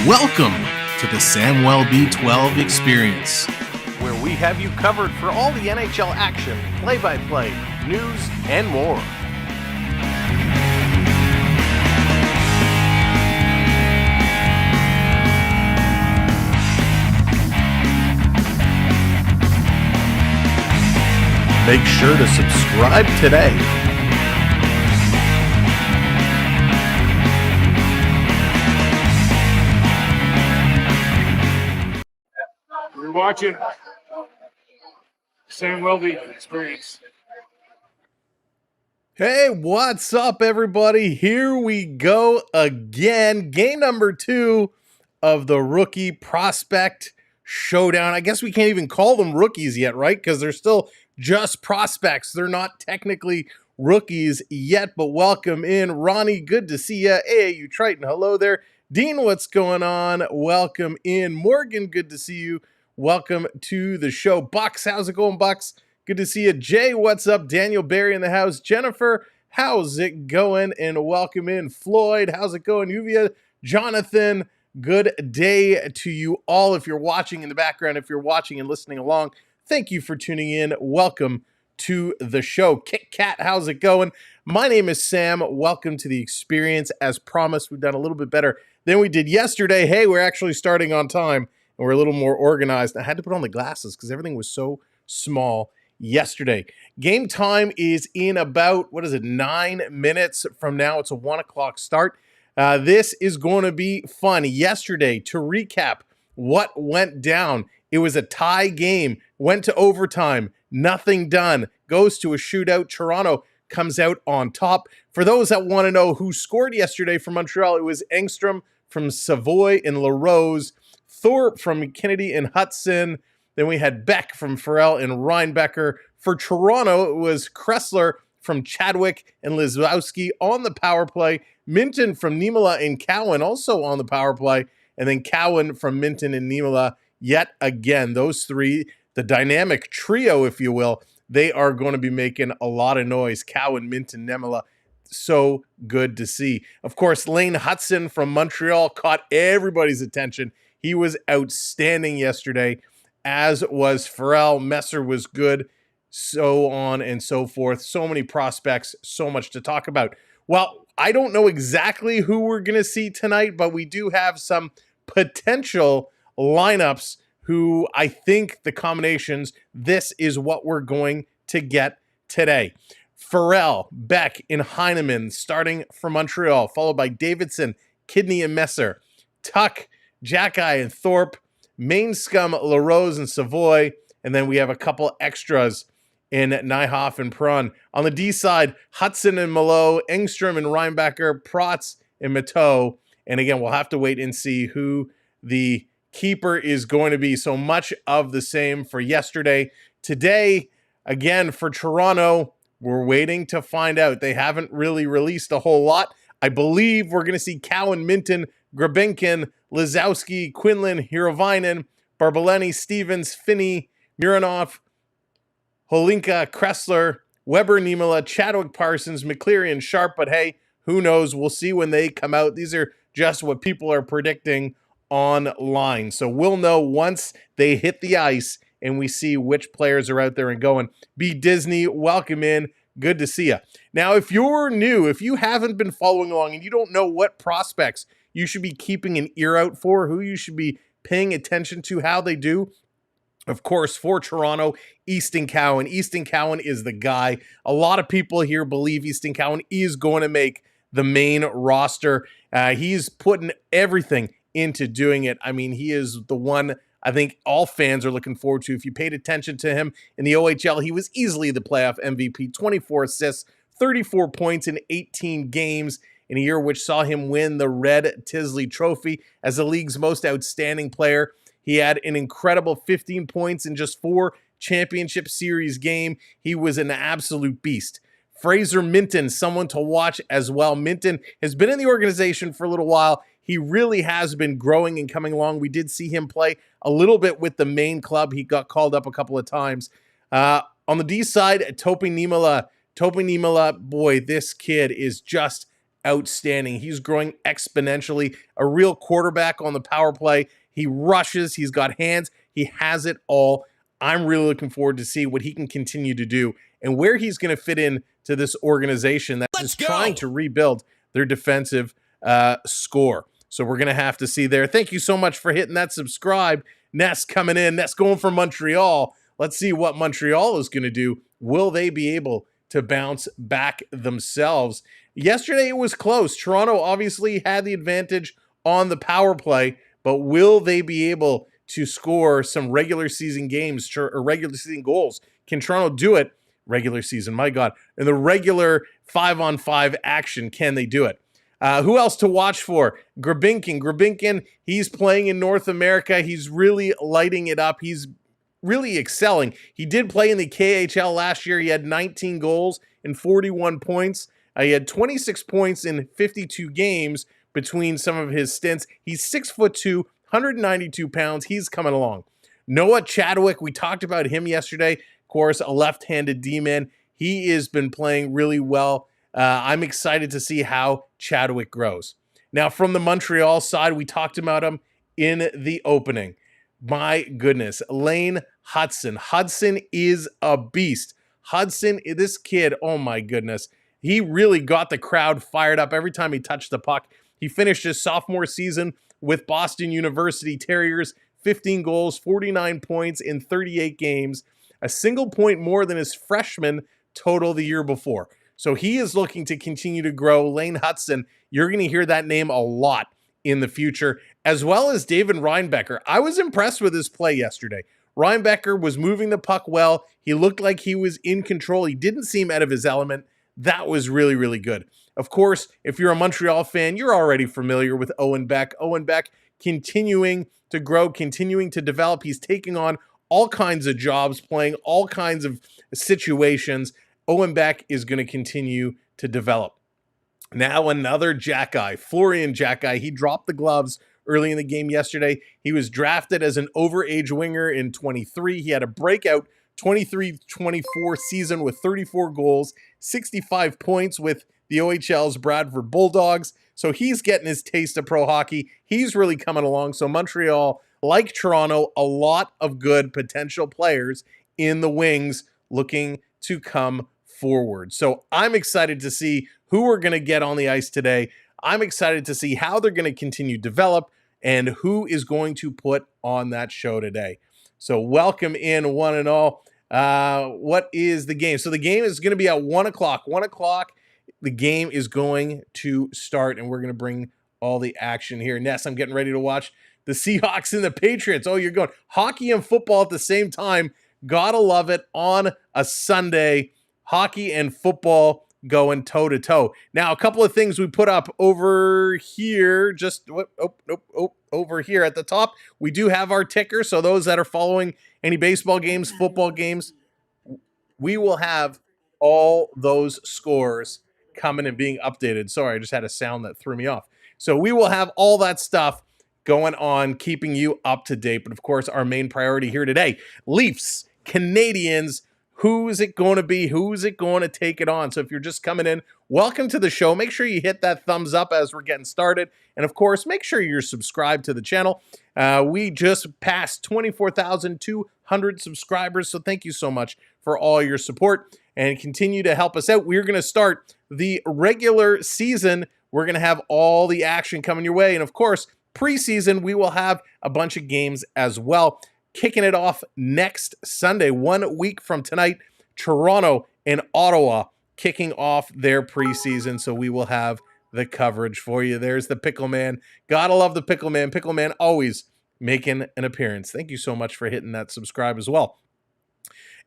Welcome to the Samwelb B12 experience, where we have you covered for all the NHL action, play-by-play, news, and more. Make sure to subscribe today. You're watching Samwelb experience. Hey, what's up, everybody? Here we go again. Game number 2 of the Rookie Prospect Showdown. I guess we can't even call them rookies yet, right? Because they're still just prospects. They're not technically rookies yet, but welcome in. Ronnie, good to see you. Hey, you Triton, hello there. Dean, what's going on? Welcome in. Morgan, good to see you. Welcome to the show. Bucks, how's it going, Bucks? Good to see you. Jay, what's up? Daniel Barry in the house. Jennifer, how's it going? And welcome in. Floyd, how's it going? Uvia, Jonathan, good day to you all. If you're watching in the background, if you're watching and listening along, thank you for tuning in. Welcome to the show. Kit Kat, how's it going? My name is Sam. Welcome to the experience. As promised, we've done a little bit better than we did yesterday. Hey, we're actually starting on time. And we're a little more organized. I had to put on the glasses because everything was so small yesterday. Game time is in about, 9 minutes from now. It's a 1 o'clock start. This is going to be fun. Yesterday, to recap what went down, it was a tie game. Went to overtime. Nothing done. Goes to a shootout. Toronto comes out on top. For those that want to know who scored yesterday for Montreal, it was Engstrom from Savoy and LaRose, Thorpe from Kennedy and Hudson. Then we had Beck from Farrell and Reinbecker. For Toronto, it was Kressler from Chadwick and Lizowski on the power play. Minton from Niemela and Cowan also on the power play. And then Cowan from Minton and Niemela yet again. Those three, the dynamic trio, if you will, they are going to be making a lot of noise. Cowan, Minton, Niemela. So good to see. Of course, Lane Hudson from Montreal caught everybody's attention. He was outstanding yesterday, as was Farrell. Messer was good, so on and so forth. So many prospects, so much to talk about. Well, I don't know exactly who we're going to see tonight, but we do have some potential lineups who I think the combinations, this is what we're going to get today. Farrell, Beck, and Heineman starting for Montreal, followed by Davidson, Kidney, and Messer. Tuck, Jackeye and Thorpe, Mainscum, LaRose, and Savoy. And then we have a couple extras in Nyhoff and Prun. On the D side, Hudson and Malo, Engstrom and Reinbecker, Protz and Mateau. And again, we'll have to wait and see who the keeper is going to be. So much of the same for yesterday. Today, again, for Toronto, we're waiting to find out. They haven't really released a whole lot. I believe we're going to see Cowan, Minton, Grabenkin, Lizowski, Quinlan, Hirovainen, Barbaleni, Stevens, Finney, Mironov, Holinka, Kressler, Weber, Niemela, Chadwick, Parsons, McCleary, and Sharp. But hey, who knows? We'll see when they come out. These are just what people are predicting online. So we'll know once they hit the ice and we see which players are out there and going. B. Disney, welcome in. Good to see you. Now, if you're new, if you haven't been following along and you don't know what prospects you should be keeping an ear out for, who you should be paying attention to, how they do, of course, for Toronto, Easton Cowan. Easton Cowan is the guy. A lot of people here believe Easton Cowan is going to make the main roster. He's putting everything into doing it. I mean, he is the one I think all fans are looking forward to. If you paid attention to him in the OHL, he was easily the playoff MVP, 24 assists, 34 points in 18 games in a year which saw him win the Red Tisley Trophy as the league's most outstanding player. He had an incredible 15 points in just 4 championship series games. He was an absolute beast. Fraser Minton, someone to watch as well. Minton has been in the organization for a little while. He really has been growing and coming along. We did see him play a little bit with the main club. He got called up a couple of times. On the D side, Topi Niemela. Boy, this kid is just outstanding. He's growing exponentially. A real quarterback on the power play. He rushes. He's got hands. He has it all. I'm really looking forward to see what he can continue to do and where he's going to fit in to this organization that is trying to rebuild their defensive score. So we're going to have to see there. Thank you so much for hitting that subscribe. Ness coming in. Ness going for Montreal. Let's see what Montreal is going to do. Will they be able to bounce back themselves? Yesterday it was close. Toronto obviously had the advantage on the power play, but will they be able to score some regular season games or regular season goals? Can Toronto do it? Regular season, my God. In the regular 5-on-5 action, can they do it? Who else to watch for? Grebinkin, he's playing in North America. He's really lighting it up. He's really excelling. He did play in the KHL last year. He had 19 goals and 41 points. He had 26 points in 52 games between some of his stints. He's 6'2", 192 pounds. He's coming along. Noah Chadwick, we talked about him yesterday. Of course, a left-handed D-man. He has been playing really well. I'm excited to see how Chadwick grows. Now, from the Montreal side, we talked about him in the opening. My goodness, Lane Hutson. Hudson is a beast. Hudson, this kid, oh my goodness. He really got the crowd fired up every time he touched the puck. He finished his sophomore season with Boston University Terriers, 15 goals, 49 points in 38 games, a single point more than his freshman total the year before. So he is looking to continue to grow. Lane Hutson, you're going to hear that name a lot in the future, as well as David Reinbecker. I was impressed with his play yesterday. Reinbecker was moving the puck well. He looked like he was in control. He didn't seem out of his element. That was really, really good. Of course, if you're a Montreal fan, you're already familiar with Owen Beck. Owen Beck continuing to grow, continuing to develop. He's taking on all kinds of jobs, playing all kinds of situations. Owen Beck is going to continue to develop. Now another Jackeye, Florian Jackeye. He dropped the gloves early in the game yesterday. He was drafted as an overage winger in 23. He had a breakout 23-24 season with 34 goals, 65 points with the OHL's Bradford Bulldogs. So he's getting his taste of pro hockey. He's really coming along. So Montreal, like Toronto, a lot of good potential players in the wings looking to come forward. So I'm excited to see who we're going to get on the ice today. I'm excited to see how they're going to continue to develop and who is going to put on that show today. So welcome in one and all. What is the game? So the game is going to be at 1 o'clock. 1 o'clock, the game is going to start, and we're going to bring all the action here. Ness, I'm getting ready to watch the Seahawks and the Patriots. Oh, you're going hockey and football at the same time. Gotta love it on a Sunday. Hockey and football going toe-to-toe. Now, a couple of things we put up over here, over here at the top. We do have our ticker, so those that are following any baseball games, football games, we will have all those scores coming and being updated. Sorry, I just had a sound that threw me off. So we will have all that stuff going on, keeping you up to date. But of course, our main priority here today, Leafs, Canadiens. Who is it going to be? Who's it going to take it on? So if you're just coming in, welcome to the show. Make sure you hit that thumbs up as we're getting started. And of course, make sure you're subscribed to the channel. We just passed 24,200 subscribers. So thank you so much for all your support and continue to help us out. We're going to start the regular season. We're going to have all the action coming your way. And of course, preseason, we will have a bunch of games as well. Kicking it off next Sunday, 1 week from tonight, Toronto and Ottawa kicking off their preseason. So we will have the coverage for you. There's the Pickle Man. Gotta love the Pickle Man. Pickle Man always making an appearance. Thank you so much for hitting that subscribe as well.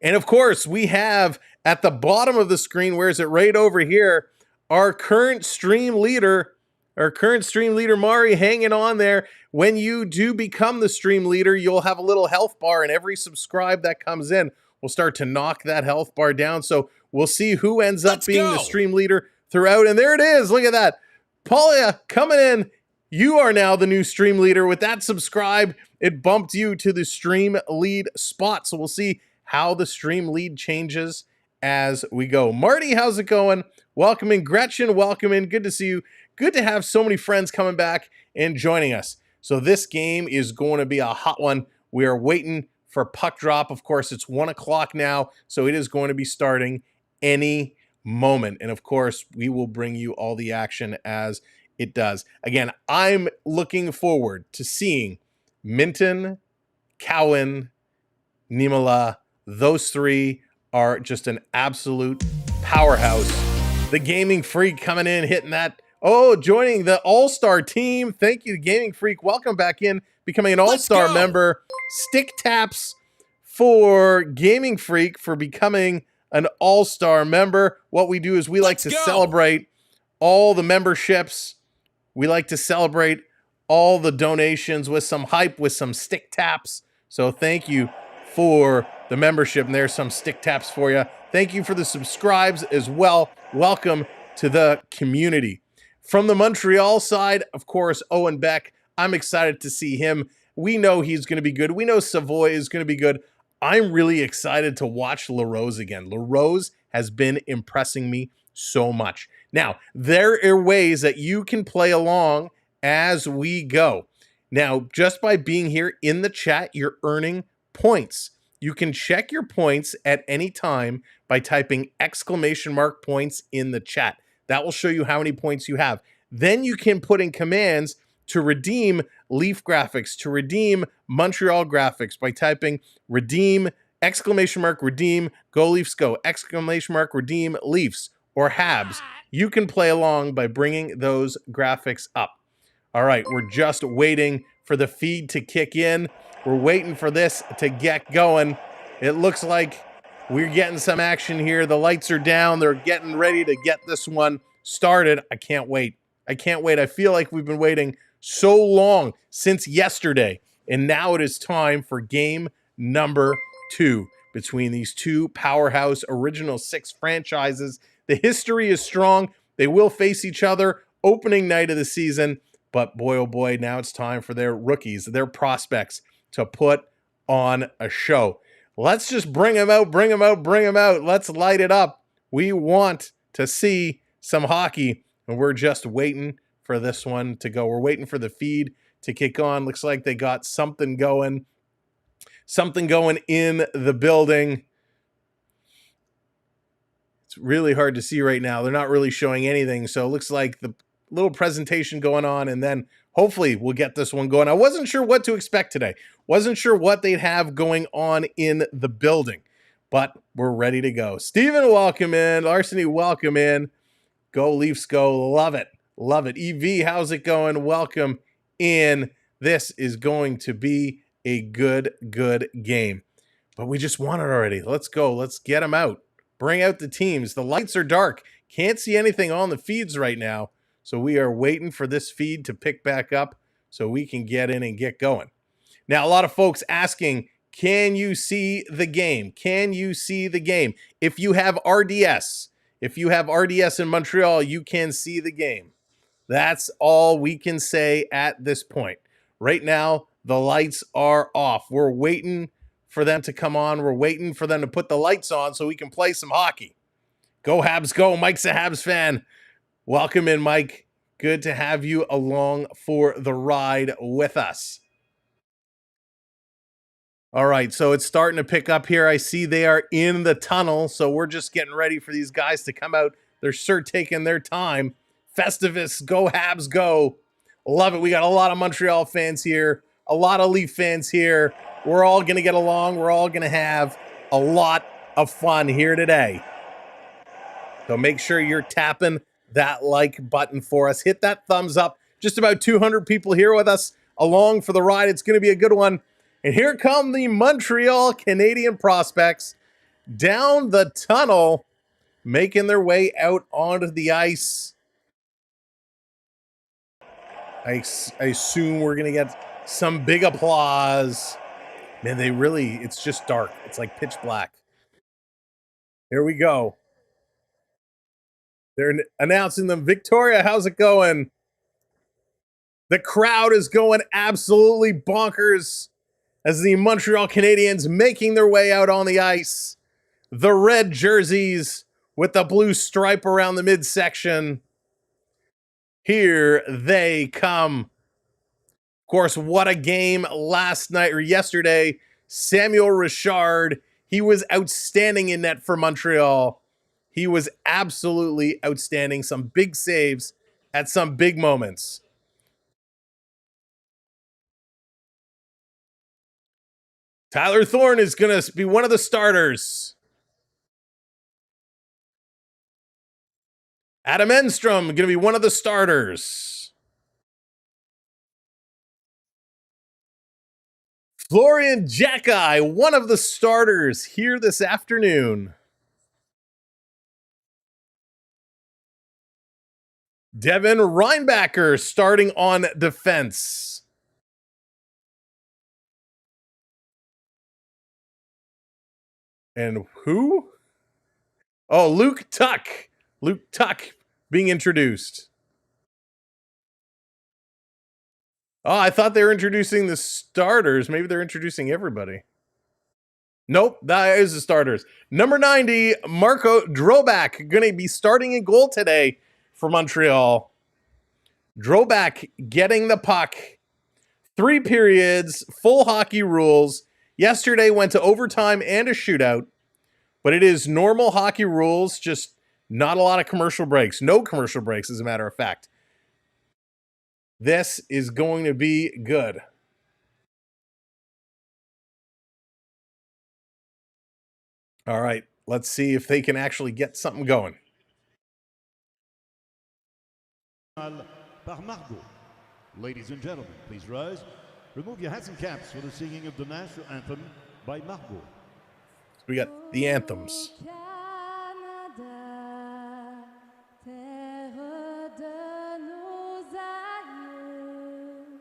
And of course, we have at the bottom of the screen, where is it? Right over here, our current stream leader, Mari, hanging on there. When you do become the stream leader, you'll have a little health bar, and every subscribe that comes in will start to knock that health bar down. So we'll see who ends up being the stream leader throughout. And there it is. Look at that. Paulia coming in. You are now the new stream leader. With that subscribe, it bumped you to the stream lead spot. So we'll see how the stream lead changes as we go. Marty, how's it going? welcome in. Gretchen, welcome in. Good to see you. Good to have so many friends coming back and joining us. So this game is going to be a hot one. We are waiting for puck drop. Of course, it's 1 o'clock now, so it is going to be starting any moment. And of course, we will bring you all the action as it does. Again, I'm looking forward to seeing Minton, Cowan, Niemela. Those three are just an absolute powerhouse. The Gaming Freak coming in, hitting that. Oh, joining the All-Star team. Thank you, Gaming Freak. Welcome back in, becoming an All-Star member. Stick taps for Gaming Freak for becoming an All-Star member. What we do is we like to celebrate all the memberships. We like to celebrate all the donations with some hype, with some stick taps. So thank you for the membership, and there's some stick taps for you. Thank you for the subscribes as well. Welcome to the community. From the Montreal side, of course, Owen Beck. I'm excited to see him. We know he's going to be good. We know Savoy is going to be good. I'm really excited to watch LaRose again. LaRose has been impressing me so much. Now, there are ways that you can play along as we go. Now, just by being here in the chat, you're earning points. You can check your points at any time by typing !points in the chat. That will show you how many points you have. Then you can put in commands to redeem Leaf graphics, to redeem Montreal graphics by typing redeem, redeem, go Leafs go, redeem Leafs or Habs. You can play along by bringing those graphics up. All right, we're just waiting for the feed to kick in. We're waiting for this to get going. It looks like we're getting some action here. The lights are down. They're getting ready to get this one started. I can't wait. I can't wait. I feel like we've been waiting so long since yesterday. And now it is time for game number 2 between these two powerhouse Original Six franchises. The history is strong. They will face each other opening night of the season. But boy, oh boy, now it's time for their rookies, their prospects, to put on a show. Let's just bring them out, bring them out, bring them out. Let's light it up. We want to see some hockey, and we're just waiting for this one to go. We're waiting for the feed to kick on. Looks like they got something going in the building. It's really hard to see right now. They're not really showing anything, so it looks like the little presentation going on, and then hopefully we'll get this one going. I wasn't sure what to expect today. Wasn't sure what they'd have going on in the building, but we're ready to go. Steven, welcome in. Larceny, welcome in. Go Leafs, go. Love it. Love it. EV, how's it going? Welcome in. This is going to be a good game. But we just won it already. Let's go. Let's get them out. Bring out the teams. The lights are dark. Can't see anything on the feeds right now. So we are waiting for this feed to pick back up so we can get in and get going. Now, a lot of folks asking, can you see the game? Can you see the game? If you have RDS in Montreal, you can see the game. That's all we can say at this point. Right now, the lights are off. We're waiting for them to come on. We're waiting for them to put the lights on so we can play some hockey. Go Habs, go. Mike's a Habs fan. Welcome in, Mike. Good to have you along for the ride with us. All right, so it's starting to pick up here. I see they are in the tunnel, so we're just getting ready for these guys to come out. They're sure taking their time. Festivus, go Habs, go. Love it. We got a lot of Montreal fans here, a lot of Leaf fans here. We're all going to get along. We're all going to have a lot of fun here today. So make sure you're tapping that like button for us. Hit that thumbs up. Just about 200 people here with us along for the ride. It's going to be a good one. And here come the Montreal Canadiens prospects down the tunnel, making their way out onto the ice. I assume we're going to get some big applause. Man, it's just dark. It's like pitch black. Here we go. They're announcing them. Victoria, how's it going? The crowd is going absolutely bonkers as the Montreal Canadiens making their way out on the ice. The red jerseys with the blue stripe around the midsection. Here they come. Of course, what a game last night or yesterday. Samuel Richard, he was outstanding in net for Montreal. He was absolutely outstanding. Some big saves at some big moments. Tyler Thorne is going to be one of the starters. Adam Enstrom going to be one of the starters. Florian Jacki, one of the starters here this afternoon. Devin Reinbacher starting on defense. And who? Oh, Luke Tuck. Luke Tuck being introduced. Oh, I thought they were introducing the starters. Maybe they're introducing everybody. Nope, that is the starters. Number 90, Marco Drobak, going to be starting in goal today for Montreal. Drobak getting the puck. 3 periods, full hockey rules. Yesterday went to overtime and a shootout. But it is normal hockey rules, just not a lot of commercial breaks. No commercial breaks, as a matter of fact. This is going to be good. All right, let's see if they can actually get something going. Par Margot. Ladies and gentlemen, please rise. Remove your hats and caps for the singing of the national anthem by Margot. We got the anthems. Canada, terre de nos aïeux,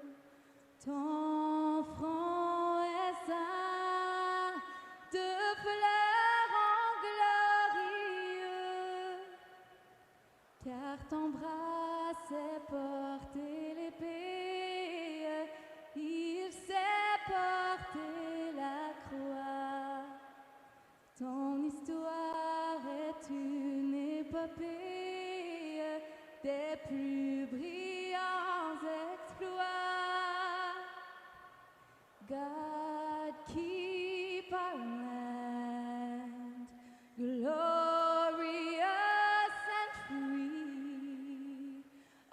ton front est ceint de fleurs en glorieux, car ton bras sait porter l'épée, il sait porter la croix. Ton histoire est une épopée des plus brillants exploits. God, keep our land glorious and free.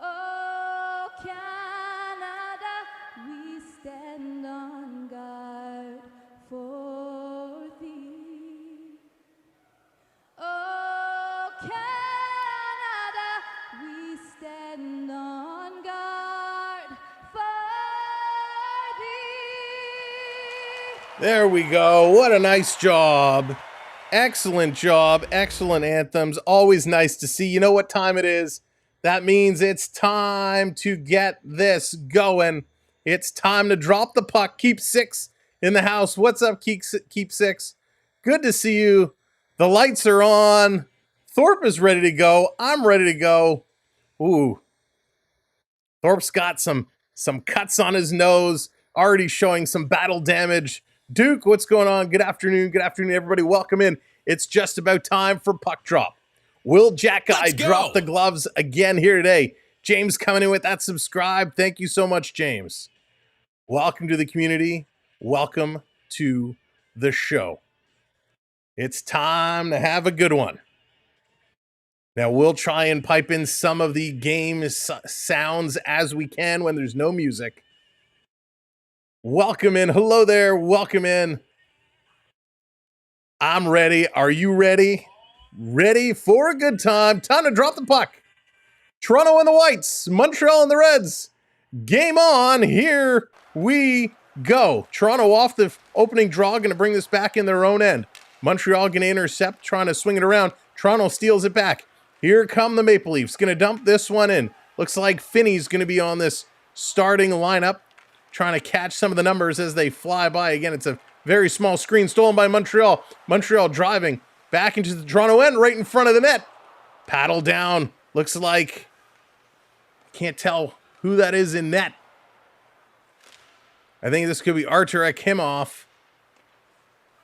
Oh, Canada, we stand on guard for thee. Oh, Canada, we stand on guard for thee. There we go. What a nice job. Excellent job. Excellent anthems. Always nice to see. You know what time it is? That means it's time to get this going. It's time to drop the puck. Keep 6 in the house. What's up, Keep 6? Good to see you. The lights are on. Thorpe is ready to go. I'm ready to go. Ooh. Thorpe's got some cuts on his nose, already showing some battle damage. Duke, what's going on? Good afternoon. Good afternoon, everybody. Welcome in. It's just about time for puck drop. Will Jacki drop the gloves again here today? James coming in with that subscribe. Thank you so much, James. Welcome to the community. Welcome to the show. It's time to have a good one. Now, we'll try and pipe in some of the game sounds as we can when there's no music. Welcome in. Hello there. Welcome in. I'm ready. Are you ready? Ready for a good time. Time to drop the puck. Toronto and the Whites. Montreal and the Reds. Game on. Here we go. Toronto off the opening draw. Going to bring this back in their own end. Montreal going to intercept, trying to swing it around. Toronto steals it back. Here come the Maple Leafs. Going to dump this one in. Looks like Finney's going to be on this starting lineup, trying to catch some of the numbers as they fly by. Again, it's a very small screen stolen by Montreal. Montreal driving back into the Toronto end right in front of the net. Paddle down. Looks like, can't tell who that is in net. I think this could be Artur Ecamm.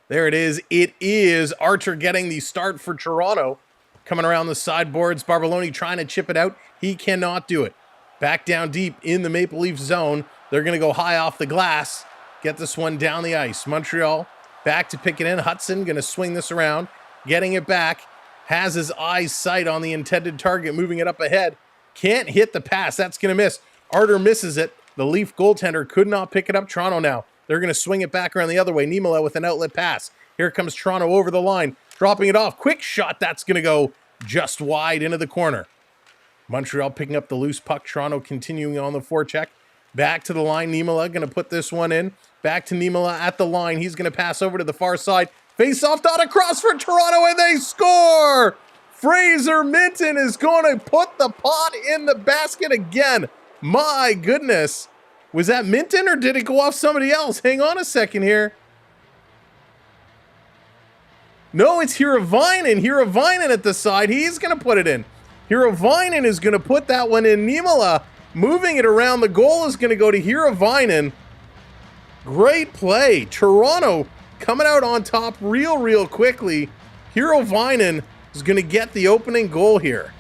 There it is. It is Archer getting the start for Toronto. coming around the sideboards. Barbaloni trying to chip it out. He cannot do it. Back down deep in the Maple Leaf zone. They're going to go high off the glass. Get this one down the ice. Montreal back to pick it in. Hudson going to swing this around. Getting it back. Has his eyes sight on the intended target. Moving it up ahead. Can't hit the pass. That's going to miss. Arter misses it. The Leaf goaltender could not pick it up. Toronto now. They're going to swing it back around the other way. Niemela with an outlet pass. Here comes Toronto over the line. Dropping it off. Quick shot. That's going to go just wide into the corner. Montreal picking up the loose puck. Toronto continuing on the forecheck. Back to the line. Niemela going to put this one in. Back to Niemela at the line. He's going to pass over to the far side. Face-off dot across for Toronto, and they score! Fraser Minton is going to put the pot in the basket again. My goodness. Was that Minton, or did it go off somebody else? Hang on a second here. No, it's Hiravainen. Hiravainen at the side. He's going to put it in. Hiravainen is going to put that one in. Niemela moving it around. The goal is going to go to Hiravainen. Great play. Toronto coming out on top real quickly. Hiravainen is going to get the opening goal here.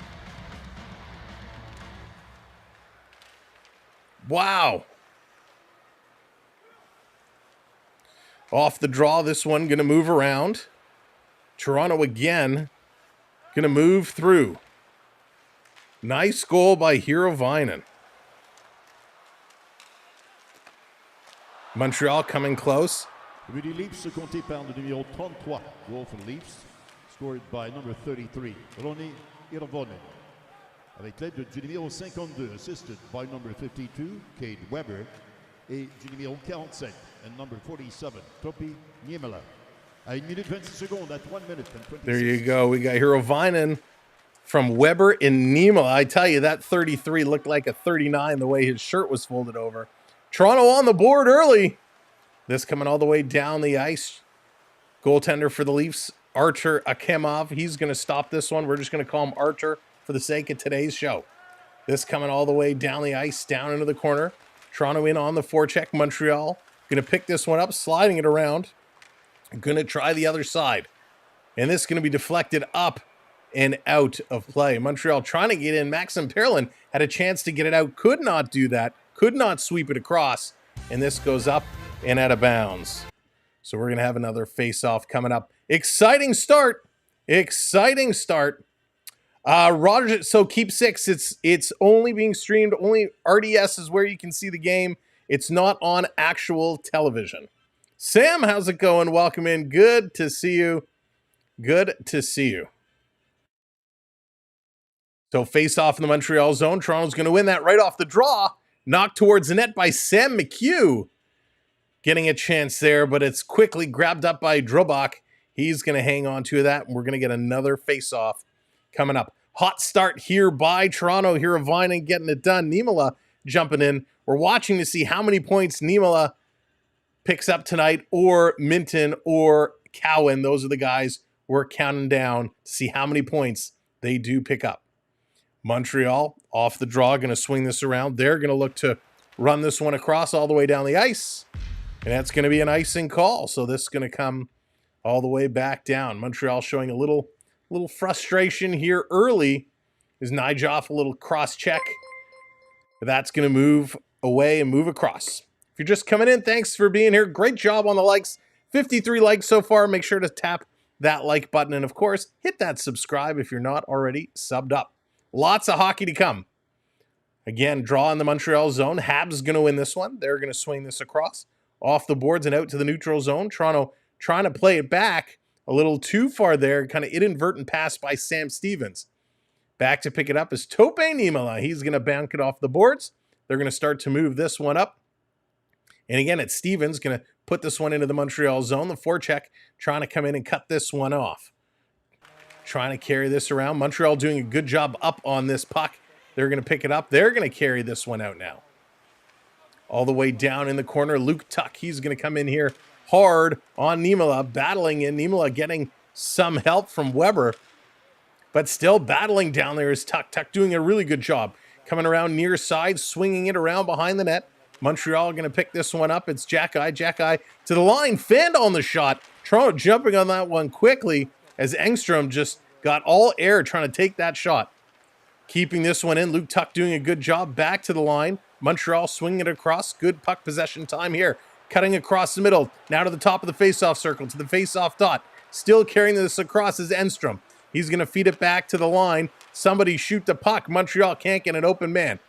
Wow. Off the draw, this one going to move around. Toronto again going to move through. Nice goal by Hiravainen. Montreal coming close. Le but des Leafs compté par le numéro 33. Goal for the Leafs, scored by number 33, Ronnie Hiravonen. Avec l'aide du numéro 52, assisted by number 52, Cade Weber, et du numéro 47, and number 47, Topi Niemela. À 1 minute 26 secondes, at 1 minute and 26. There you go. We got Hiravainen from Weber and Niemela. I tell you, that 33 looked like a 39 the way his shirt was folded over. Toronto on the board early. This coming all the way down the ice. Goaltender for the Leafs, Archer Ecamm. He's going to stop this one. We're just going to call him Archer for the sake of today's show. This coming all the way down the ice, down into the corner. Toronto in on the forecheck. Montreal going to pick this one up, sliding it around. Going to try the other side. And this is going to be deflected up and out of play. Montreal trying to get in. Maxim Perlin had a chance to get it out. Could not do that. Could not sweep it across. And this goes up and out of bounds. So we're going to have another face-off coming up. Exciting start. Exciting start. Roger, so keep six. It's only being streamed. Only RDS is where you can see the game. It's not on actual television. Sam, how's it going? Welcome in. Good to see you. Good to see you. So face off in the Montreal zone. Toronto's going to win that right off the draw. Knocked towards the net by Sam McHugh. Getting a chance there, but it's quickly grabbed up by Drobak. He's going to hang on to that, and we're going to get another face-off coming up. Hot start here by Toronto. Hiravainen getting it done. Niemela jumping in. We're watching to see how many points Niemela picks up tonight, or Minton, or Cowan. Those are the guys we're counting down to see how many points they do pick up. Montreal off the draw, going to swing this around. They're going to look to run this one across all the way down the ice. And that's going to be an icing call. So this is going to come all the way back down. Montreal showing a little frustration here early. Is Nyjoff a little cross check. That's going to move away and move across. If you're just coming in, thanks for being here. Great job on the likes. 53 likes so far. Make sure to tap that like button. And of course, hit that subscribe if you're not already subbed up. Lots of hockey to come. Again, draw in the Montreal zone. Habs going to win this one. They're going to swing this across. Off the boards and out to the neutral zone. Toronto trying to play it back a little too far there. Kind of inadvertent pass by Sam Stevens. Back to pick it up is Tope Niemela. He's going to bank it off the boards. They're going to start to move this one up. And again, it's Stevens going to put this one into the Montreal zone. The forecheck trying to come in and cut this one off. Trying to carry this around. Montreal doing a good job up on this puck. They're going to pick it up. They're going to carry this one out now. All the way down in the corner, Luke Tuck. He's going to come in here hard on Niemela, battling in. Niemela getting some help from Weber, but still battling down there is Tuck. Tuck doing a really good job. Coming around near side, swinging it around behind the net. Montreal going to pick this one up. It's Jack-Eye. Jack-Eye to the line. Fanned on the shot. Toronto jumping on that one quickly as Engstrom just got all air trying to take that shot. Keeping this one in. Luke Tuck doing a good job. Back to the line. Montreal swinging it across. Good puck possession time here. Cutting across the middle. Now to the top of the face-off circle. To the face-off dot. Still carrying this across is Enstrom. He's going to feed it back to the line. Somebody shoot the puck. Montreal can't get an open man.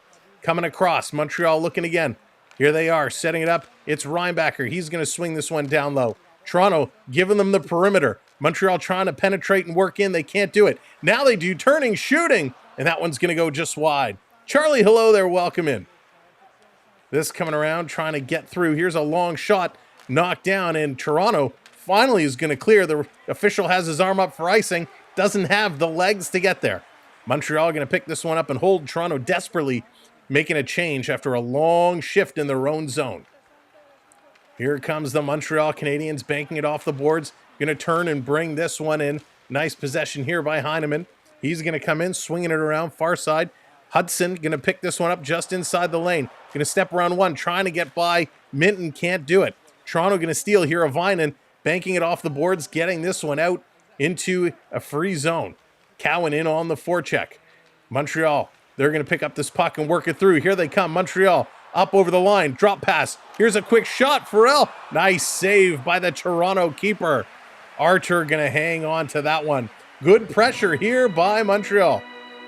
Coming across. Montreal looking again. Here they are. Setting it up. It's Reinbacher. He's going to swing this one down low. Toronto giving them the perimeter. Montreal trying to penetrate and work in. They can't do it. Now they do. Turning, shooting. And that one's going to go just wide. Charlie, hello there. Welcome in. This coming around, trying to get through. Here's a long shot. Knocked down. And Toronto finally is going to clear. The official has his arm up for icing. Doesn't have the legs to get there. Montreal going to pick this one up and hold. Toronto desperately making a change after a long shift in their own zone. Here comes the Montreal Canadiens banking it off the boards. Going to turn and bring this one in. Nice possession here by Heineman. He's going to come in, swinging it around far side. Hudson going to pick this one up just inside the lane. Going to step around one, trying to get by. Minton can't do it. Toronto going to steal here. Avinen banking it off the boards, getting this one out into a free zone. Cowan in on the forecheck. Montreal, they're going to pick up this puck and work it through. Here they come. Montreal up over the line. Drop pass. Here's a quick shot. Farrell. Nice save by the Toronto keeper. Archer going to hang on to that one. Good pressure here by Montreal.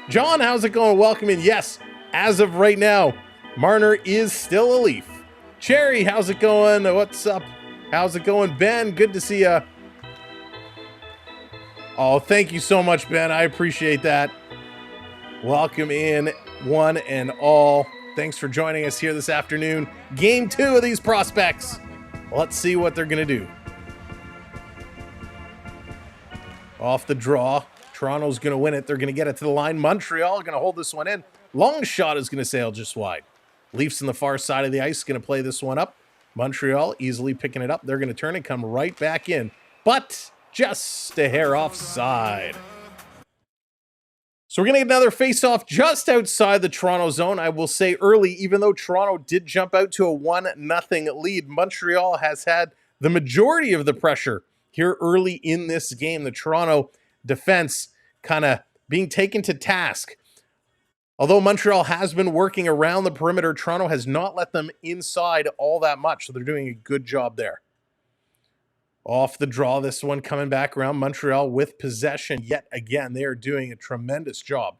John, how's it going? Welcome in. Yes, as of right now, Marner is still a Leaf. Cherry, how's it going? What's up? How's it going? Ben, good to see you. Oh, thank you so much, Ben. I appreciate that. Welcome in, one and all. Thanks for joining us here this afternoon. Game 2 of these prospects. Let's see what they're going to do. Off the draw. Toronto's going to win it. They're going to get it to the line. Montreal going to hold this one in. Long shot is going to sail just wide. Leafs on the far side of the ice going to play this one up. Montreal easily picking it up. They're going to turn and come right back in. But just a hair offside. So we're going to get another face-off just outside the Toronto zone. I will say early, even though Toronto did jump out to a 1-0 lead, Montreal has had the majority of the pressure here early in this game. The Toronto defense kind of being taken to task. Although Montreal has been working around the perimeter, Toronto has not let them inside all that much, so they're doing a good job there. Off the draw, this one coming back around. Montreal with possession yet again. They are doing a tremendous job.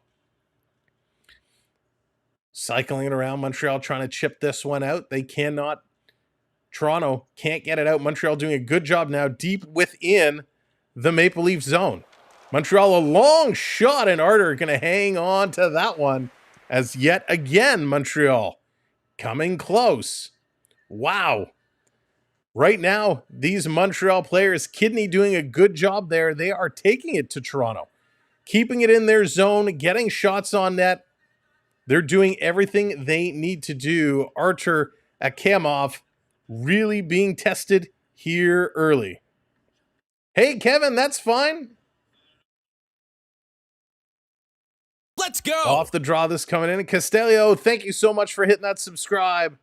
Cycling it around, Montreal trying to chip this one out. They cannot. Toronto can't get it out. Montreal doing a good job now deep within the Maple Leaf zone. Montreal, a long shot, and Arter going to hang on to that one as yet again Montreal coming close. Wow. Right now, these Montreal players, Kidney doing a good job there. They are taking it to Toronto, keeping it in their zone, getting shots on net. They're doing everything they need to do. Archer Ecamm really being tested here early. Hey, Kevin, that's fine. Let's go. Off the draw, this coming in. Castellio, thank you so much for hitting that subscribe.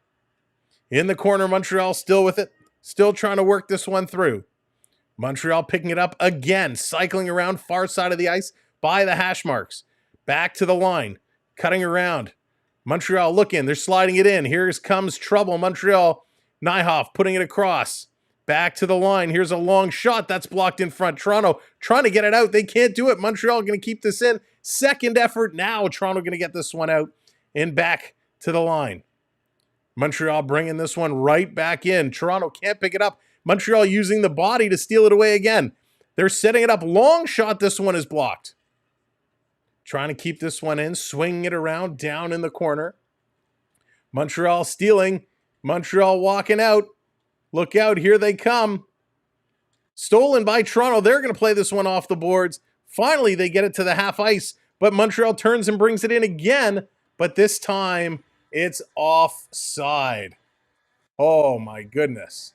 In the corner, Montreal still with it. Still trying to work this one through. Montreal picking it up again. Cycling around far side of the ice by the hash marks. Back to the line. Cutting around. Montreal looking. They're sliding it in. Here comes trouble. Montreal. Nyhoff putting it across. Back to the line. Here's a long shot. That's blocked in front. Toronto trying to get it out. They can't do it. Montreal going to keep this in. Second effort. Now Toronto going to get this one out and back to the line. Montreal bringing this one right back in. Toronto can't pick it up. Montreal using the body to steal it away again. They're setting it up. Long shot. This one is blocked. Trying to keep this one in. Swinging it around down in the corner. Montreal stealing. Montreal walking out. Look out. Here they come. Stolen by Toronto. They're going to play this one off the boards. Finally, they get it to the half ice. But Montreal turns and brings it in again. But this time, it's offside. Oh, my goodness.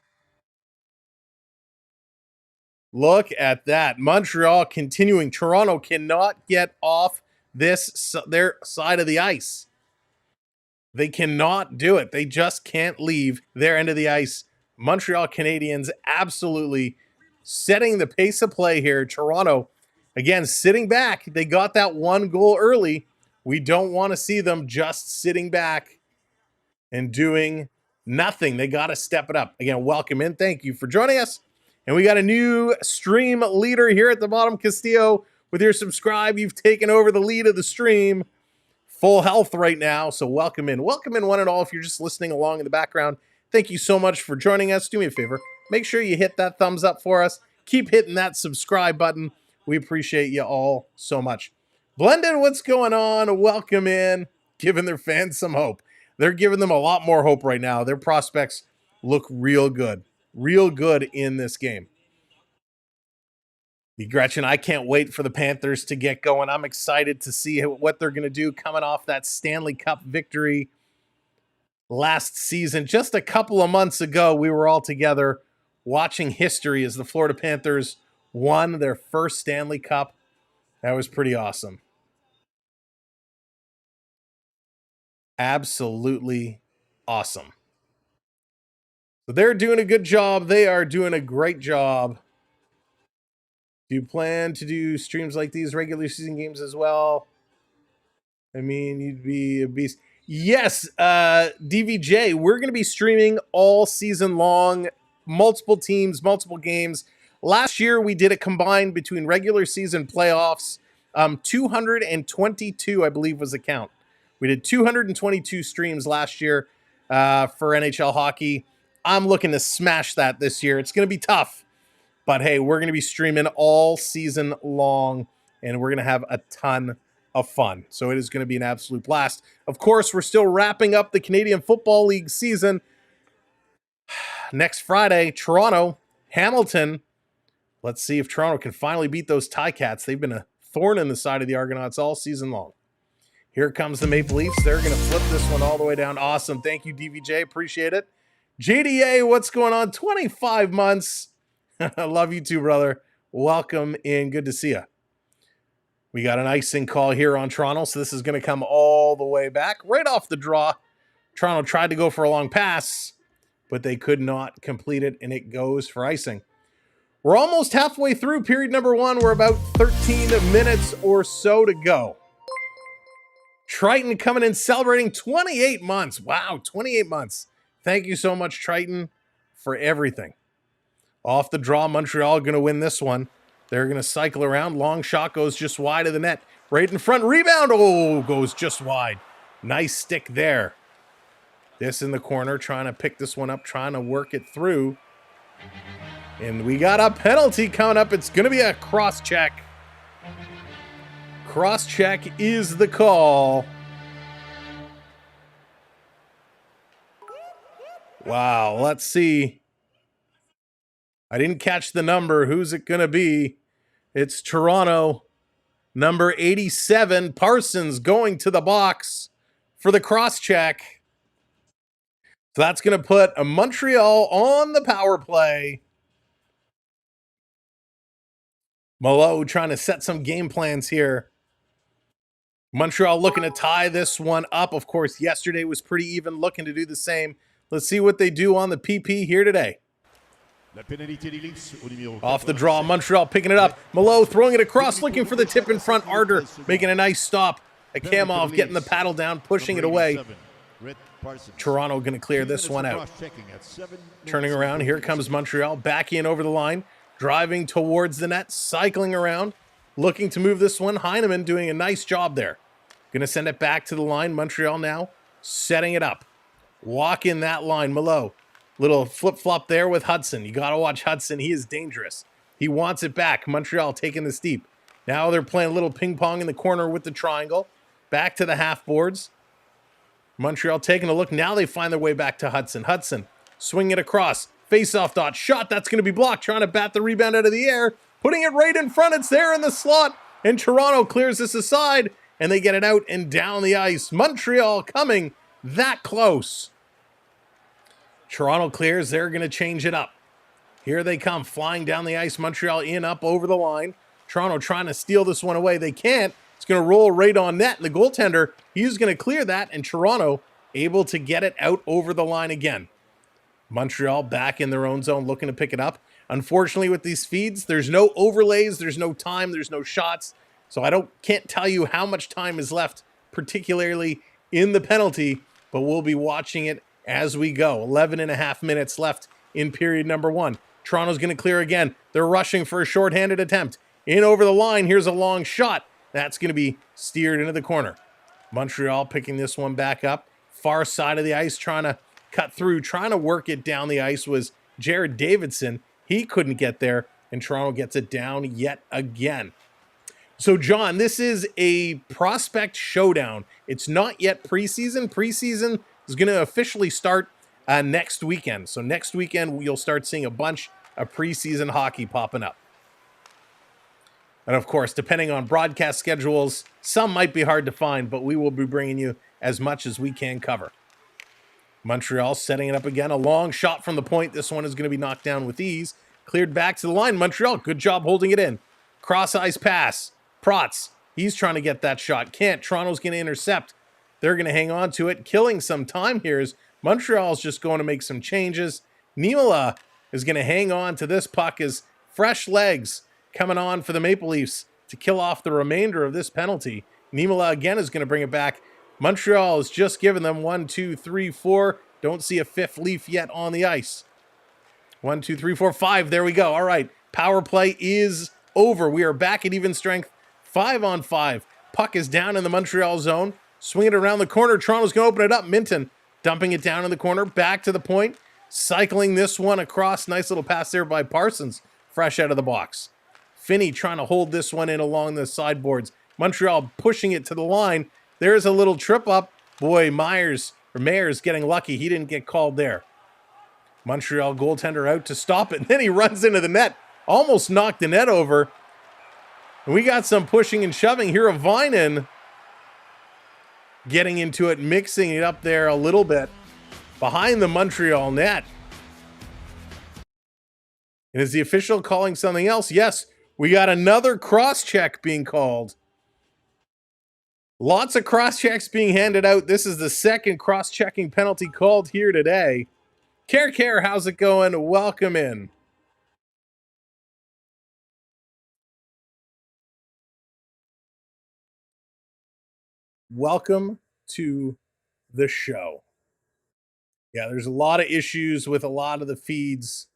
Look at that. Montreal continuing. Toronto cannot get off their side of the ice. They cannot do it. They just can't leave their end of the ice. Montreal Canadiens absolutely setting the pace of play here. Toronto Again, sitting back. They got that one goal early. We don't want to see them just sitting back and doing nothing. They got to step it up. Again, welcome in. Thank you for joining us. And we got a new stream leader here at the bottom. Castillo, with your subscribe, you've taken over the lead of the stream. Full health right now, so welcome in. Welcome in one and all if you're just listening along in the background. Thank you so much for joining us. Do me a favor. Make sure you hit that thumbs up for us. Keep hitting that subscribe button. We appreciate you all so much. Blendon, what's going on? Welcome in. Giving their fans some hope. They're giving them a lot more hope right now. Their prospects look real good. Real good in this game. Gretchen, I can't wait for the Panthers to get going. I'm excited to see what they're going to do coming off that Stanley Cup victory last season. Just a couple of months ago, we were all together watching history as the Florida Panthers won their first Stanley Cup. That was pretty awesome. Absolutely awesome. So they're doing a good job. They are doing a great job. Do you plan to do streams like these, regular season games as well? I mean, you'd be a beast. Yes, DVJ, we're going to be streaming all season long, multiple teams, multiple games. Last year, we did a combined between regular season playoffs. 222, I believe, was the count. We did 222 streams last year for NHL hockey. I'm looking to smash that this year. It's going to be tough. But hey, we're going to be streaming all season long, and we're going to have a ton of fun. So it is going to be an absolute blast. Of course, we're still wrapping up the Canadian Football League season. Next Friday, Toronto, Hamilton. Let's see if Toronto can finally beat those Ticats. They've been a thorn in the side of the Argonauts all season long. Here comes the Maple Leafs. They're going to flip this one all the way down. Awesome. Thank you, DVJ. Appreciate it. JDA, what's going on? 25 months. I love you too, brother. Welcome in. Good to see you. We got an icing call here on Toronto, so this is going to come all the way back. Right off the draw, Toronto tried to go for a long pass, but they could not complete it, and it goes for icing. We're almost halfway through period number one. We're about 13 minutes or so to go. Triton coming in celebrating 28 months. Wow, 28 months. Thank you so much, Triton, for everything. Off the draw, Montreal going to win this one. They're going to cycle around. Long shot goes just wide of the net. Right in front. Rebound. Oh, goes just wide. Nice stick there. This in the corner, trying to pick this one up, trying to work it through. And we got a penalty coming up. It's going to be a cross-check. Cross-check is the call. Wow, let's see. I didn't catch the number. Who's it going to be? It's Toronto. Number 87, Parsons, going to the box for the cross-check. So that's going to put a Montreal on the power play. Malo trying to set some game plans here. Montreal looking to tie this one up. Of course, yesterday was pretty even, looking to do the same. Let's see what they do on the PP here today. Off the draw, Montreal picking it up. Malo throwing it across, looking for the tip in front. Arder making a nice stop. Ecamm getting the paddle down, pushing it away. Toronto going to clear this one out. Turning around, here comes Montreal. Back in over the line. Driving towards the net, cycling around. Looking to move this one. Heineman doing a nice job there. Going to send it back to the line. Montreal now setting it up. Walk in that line, Malo. Little flip-flop there with Hudson. You got to watch Hudson. He is dangerous. He wants it back. Montreal taking this deep. Now they're playing a little ping-pong in the corner with the triangle. Back to the half boards. Montreal taking a look. Now they find their way back to Hudson. Hudson swinging it across. Face-off dot. Shot. That's going to be blocked. Trying to bat the rebound out of the air. Putting it right in front. It's there in the slot. And Toronto clears this aside. And they get it out and down the ice. Montreal coming that close. Toronto clears. They're going to change it up. Here they come, flying down the ice. Montreal in, up over the line. Toronto trying to steal this one away. They can't. It's going to roll right on net. And the goaltender, he's going to clear that. And Toronto able to get it out over the line again. Montreal back in their own zone, looking to pick it up. Unfortunately, with these feeds, there's no overlays, there's no time, there's no shots. So I can't tell you how much time is left, particularly in the penalty, but we'll be watching it as we go. 11 and a half minutes left in period number 1. Toronto's going to clear again. They're rushing for a shorthanded attempt. In over the line, here's a long shot. That's going to be steered into the corner. Montreal picking this one back up. Far side of the ice, trying to cut through, trying to work it down the ice was Jared Davidson. He couldn't get there, and Toronto gets it down yet again. So, John, this is a prospect showdown. It's not yet preseason. Preseason is going to officially start next weekend. So next weekend, you'll start seeing a bunch of preseason hockey popping up. And of course, depending on broadcast schedules, some might be hard to find, but we will be bringing you as much as we can cover. Montreal setting it up again. A long shot from the point. This one is going to be knocked down with ease. Cleared back to the line. Montreal, good job holding it in. Cross-ice pass. Protz, he's trying to get that shot. Can't. Toronto's going to intercept. They're going to hang on to it. Killing some time here is Montreal's just going to make some changes. Niemela is going to hang on to this puck as fresh legs coming on for the Maple Leafs to kill off the remainder of this penalty. Niemela again is going to bring it back. Montreal has just given them 1, 2, 3, 4. Don't see a fifth Leaf yet on the ice. 1, 2, 3, 4, 5. There we go. All right. Power play is over. We are back at even strength. 5-on-5. Puck is down in the Montreal zone. Swing it around the corner. Toronto's going to open it up. Minton dumping it down in the corner. Back to the point. Cycling this one across. Nice little pass there by Parsons. Fresh out of the box. Finney trying to hold this one in along the sideboards. Montreal pushing it to the line. There's a little trip up. Boy, Mayer's getting lucky. He didn't get called there. Montreal goaltender out to stop it. And then he runs into the net. Almost knocked the net over. And we got some pushing and shoving here of Vinen getting into it, mixing it up there a little bit behind the Montreal net. And is the official calling something else? Yes, we got another cross-check being called. Lots of cross-checks being handed out. This is the second cross-checking penalty called here today. Care, how's it going? Welcome in. Welcome to the show. Yeah, there's a lot of issues with a lot of the feeds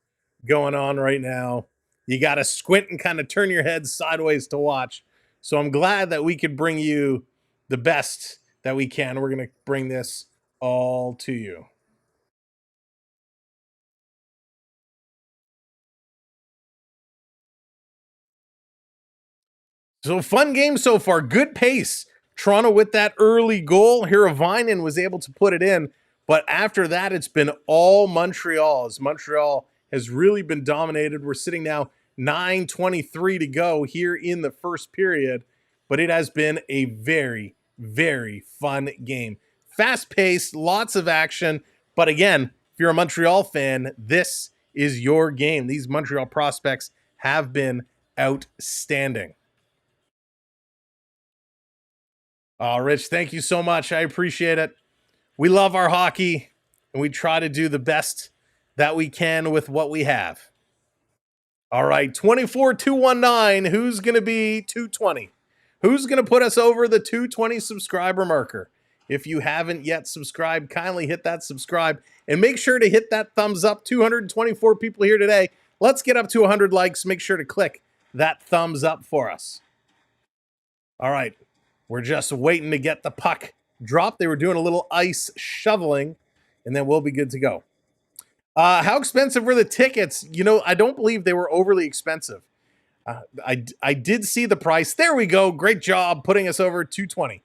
going on right now. You got to squint and kind of turn your head sideways to watch. So I'm glad that we could bring you the best that we can. We're going to bring this all to you. So fun game so far. Good pace. Toronto with that early goal. Hiravainen was able to put it in. But after that, it's been all Montreal. As Montreal has really been dominated. We're sitting now 9:23 to go here in the first period. But it has been a very, very fun game. Fast-paced, lots of action. But again, if you're a Montreal fan, this is your game. These Montreal prospects have been outstanding. Oh, Rich, thank you so much. I appreciate it. We love our hockey, and we try to do the best that we can with what we have. All right, 24-219. Who's going to be 220? Who's going to put us over the 220 subscriber marker? If you haven't yet subscribed, kindly hit that subscribe. And make sure to hit that thumbs up. 224 people here today. Let's get up to 100 likes. Make sure to click that thumbs up for us. All right. We're just waiting to get the puck dropped. They were doing a little ice shoveling, and then we'll be good to go. How expensive were the tickets? You know, I don't believe they were overly expensive. I did see the price. There we go. Great job putting us over 220.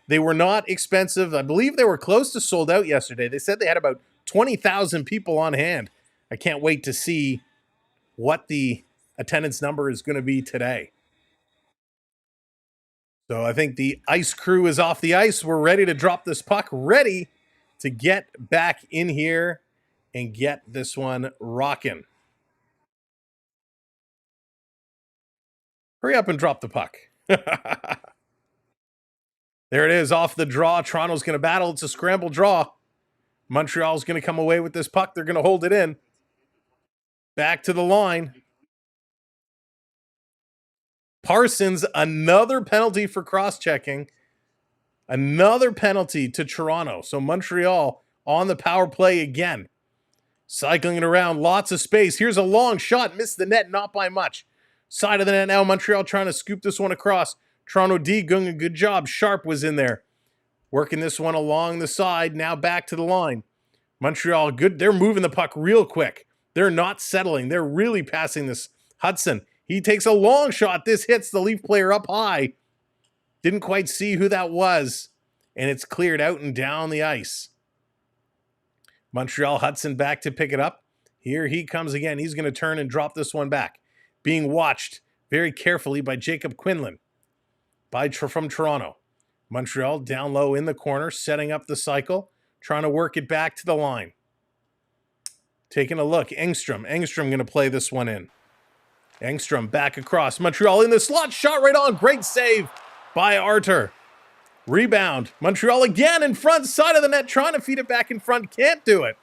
They were not expensive. I believe they were close to sold out yesterday. They said they had about 20,000 people on hand. I can't wait to see what the attendance number is going to be today. So I think the ice crew is off the ice. We're ready to drop this puck, ready to get back in here and get this one rocking. Hurry up and drop the puck. There it is, off the draw. Toronto's going to battle. It's a scramble draw. Montreal's going to come away with this puck. They're going to hold it in. Back to the line. Parsons, another penalty for cross-checking. Another penalty to Toronto. So Montreal on the power play again. Cycling it around, lots of space. Here's a long shot, missed the net, not by much. Side of the net now, Montreal trying to scoop this one across. Toronto D doing a good job. Sharp was in there. Working this one along the side, now back to the line. Montreal, good. They're moving the puck real quick. They're not settling. They're really passing this. Hudson, he takes a long shot. This hits the Leaf player up high. Didn't quite see who that was. And it's cleared out and down the ice. Montreal, Hudson back to pick it up. Here he comes again. He's going to turn and drop this one back. Being watched very carefully by Jacob Quinlan from Toronto. Montreal down low in the corner, setting up the cycle, trying to work it back to the line. Taking a look. Engstrom going to play this one in. Engstrom back across. Montreal in the slot. Shot right on. Great save by Arter. Rebound. Montreal again in front, side of the net, trying to feed it back in front. Can't do it.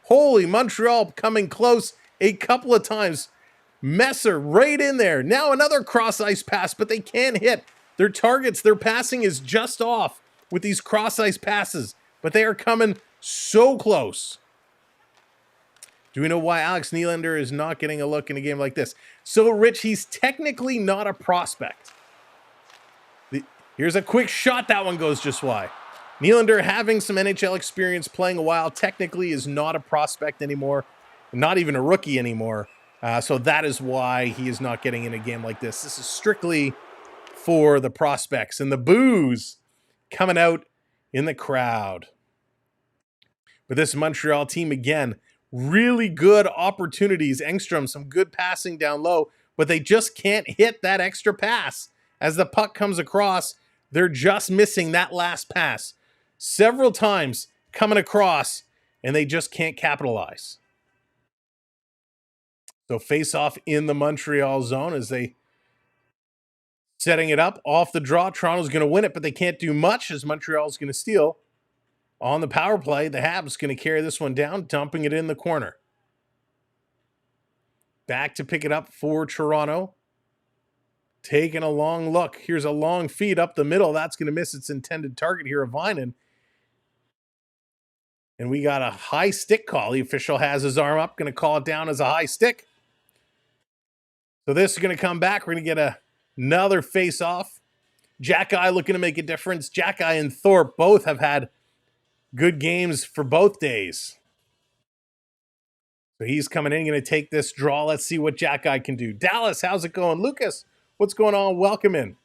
Holy, Montreal coming close a couple of times. Messer right in there. Now another cross-ice pass, but they can't hit. Their targets, their passing is just off with these cross-ice passes, but they are coming so close. Do we know why Alex Nylander is not getting a look in a game like this? So, Rich, he's technically not a prospect. Here's a quick shot. That one goes just wide. Nylander, having some NHL experience, playing a while, technically is not a prospect anymore. Not even a rookie anymore. So that is why he is not getting in a game like this. This is strictly for the prospects. And the boos coming out in the crowd. But this Montreal team, again, really good opportunities. Engstrom, some good passing down low, but they just can't hit that extra pass. As the puck comes across, they're just missing that last pass. Several times coming across, and they just can't capitalize. So face off in the Montreal zone as they setting it up off the draw. Toronto's going to win it, but they can't do much as Montreal's going to steal. On the power play, the Habs going to carry this one down, dumping it in the corner. Back to pick it up for Toronto. Taking a long look. Here's a long feed up the middle. That's going to miss its intended target here of Vinen. And we got a high stick call. The official has his arm up. Going to call it down as a high stick. So this is going to come back. We're going to get another face-off. Jack-Eye looking to make a difference. Jack-Eye and Thorpe both have had good games for both days. So he's coming in, going to take this draw. Let's see what Jack-Eye can do. Dallas, how's it going? Lucas, what's going on? Welcome in.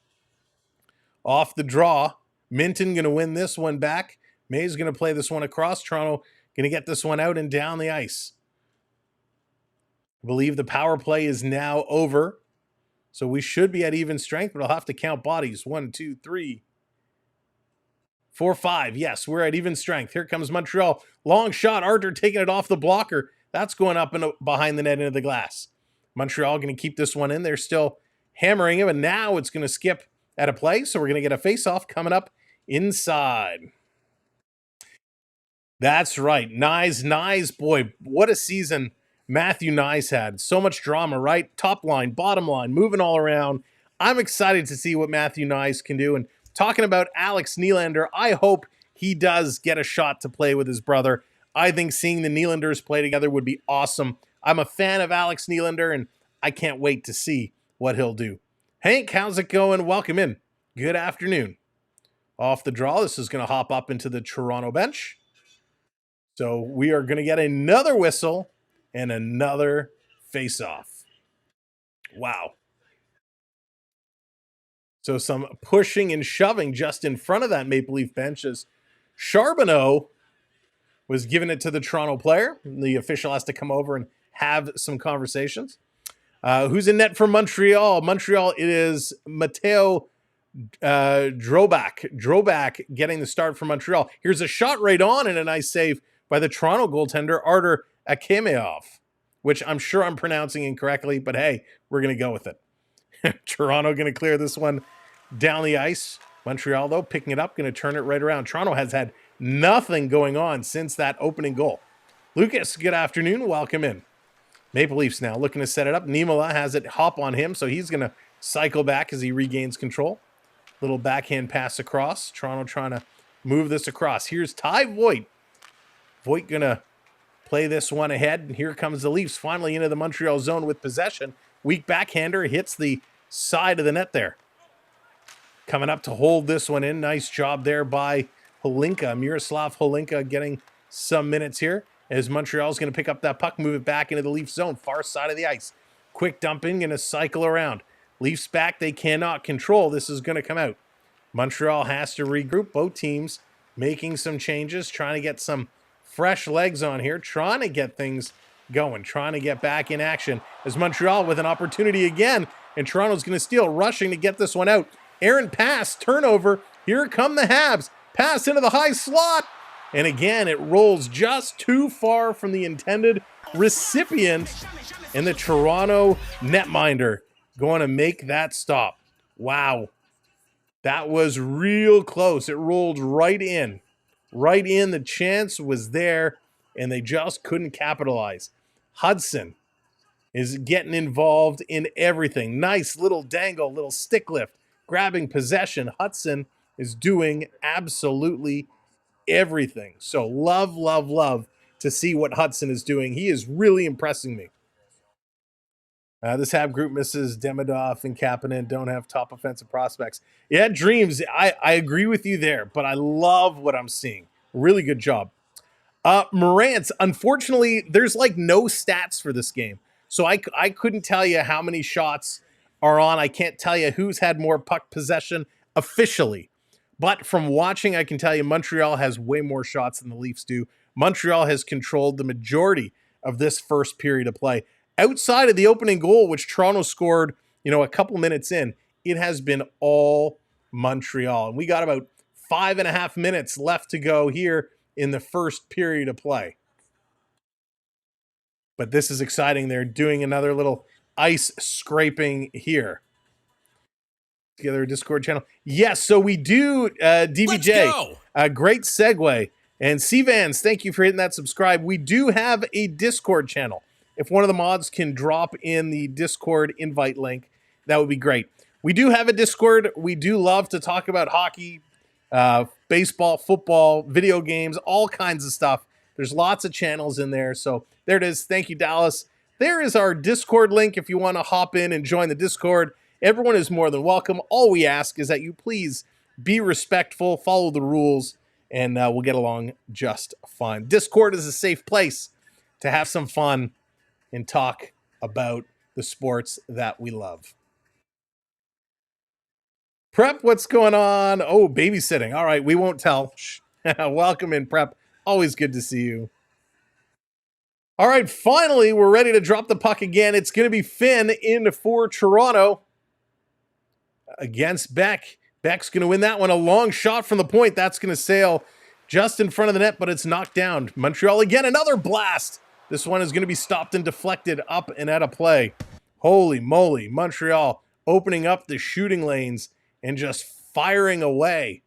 Off the draw. Minton going to win this one back. May's going to play this one across. Toronto going to get this one out and down the ice. I believe the power play is now over. So we should be at even strength, but I'll have to count bodies. 1, 2, 3, 4, 5. Yes, we're at even strength. Here comes Montreal. Long shot. Arter taking it off the blocker. That's going up and behind the net into the glass. Montreal going to keep this one in. They're still hammering him, and now it's going to skip at a play. So we're going to get a face-off coming up inside. That's right. Nyes, boy, what a season Matthew Nyes had. So much drama, right? Top line, bottom line, moving all around. I'm excited to see what Matthew Nyes can do. And talking about Alex Nylander, I hope he does get a shot to play with his brother. I think seeing the Nylanders play together would be awesome. I'm a fan of Alex Nylander, and I can't wait to see what he'll do. Hank, how's it going? Welcome in. Good afternoon. Off the draw, this is going to hop up into the Toronto bench. So we are going to get another whistle and another face-off. Wow. So some pushing and shoving just in front of that Maple Leaf bench as Charbonneau was giving it to the Toronto player. The official has to come over and have some conversations. Who's in net for Montreal? Montreal, it is Matteo Drobak getting the start for Montreal. Here's a shot right on and a nice save by the Toronto goaltender, Arter Ecamm, which I'm sure I'm pronouncing incorrectly, but hey, we're going to go with it. Toronto going to clear this one down the ice. Montreal, though, picking it up, going to turn it right around. Toronto has had nothing going on since that opening goal. Lucas, good afternoon. Welcome in. Maple Leafs now looking to set it up. Niemela has it hop on him, so he's going to cycle back as he regains control. Little backhand pass across. Toronto trying to move this across. Here's Ty Voigt. Voigt going to play this one ahead. And here comes the Leafs finally into the Montreal zone with possession. Weak backhander hits the side of the net there. Coming up to hold this one in. Nice job there by Holinka. Miroslav Holinka getting some minutes here as Montreal's going to pick up that puck, move it back into the Leafs zone, far side of the ice. Quick dumping, going to cycle around. Leafs back, they cannot control. This is going to come out. Montreal has to regroup. Both teams making some changes, trying to get some fresh legs on here, trying to get things going, trying to get back in action as Montreal with an opportunity again, and Toronto's going to steal, rushing to get this one out. Errant pass, turnover. Here come the Habs. Pass into the high slot. And again, it rolls just too far from the intended recipient. And the Toronto netminder going to make that stop. Wow. That was real close. It rolled right in. Right in. The chance was there, and they just couldn't capitalize. Hudson is getting involved in everything. Nice little dangle, little stick lift. Grabbing possession. Hudson is doing absolutely everything. So love, love, love to see what Hudson is doing. He is really impressing me. This Hab group misses Demidov and Kapanen, don't have top offensive prospects. Yeah, dreams. I agree with you there, but I love what I'm seeing. Really good job. Morantz, unfortunately, there's like no stats for this game. So I couldn't tell you how many shots are on. I can't tell you who's had more puck possession officially. But from watching, I can tell you Montreal has way more shots than the Leafs do. Montreal has controlled the majority of this first period of play. Outside of the opening goal, which Toronto scored, a couple minutes in, it has been all Montreal. And we got about 5.5 minutes left to go here in the first period of play. But this is exciting. They're doing another little ice scraping here. Together a Discord channel. Yes, so we do, DVJ. Great segue. And C-Vans, thank you for hitting that subscribe. We do have a Discord channel. If one of the mods can drop in the Discord invite link, that would be great. We do have a Discord. We do love to talk about hockey, baseball, football, video games, all kinds of stuff. There's lots of channels in there. So there it is. Thank you, Dallas. There is our Discord link if you want to hop in and join the Discord. Everyone is more than welcome. All we ask is that you please be respectful, follow the rules, and we'll get along just fine. Discord is a safe place to have some fun and talk about the sports that we love. Prep, what's going on? Oh, babysitting. All right, we won't tell. Welcome in, Prep. Always good to see you. All right, finally, we're ready to drop the puck again. It's going to be Finn in for Toronto against Beck. Beck's going to win that one. A long shot from the point. That's going to sail just in front of the net, but it's knocked down. Montreal again, another blast. This one is going to be stopped and deflected up and out of play. Holy moly, Montreal opening up the shooting lanes and just firing away.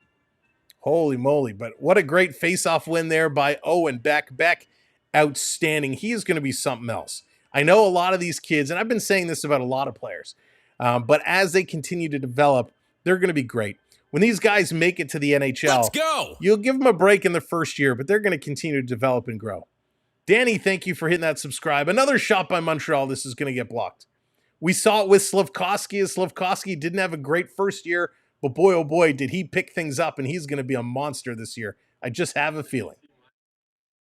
Holy moly, but what a great face-off win there by Owen Beck. Beck, outstanding. He is going to be something else. I know a lot of these kids, and I've been saying this about a lot of players, but as they continue to develop, they're going to be great. When these guys make it to the NHL, you'll give them a break in the first year, but they're going to continue to develop and grow. Danny, thank you for hitting that subscribe. Another shot by Montreal. This is going to get blocked. We saw it with Slafkovsky. Slafkovsky didn't have a great first year, but boy, oh boy, did he pick things up, and he's going to be a monster this year. I just have a feeling.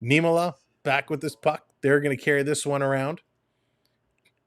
Niemela back with this puck. They're going to carry this one around.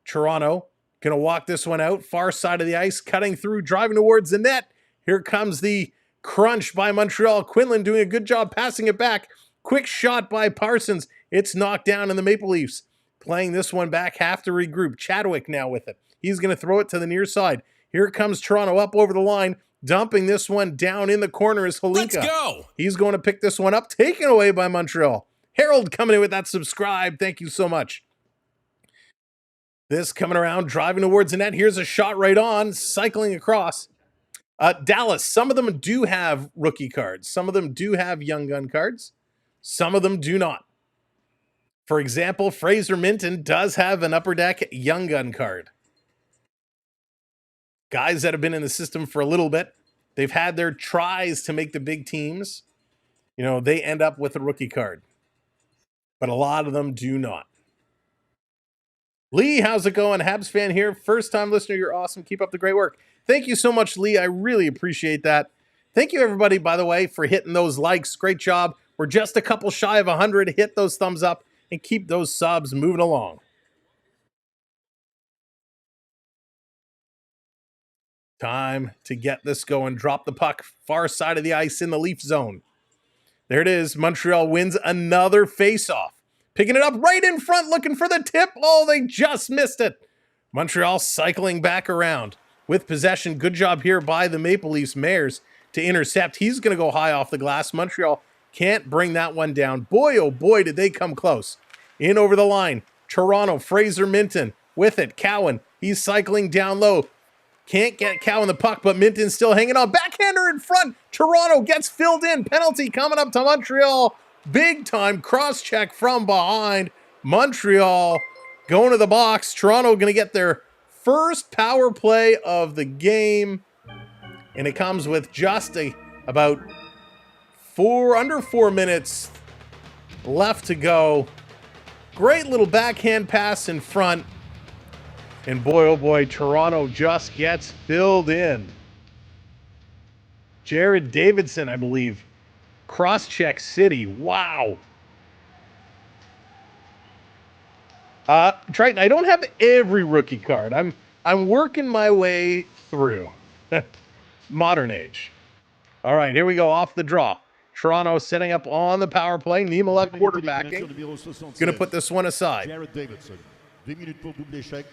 Toronto going to walk this one out. Far side of the ice, cutting through, driving towards the net. Here comes the crunch by Montreal. Quinlan doing a good job passing it back. Quick shot by Parsons. It's knocked down, and the Maple Leafs playing this one back, have to regroup. Chadwick now with it. He's going to throw it to the near side. Here comes Toronto up over the line. Dumping this one down in the corner is Holinka. Let's go! He's going to pick this one up. Taken away by Montreal. Harold coming in with that subscribe. Thank you so much. This coming around, driving towards the net. Here's a shot right on, cycling across. Dallas, some of them do have rookie cards. Some of them do have young gun cards. Some of them do not. For example, Fraser Minton does have an Upper Deck Young Gun card. Guys that have been in the system for a little bit, they've had their tries to make the big teams. You know, they end up with a rookie card. But a lot of them do not. Lee, how's it going? Habs fan here. First time listener, you're awesome. Keep up the great work. Thank you so much, Lee. I really appreciate that. Thank you, everybody, by the way, for hitting those likes. Great job. We're just a couple shy of 100. Hit those thumbs up and keep those subs moving along. Time to get this going. Drop the puck far side of the ice in the Leaf zone. There it is. Montreal wins another faceoff. Picking it up right in front, looking for the tip. Oh, they just missed it. Montreal cycling back around with possession. Good job here by the Maple Leafs. Mayers to intercept. He's going to go high off the glass. Montreal can't bring that one down. Boy, oh boy, did they come close. In over the line. Toronto, Fraser Minton with it. Cowan, he's cycling down low. Can't get Cowan the puck, but Minton's still hanging on. Backhander in front. Toronto gets filled in. Penalty coming up to Montreal. Big time cross check from behind. Montreal going to the box. Toronto going to get their first power play of the game. And it comes with just about under 4 minutes left to go. Great little backhand pass in front. And boy, oh boy, Toronto just gets filled in. Jared Davidson, I believe. Cross-check City. Wow. Triton, I don't have every rookie card. I'm working my way through. Modern age. All right, here we go. Off the draw. Toronto setting up on the power play. Niemela quarterbacking. Going to put this one aside. Jared Davidson. 2 minutes pour double échec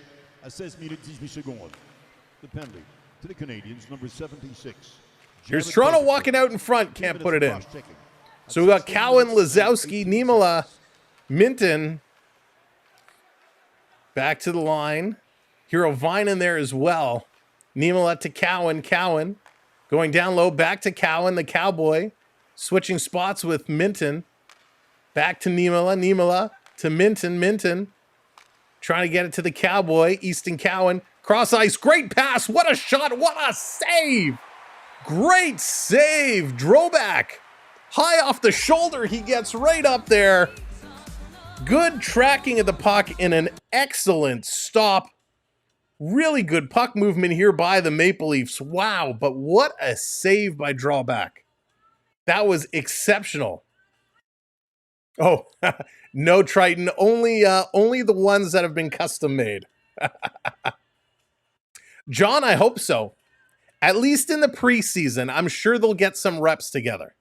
à 16 minutes 18 secondes. The penalty to the Canadiens, number 76. Here's Toronto walking out in front. Can't put it in. So we got Cowan, Lazowski, Niemela, Minton. Back to the line. Hero Vine in there as well. Niemela to Cowan. Cowan going down low. Back to Cowan, the Cowboy. Switching spots with Minton. Back to Niemela. Niemela to Minton. Minton trying to get it to the Cowboy. Easton Cowan. Cross ice. Great pass. What a shot. What a save. Great save. Drawback. High off the shoulder. He gets right up there. Good tracking of the puck and an excellent stop. Really good puck movement here by the Maple Leafs. Wow, but what a save by Drawback. That was exceptional. Oh, no, Triton. Only the ones that have been custom made. John, I hope so. At least in the preseason, I'm sure they'll get some reps together.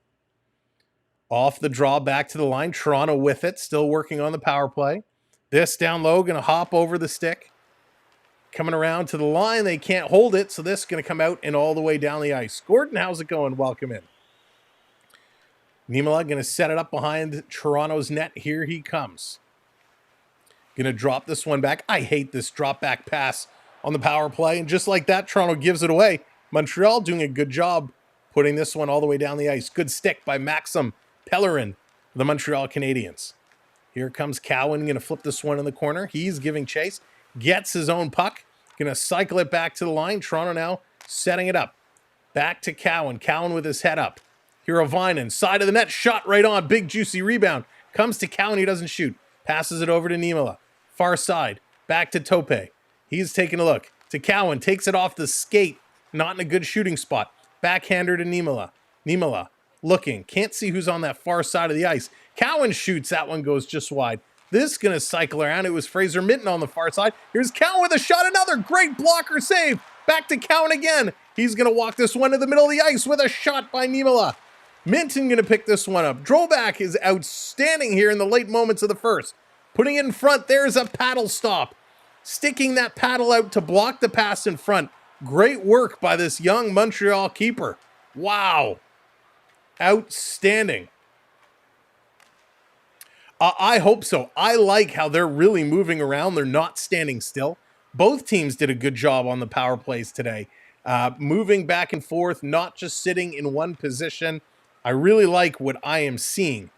Off the draw, back to the line. Toronto with it, still working on the power play. This down low, going to hop over the stick. Coming around to the line, they can't hold it, so this is going to come out and all the way down the ice. Gordon, how's it going? Welcome in. Niemela going to set it up behind Toronto's net. Here he comes. Going to drop this one back. I hate this drop back pass on the power play, and just like that, Toronto gives it away. Montreal doing a good job putting this one all the way down the ice. Good stick by Maxim Pellerin, the Montreal Canadiens. Here comes Cowan, going to flip this one in the corner. He's giving chase, gets his own puck, going to cycle it back to the line. Toronto now setting it up. Back to Cowan. Cowan with his head up. Hero Vinen, side of the net, shot right on. Big juicy rebound. Comes to Cowan, he doesn't shoot. Passes it over to Niemela. Far side, back to Tope. He's taking a look. To Cowan, takes it off the skate. Not in a good shooting spot. Backhander to Niemela. Niemela looking. Can't see who's on that far side of the ice. Cowan shoots. That one goes just wide. This is going to cycle around. It was Fraser Minton on the far side. Here's Cowan with a shot. Another great blocker save. Back to Cowan again. He's going to walk this one to the middle of the ice with a shot by Niemela. Minton going to pick this one up. Drawback is outstanding here in the late moments of the first. Putting it in front. There's a paddle stop. Sticking that paddle out to block the pass in front. Great work by this young Montreal keeper. Wow. Outstanding. I hope so. I like how they're really moving around. They're not standing still. Both teams did a good job on the power plays today. Moving back and forth, not just sitting in one position. I really like what I am seeing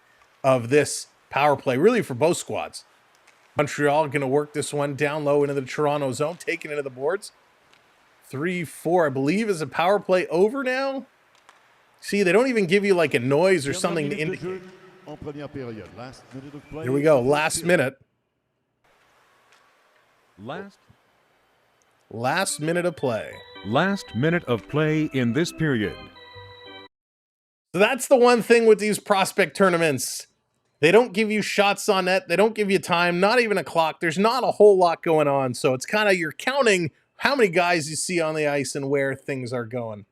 of this power play, really for both squads. Montreal going to work this one down low into the Toronto zone, taking it to the boards. 3-4, I believe, is a power play over now. See, they don't even give you like a noise or something to indicate. Here we go, last minute. Last minute of play. Last minute of play in this period. So that's the one thing with these prospect tournaments. They don't give you shots on net. They don't give you time, not even a clock. There's not a whole lot going on. So it's kind of, you're counting how many guys you see on the ice and where things are going.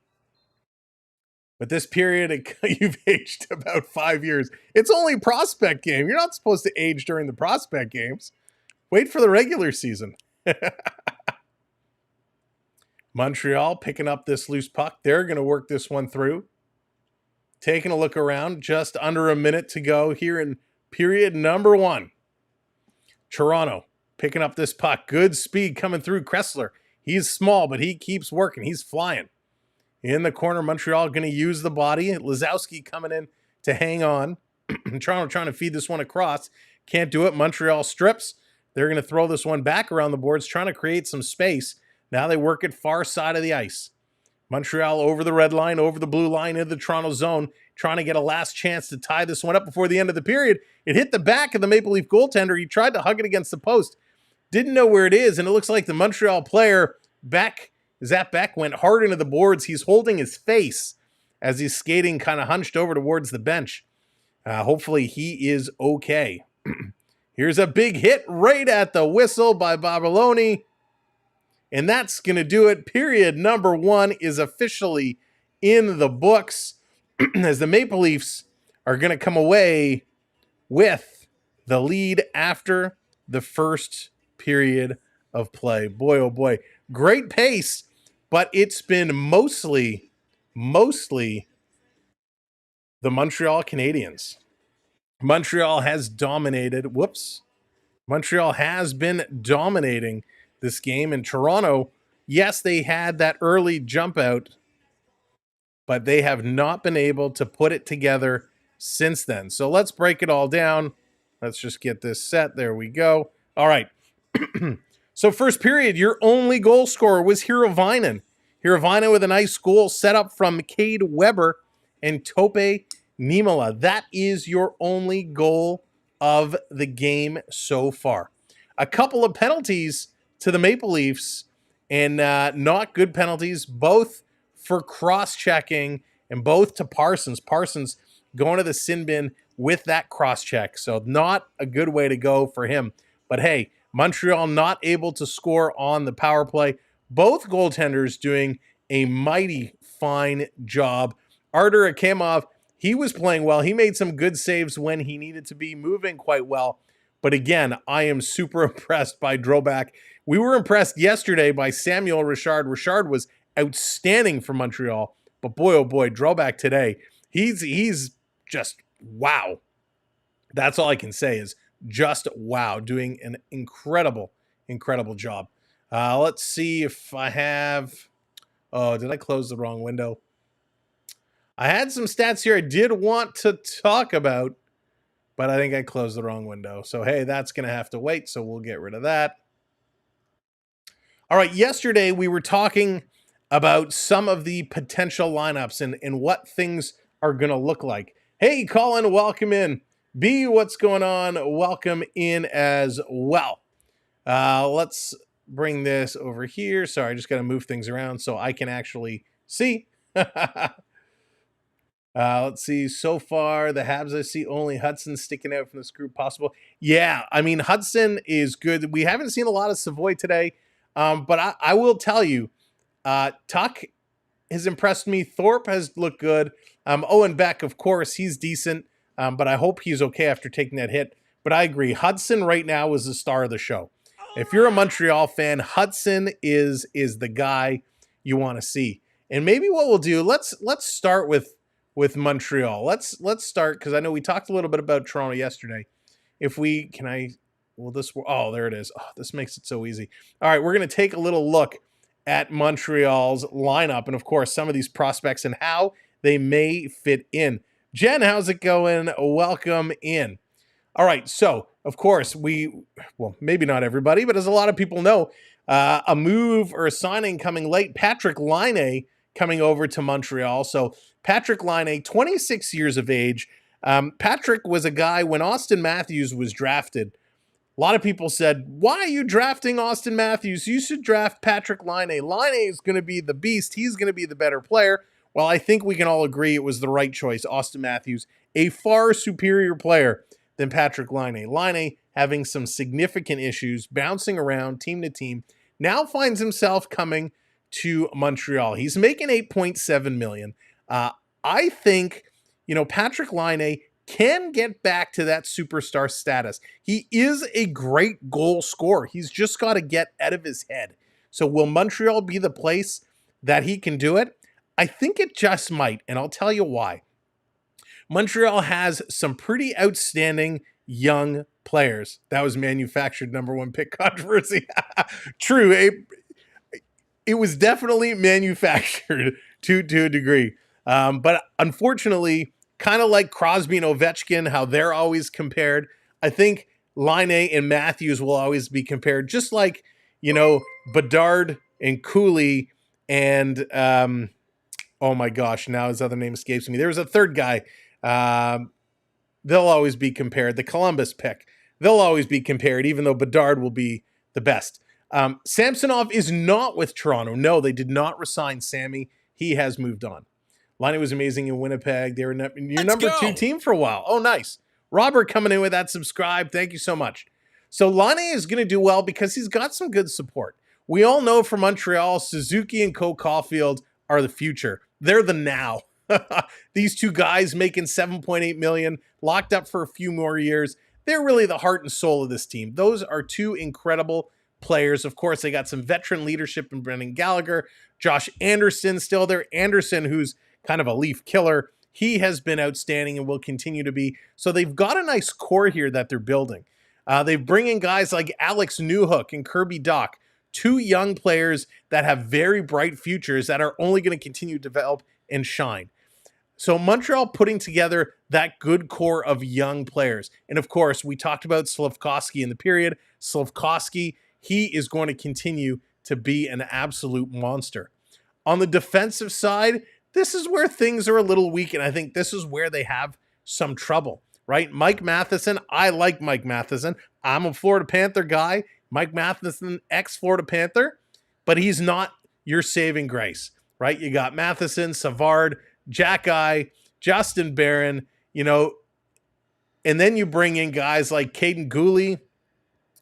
But this period, you've aged about 5 years. It's only a prospect game. You're not supposed to age during the prospect games. Wait for the regular season. Montreal picking up this loose puck. They're going to work this one through. Taking a look around, just under a minute to go here in period number 1. Toronto picking up this puck. Good speed coming through. Kressler, he's small, but he keeps working. He's flying. In the corner, Montreal going to use the body. Lazowski coming in to hang on. Toronto trying to feed this one across. Can't do it. Montreal strips. They're going to throw this one back around the boards, trying to create some space. Now they work it far side of the ice. Montreal over the red line, over the blue line into the Toronto zone, trying to get a last chance to tie this one up before the end of the period. It hit the back of the Maple Leaf goaltender. He tried to hug it against the post. Didn't know where it is, and it looks like the Montreal player, Zach Beck, went hard into the boards. He's holding his face as he's skating kind of hunched over towards the bench. Hopefully he is okay. Here's a big hit right at the whistle by Babaloni. And that's going to do it. Period number 1 is officially in the books as the Maple Leafs are going to come away with the lead after the first period of play. Boy, oh boy. Great pace, but it's been mostly the Montreal Canadiens. Montreal has dominated. Montreal has been dominating this game. In Toronto, yes, they had that early jump out, but they have not been able to put it together since then. So let's break it all down. Let's just get this set. There we go. All right. So first period, your only goal scorer was Hiravainen. Hiravainen with a nice goal set up from Cade Weber and Tope Niemela. That is your only goal of the game so far. A couple of penalties to the Maple Leafs, and not good penalties, both for cross-checking and both to Parsons. Parsons going to the sin bin with that cross-check, so not a good way to go for him. But hey, Montreal not able to score on the power play. Both goaltenders doing a mighty fine job. Artur Ecamm, he was playing well. He made some good saves when he needed to be, moving quite well. But again, I am super impressed by Drovak. We were impressed yesterday by Samuel Richard. Richard was outstanding for Montreal. But boy, oh boy, Drovak today, he's just wow. That's all I can say is just wow. Doing an incredible job. Let's see if I have... Oh, did I close the wrong window? I had some stats here I did want to talk about, but I think I closed the wrong window. So, hey, that's going to have to wait, so we'll get rid of that. All right, yesterday we were talking about some of the potential lineups and what things are going to look like. Hey, Colin, welcome in. B, what's going on? Welcome in as well. Let's bring this over here. Sorry, I just got to move things around so I can actually see. Let's see. So far, the Habs, I see only Hudson sticking out from this group possible. Yeah, I mean, Hudson is good. We haven't seen a lot of Savoy today, but I will tell you, Tuck has impressed me. Thorpe has looked good. Owen Beck, of course, he's decent, but I hope he's okay after taking that hit. But I agree. Hudson right now is the star of the show. If you're a Montreal fan, Hudson is the guy you want to see. And maybe what we'll do, let's start with Montreal. Let's start, because I know we talked a little bit about Toronto yesterday. If we oh, there it is. Oh, this makes it so easy. All right, we're going to take a little look at Montreal's lineup and, of course, some of these prospects and how they may fit in. Jen, how's it going? Welcome in. All right, so of course well, maybe not everybody, but as a lot of people know, a move or a signing coming late, Patrick Laine coming over to Montreal. So Patrick Laine, 26 years of age. Patrick was a guy when Austin Matthews was drafted. A lot of people said, why are you drafting Austin Matthews? You should draft Patrick Laine. Laine is going to be the beast. He's going to be the better player. Well, I think we can all agree it was the right choice. Austin Matthews, a far superior player than Patrick Laine. Laine having some significant issues, bouncing around team to team, now finds himself coming to Montreal. He's making $8.7 million. I think, Patrick Laine can get back to that superstar status. He is a great goal scorer. He's just got to get out of his head. So will Montreal be the place that he can do it? I think it just might, and I'll tell you why. Montreal has some pretty outstanding young players. That was manufactured number one pick controversy. True. It was definitely manufactured to a degree. But unfortunately, kind of like Crosby and Ovechkin, how they're always compared, I think Laine and Matthews will always be compared, just like, Bedard and Cooley and, oh my gosh, now his other name escapes me. There was a third guy. They'll always be compared. The Columbus pick. They'll always be compared, even though Bedard will be the best. Samsonov is not with Toronto. No, they did not resign Sammy. He has moved on. Laine was amazing in Winnipeg. They were your number 2 team for a while. Oh, nice. Robert coming in with that subscribe. Thank you so much. So Laine is going to do well because he's got some good support. We all know from Montreal, Suzuki and Cole Caulfield are the future. They're the now. These two guys making $7.8 million, locked up for a few more years. They're really the heart and soul of this team. Those are two incredible players. Of course, they got some veteran leadership in Brendan Gallagher. Josh Anderson still there. Anderson, who's kind of a Leaf killer. He has been outstanding and will continue to be. So they've got a nice core here that they're building. They bring in guys like Alex Newhook and Kirby Dach, two young players that have very bright futures that are only going to continue to develop and shine. So Montreal putting together that good core of young players. And of course, we talked about Slafkovsky in the period. Slafkovsky, he is going to continue to be an absolute monster. On the defensive side, this is where things are a little weak, and I think this is where they have some trouble, right? Mike Matheson, I like Mike Matheson. I'm a Florida Panther guy. Mike Matheson, ex-Florida Panther, but he's not your saving grace, right? You got Matheson, Savard, Jack-Eye, Justin Barron, and then you bring in guys like Caden Gooley.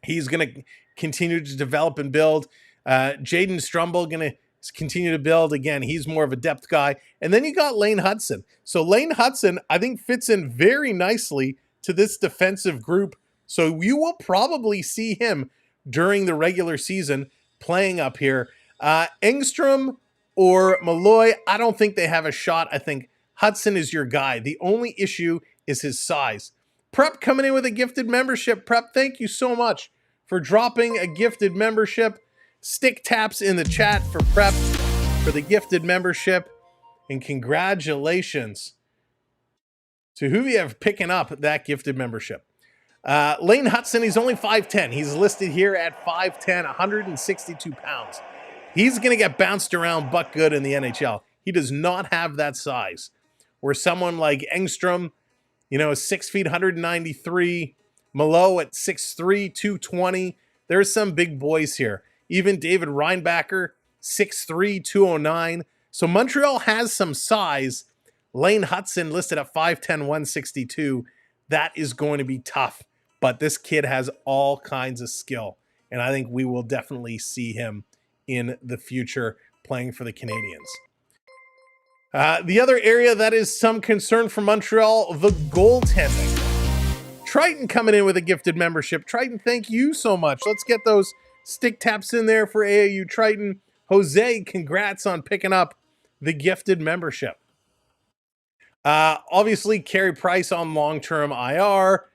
He's going to continue to develop and build. Jaden Strumble going to continue to build. Again, he's more of a depth guy. And then you got Lane Hudson. So Lane Hudson, I think, fits in very nicely to this defensive group. So you will probably see him during the regular season playing up here. Engstrom or Malloy, I don't think they have a shot. I think Hudson is your guy. The only issue is his size. Prep coming in with a gifted membership. Prep, thank you so much for dropping a gifted membership. Stick taps in the chat for Prep for the gifted membership. And congratulations to who you have picking up that gifted membership. Lane Hudson, he's only 5'10". He's listed here at 5'10", 162 pounds. He's going to get bounced around buck good in the NHL. He does not have that size. Where someone like Engstrom, 6 feet, 193, Malo at 6'3", 220. There's some big boys here. Even David Reinbacher, 6'3", 209. So Montreal has some size. Lane Hudson listed at 5'10", 162. That is going to be tough. But this kid has all kinds of skill. And I think we will definitely see him in the future playing for the Canadiens. The other area that is some concern for Montreal, the goaltending. Triton coming in with a gifted membership. Triton, thank you so much. Let's get those stick taps in there for AAU Triton. Jose, congrats on picking up the gifted membership. Obviously, Carey Price on long-term IR.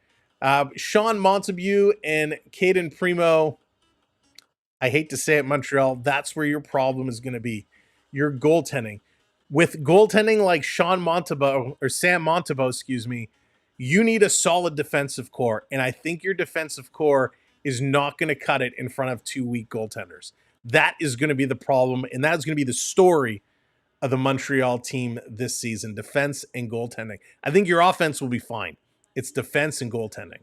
Sean Montague and Caden Primo. I hate to say it, Montreal, that's where your problem is going to be. Your goaltending. With goaltending like Sam Montague, you need a solid defensive core, and I think your defensive core is not going to cut it in front of 2 weak goaltenders. That is going to be the problem, and that is going to be the story of the Montreal team this season, defense and goaltending. I think your offense will be fine. It's defense and goaltending.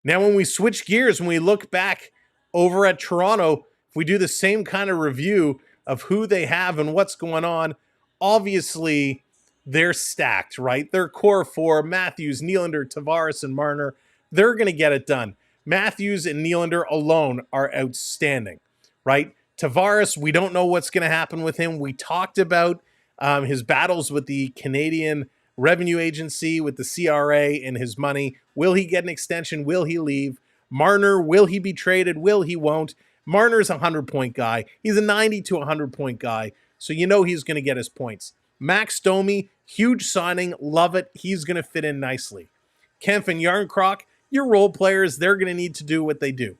Now, when we switch gears, when we look back over at Toronto, if we do the same kind of review of who they have and what's going on, obviously they're stacked, right? Their core four, Matthews, Nylander, Tavares, and Marner, they're going to get it done. Matthews and Nylander alone are outstanding, right? Tavares, we don't know what's going to happen with him. We talked about his battles with the Canadian Revenue Agency, with the CRA and his money. Will he get an extension? Will he leave? Marner, will he be traded? Will he won't? Marner's a 100-point guy. He's a 90 to 100-point guy, so you know he's going to get his points. Max Domi, huge signing, love it. He's going to fit in nicely. Kempf and Yarncroc, your role players, they're going to need to do what they do.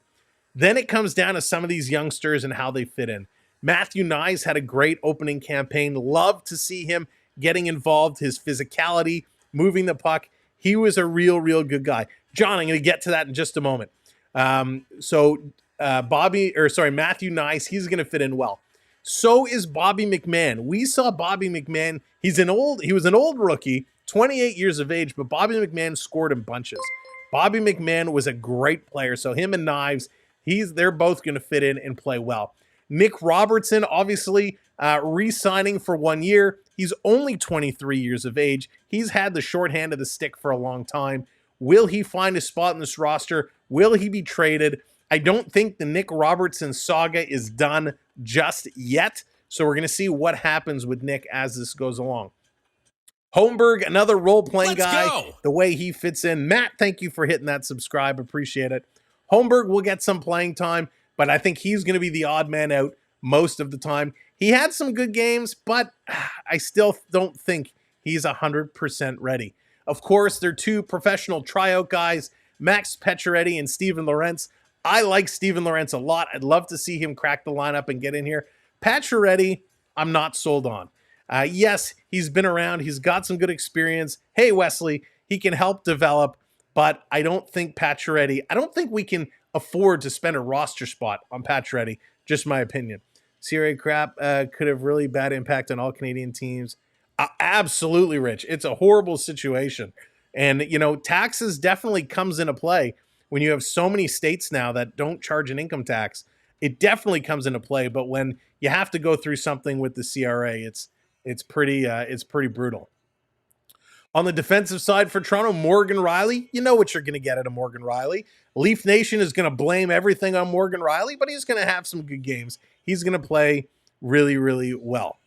Then it comes down to some of these youngsters and how they fit in. Matthew Knies had a great opening campaign. Love to see him getting involved, his physicality, moving the puck. He was a real good guy. John, I'm going to get to that in just a moment. Matthew Knies, he's going to fit in well. So is Bobby McMann. We saw Bobby McMann. He was an old rookie, 28 years of age, but Bobby McMann scored in bunches. Bobby McMann was a great player. So him and Knives, they're both going to fit in and play well. Nick Robertson, obviously, re-signing for 1 year. He's only 23 years of age. He's had the short hand of the stick for a long time. Will he find a spot in this roster? Will he be traded? I don't think the Nick Robertson saga is done just yet. So we're going to see what happens with Nick as this goes along. Holmberg, another role-playing guy. The way he fits in. Matt, thank you for hitting that subscribe. Appreciate it. Holmberg will get some playing time, but I think he's going to be the odd man out most of the time. He had some good games, but I still don't think he's 100% ready. Of course, they're two professional tryout guys, Max Pacioretty and Steven Lorentz. I like Steven Lorentz a lot. I'd love to see him crack the lineup and get in here. Pacioretty, I'm not sold on. Yes, he's been around. He's got some good experience. Hey, Wesley, he can help develop, but I don't think we can afford to spend a roster spot on Pacioretty, just my opinion. CRA crap could have really bad impact on all Canadian teams. Absolutely, Rich. It's a horrible situation. And, taxes definitely comes into play when you have so many states now that don't charge an income tax. It definitely comes into play. But when you have to go through something with the CRA, it's pretty brutal. On the defensive side for Toronto, Morgan Rielly, you know what you're going to get out of Morgan Rielly. Leaf Nation is going to blame everything on Morgan Rielly, but he's going to have some good games. He's going to play really well.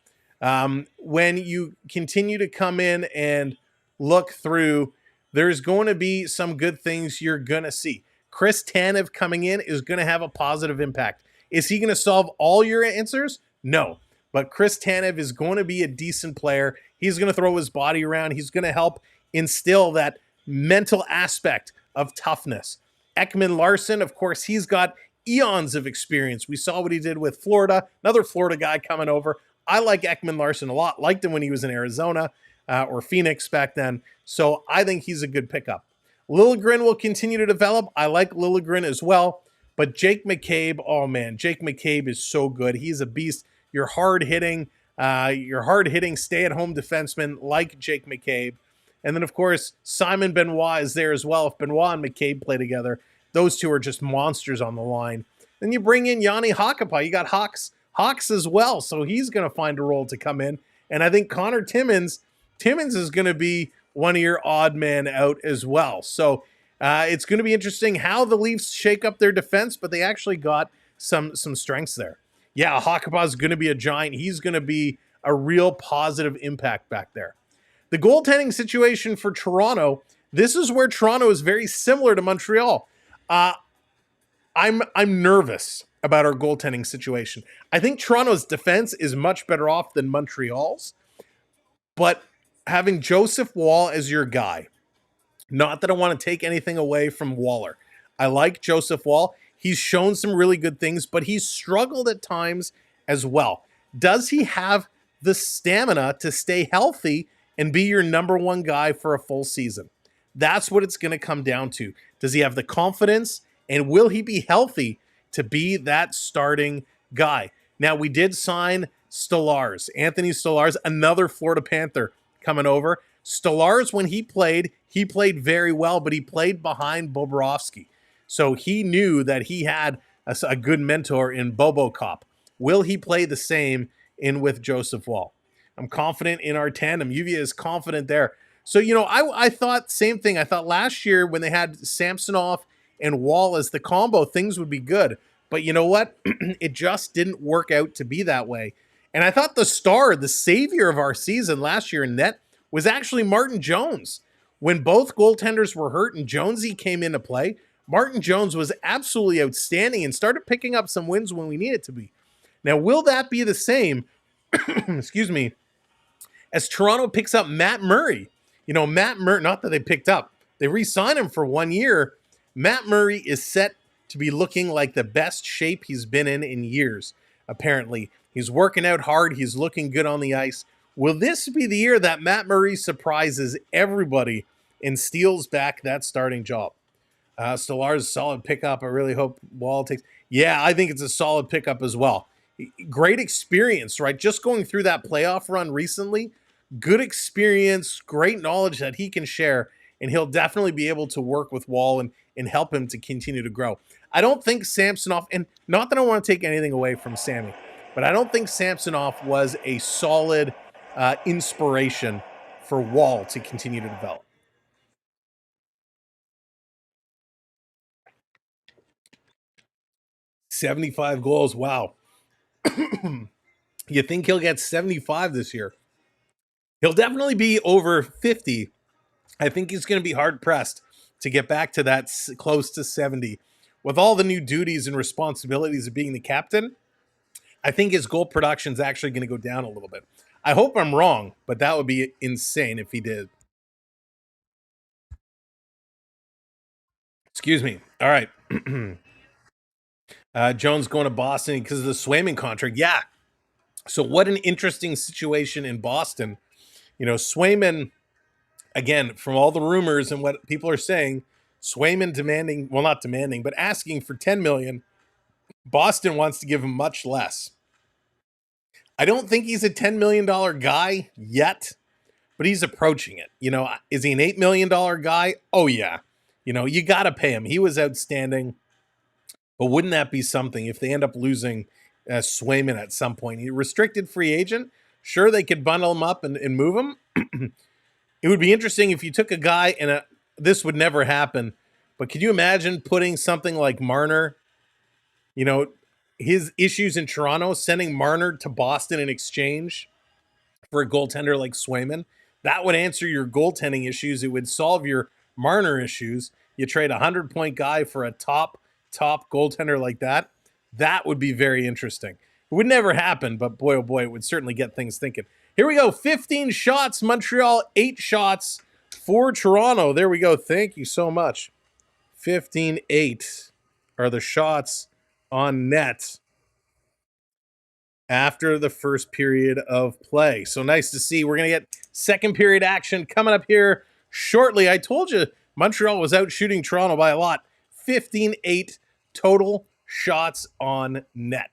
When you continue to come in and look through, there's going to be some good things you're going to see. Chris Tanev coming in is going to have a positive impact. Is he going to solve all your answers? No. But Chris Tanev is going to be a decent player. He's going to throw his body around. He's going to help instill that mental aspect of toughness. Ekman Larson, of course, he's got eons of experience. We saw what he did with Florida. Another Florida guy coming over. I like Ekman Larson a lot. Liked him when he was in Arizona or Phoenix back then. So I think he's a good pickup. Liljegren will continue to develop. I like Liljegren as well. But Jake McCabe, oh man, Jake McCabe is so good. He's a beast. Your hard-hitting stay-at-home defenseman like Jake McCabe. And then, of course, Simon Benoit is there as well. If Benoit and McCabe play together, those two are just monsters on the line. Then you bring in Yanni Hakkapää. You got Hawks as well, so he's going to find a role to come in. And I think Connor Timmins is going to be one of your odd man out as well. So it's going to be interesting how the Leafs shake up their defense, but they actually got some strengths there. Yeah, Hakkapää is going to be a giant. He's going to be a real positive impact back there. The goaltending situation for Toronto, this is where Toronto is very similar to Montreal. I'm nervous about our goaltending situation. I think Toronto's defense is much better off than Montreal's, but having Joseph Woll as your guy, not that I want to take anything away from Waller. I like Joseph Woll. He's shown some really good things, but he's struggled at times as well. Does he have the stamina to stay healthy and be your number one guy for a full season? That's what it's going to come down to. Does he have the confidence, and will he be healthy to be that starting guy? Now, we did sign Stolarz, Anthony Stolarz, another Florida Panther coming over. Stolarz, when he played very well, but he played behind Bobrovsky. So he knew that he had a good mentor in Bobo Cop. Will he play the same in with Joseph Wall? I'm confident in our tandem. Uvia is confident there. So, I thought same thing. I thought last year when they had Samsonov and Wall as the combo, things would be good. But you know what? It just didn't work out to be that way. And I thought the star, the savior of our season last year in net was actually Martin Jones. When both goaltenders were hurt and Jonesy came into play, Martin Jones was absolutely outstanding and started picking up some wins when we need it to be. Now, will that be the same, excuse me, as Toronto picks up Matt Murray? Matt Murray, not that they picked up, they re-signed him for 1 year. Matt Murray is set to be looking like the best shape he's been in years, apparently. He's working out hard. He's looking good on the ice. Will this be the year that Matt Murray surprises everybody and steals back that starting job? Stolarz, solid pickup. I really hope Wall takes. Yeah, I think it's a solid pickup as well. Great experience, right? Just going through that playoff run recently. Good experience, great knowledge that he can share, and he'll definitely be able to work with Wall and help him to continue to grow. I don't think Samsonov, and not that I want to take anything away from Sammy, but I don't think Samsonov was a solid inspiration for Wall to continue to develop. $75 goals. Wow. You think he'll get 75 this year? He'll definitely be over 50. I think he's going to be hard pressed to get back to that close to 70. With all the new duties and responsibilities of being the captain, I think his goal production is actually going to go down a little bit. I hope I'm wrong, but that would be insane if he did. Excuse me. All right. Jones going to Boston because of the Swayman contract. Yeah. So what an interesting situation in Boston. Swayman, again, from all the rumors and what people are saying, Swayman demanding, well, not demanding, but asking for $10 million. Boston wants to give him much less. I don't think he's a $10 million guy yet, but he's approaching it. Is he an $8 million guy? Oh, yeah. You got to pay him. He was outstanding. But wouldn't that be something if they end up losing Swayman at some point? He restricted free agent. Sure, they could bundle him up and move him. It would be interesting if you took a guy, and this would never happen, but could you imagine putting something like Marner, his issues in Toronto, sending Marner to Boston in exchange for a goaltender like Swayman? That would answer your goaltending issues. It would solve your Marner issues. You trade a 100-point guy for a top goaltender like that. That would be very interesting. It would never happen, but boy, oh boy, it would certainly get things thinking. Here we go. 15 shots, Montreal, 8 shots for Toronto. There we go. Thank you so much. 15-8 are the shots on net after the first period of play. So nice to see. We're going to get second period action coming up here shortly. I told you Montreal was out shooting Toronto by a lot. 15-8 total shots on net.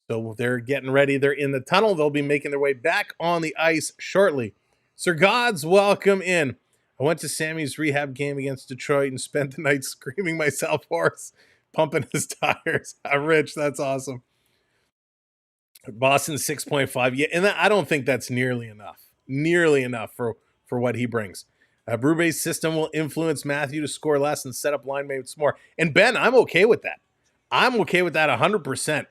So they're getting ready. They're in the tunnel. They'll be making their way back on the ice shortly. Sir Gods, welcome in. I went to Sammy's rehab game against Detroit and spent the night screaming myself hoarse, pumping his tires. Rich, that's awesome. Boston 6.5. Yeah, and I don't think that's nearly enough. Nearly enough for what he brings. Brube's system will influence Matthew to score less and set up line mates more. And Ben, I'm okay with that. I'm okay with that 100%.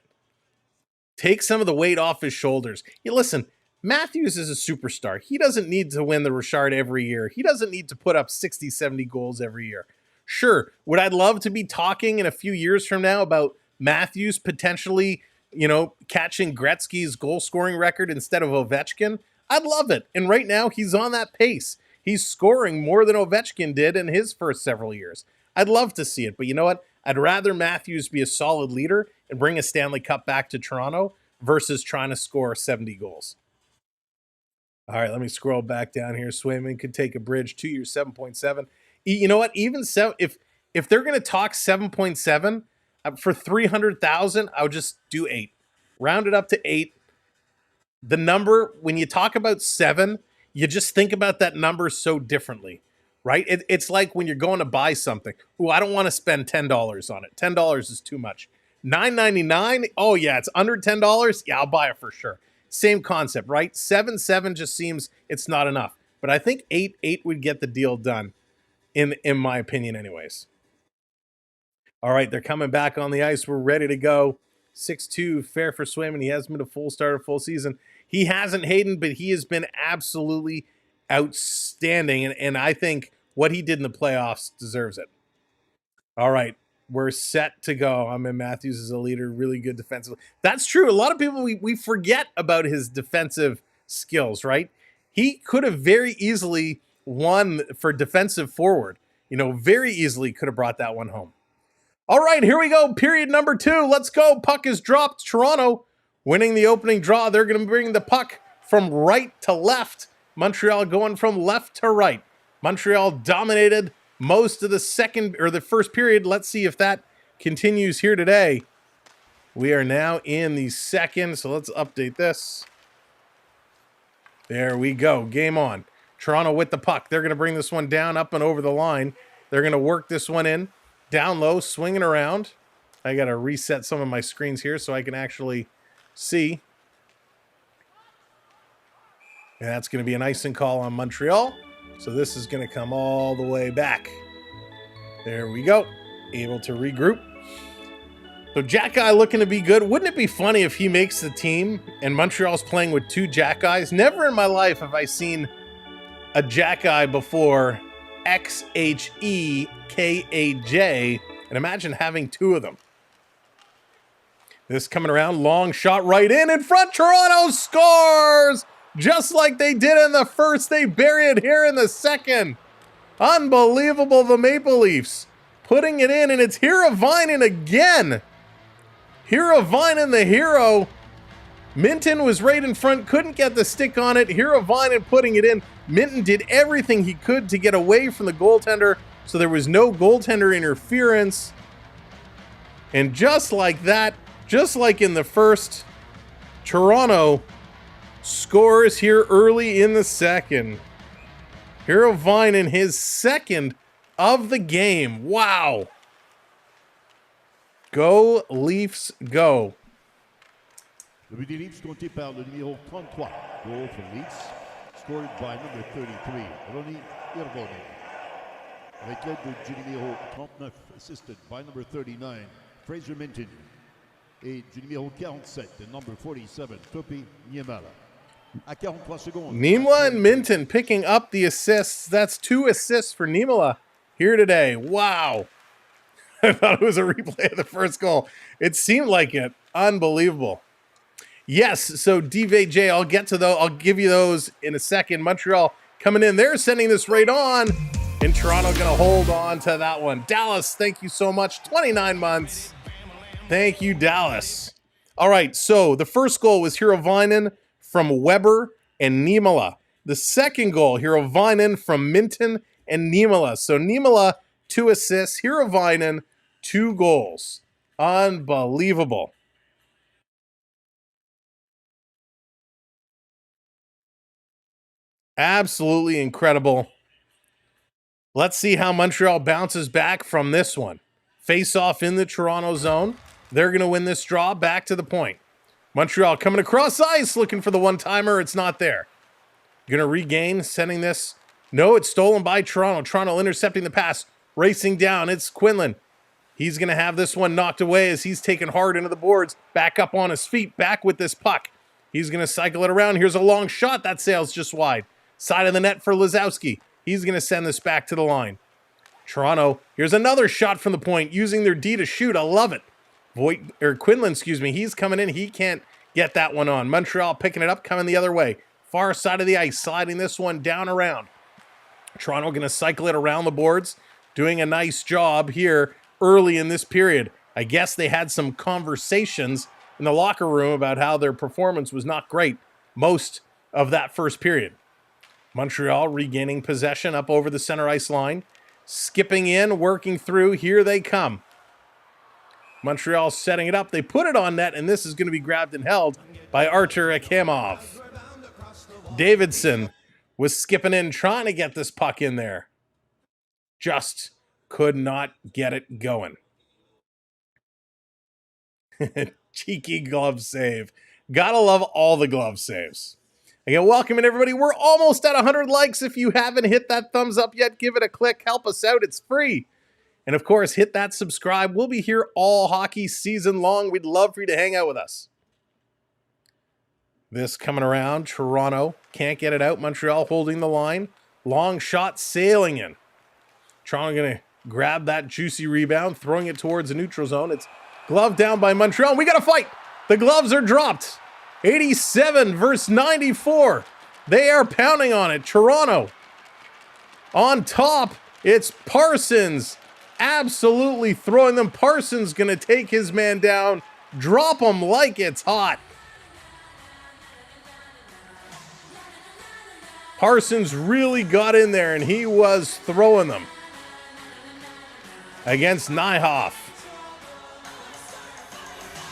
Take some of the weight off his shoulders. Listen, Matthews is a superstar. He doesn't need to win the Richard every year. He doesn't need to put up 60, 70 goals every year. Sure, would I love to be talking in a few years from now about Matthews potentially, catching Gretzky's goal-scoring record instead of Ovechkin? I'd love it. And right now, he's on that pace. He's scoring more than Ovechkin did in his first several years. I'd love to see it. But you know what? I'd rather Matthews be a solid leader and bring a Stanley Cup back to Toronto versus trying to score 70 goals. All right, let me scroll back down here. Swayman could take a bridge to your 7.7. You know what? Even if they're going to talk 7.7 for 300,000, I would just do 8. Round it up to 8. The number, when you talk about 7, you just think about that number so differently, right? It's like when you're going to buy something. Ooh, I don't want to spend $10 on it. $10 is too much. $9.99. Oh yeah, it's under $10. Yeah, I'll buy it for sure. Same concept, right? 7 just seems it's not enough. But I think 8 would get the deal done, in my opinion, anyways. All right, they're coming back on the ice. We're ready to go. 6-2, fair for Swayman. He hasn't been a full starter full season. He hasn't, Hayden, but he has been absolutely outstanding. And I think what he did in the playoffs deserves it. All right, we're set to go. I'm in Matthews as a leader, really good defensively. That's true. A lot of people, we forget about his defensive skills, right? He could have very easily won for defensive forward. Very easily could have brought that one home. All right, here we go. Period number 2. Let's go. Puck is dropped. Toronto winning the opening draw. They're going to bring the puck from right to left. Montreal going from left to right. Montreal dominated most of the first period. Let's see if that continues here today. We are now in the second, so let's update this. There we go. Game on. Toronto with the puck. They're going to bring this one down, up and over the line. They're going to work this one in. Down low, swinging around. I got to reset some of my screens here so I can actually see. And that's going to be an icing call on Montreal. So this is going to come all the way back. There we go. Able to regroup. So Jack Guy looking to be good. Wouldn't it be funny if he makes the team and Montreal's playing with 2 Jack Guys? Never in my life have I seen a Jack Guy before XHEKAJ, and imagine having 2 of them. This coming around, long shot right in front. Toronto scores! Just like they did in the first, they bury it here in the second. Unbelievable, the Maple Leafs putting it in, and it's Hiravainen again. Hiravainen, the hero. Minton was right in front, couldn't get the stick on it. Hiravainen putting it in. Minton did everything he could to get away from the goaltender, so there was no goaltender interference. And just like that, just like in the first, Toronto scores here early in the second. Hiravainen, his second of the game. Wow. Go Leafs, go. Le but des Leafs compté par le numéro 33. Goal for Leafs, scored by number 33, Ronnie Irvonen. Avec l'aide du numéro 39, assisted by number 39, Fraser Minton. Et du numéro 47, the number 47, Topi Niemela. À 43 secondes. Niemela and Minton picking up the assists. That's 2 assists for Niemela here today. Wow. I thought it was a replay of the first goal. It seemed like it. Unbelievable. Yes, so DVJ, I'll get to those. I'll give you those in a second. Montreal coming in. They're sending this right on. And Toronto going to hold on to that one. Dallas, thank you so much. 29 months. Thank you, Dallas. All right, so the first goal was Hiravainen from Weber and Niemela. The second goal, Hiravainen from Minton and Niemela. So Niemela, 2 assists. Hiravainen, 2 goals. Unbelievable. Absolutely incredible. Let's see how Montreal bounces back from this one. Face off in the Toronto zone. They're going to win this draw. Back to the point. Montreal coming across ice, looking for the one-timer. It's not there. Going to regain, sending this. No, it's stolen by Toronto. Toronto intercepting the pass. Racing down. It's Quinlan. He's going to have this one knocked away as he's taken hard into the boards. Back up on his feet. Back with this puck. He's going to cycle it around. Here's a long shot. That sails just wide. Side of the net for Lazowski. He's going to send this back to the line. Toronto, here's another shot from the point, using their D to shoot. I love it. Quinlan, he's coming in. He can't get that one on. Montreal picking it up, coming the other way. Far side of the ice, sliding this one down around. Toronto going to cycle it around the boards, doing a nice job here early in this period. I guess they had some conversations in the locker room about how their performance was not great most of that first period. Montreal regaining possession up over the center ice line. Skipping in, working through. Here they come. Montreal setting it up. They put it on net, and this is going to be grabbed and held by Artur Ecamm. Davidson was skipping in, trying to get this puck in there. Just could not get it going. Cheeky glove save. Gotta love all the glove saves. Again, welcome in everybody. We're almost at 100 likes. If you haven't hit that thumbs up yet, give it a click. Help us out. It's free. And of course, hit that subscribe. We'll be here all hockey season long. We'd love for you to hang out with us. This coming around. Toronto can't get it out. Montreal holding the line. Long shot sailing in. Toronto going to grab that juicy rebound, throwing it towards the neutral zone. It's gloved down by Montreal. We got to fight. The gloves are dropped. 87 versus 94. They are pounding on it. Toronto on top. It's Parsons absolutely throwing them. Parsons going to take his man down. Drop him like it's hot. Parsons really got in there, and he was throwing them against Nyhoff.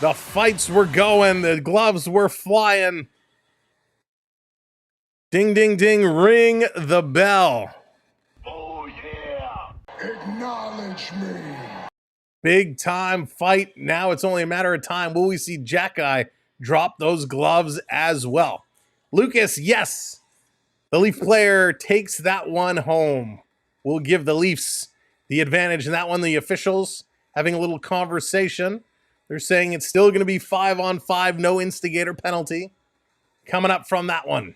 The fights were going. The gloves were flying. Ding, ding, ding. Ring the bell. Oh, yeah. Acknowledge me. Big time fight. Now it's only a matter of time. Will we see Jack-Eye drop those gloves as well? Lucas, yes. The Leaf player takes that one home. We'll give the Leafs the advantage in that one. The officials having a little conversation. They're saying it's still going to be 5-on-5, no instigator penalty. Coming up from that one.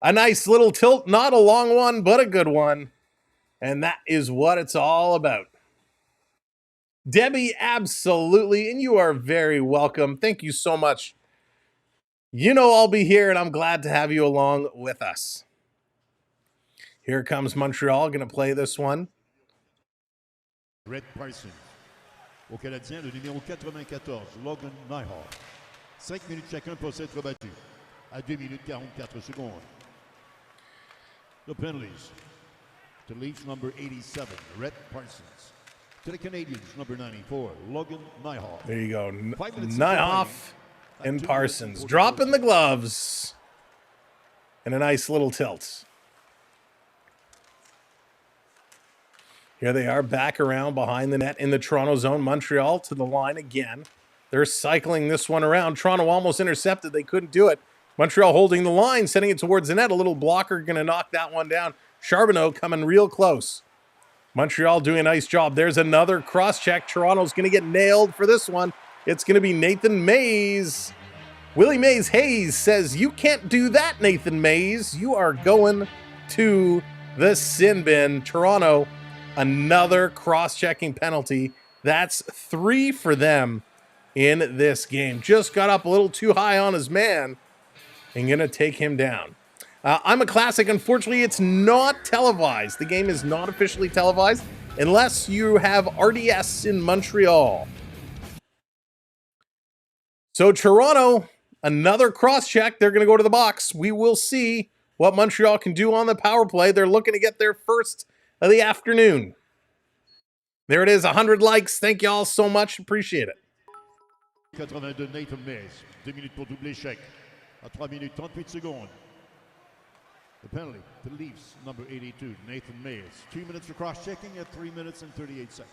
A nice little tilt, not a long one, but a good one. And that is what it's all about. Debbie, absolutely, and you are very welcome. Thank you so much. You know I'll be here, and I'm glad to have you along with us. Here comes Montreal, going to play this one. Red Parsons. Au Canadien, le numéro 94, Logan Nyhoff. 5 minutes chacun pour s'être battu. À 2 minutes 44 secondes. The penalties. To Leafs, number 87, Red Parsons. To the Canadiens, number 94, Logan Nyhoff. There you go. Nyhoff and Parsons dropping the gloves. And a nice little tilt. Here they are back around behind the net in the Toronto zone. Montreal to the line again. They're cycling this one around. Toronto almost intercepted. They couldn't do it. Montreal holding the line, sending it towards the net. A little blocker going to knock that one down. Charbonneau coming real close. Montreal doing a nice job. There's another cross-check. Toronto's going to get nailed for this one. It's going to be Nathan Mays. Willie Mays Hayes says, you can't do that, Nathan Mays. You are going to the sin bin. Toronto, another cross-checking penalty. That's 3 for them in this game. Just got up a little too high on his man and going to take him down. I'm a Classic. Unfortunately, it's not televised. The game is not officially televised unless you have RDS in Montreal. So Toronto, another cross-check. They're going to go to the box. We will see what Montreal can do on the power play. They're looking to get their first of the afternoon. There it is, 100 likes. Thank you all so much. Appreciate it. 82 Nathan Mays. 2 minutes pour doubler chèque. À 3 minutes 38 secondes. The penalty to Leafs, number 82, Nathan Mays. 2 minutes for cross-checking at 3 minutes and 38 seconds.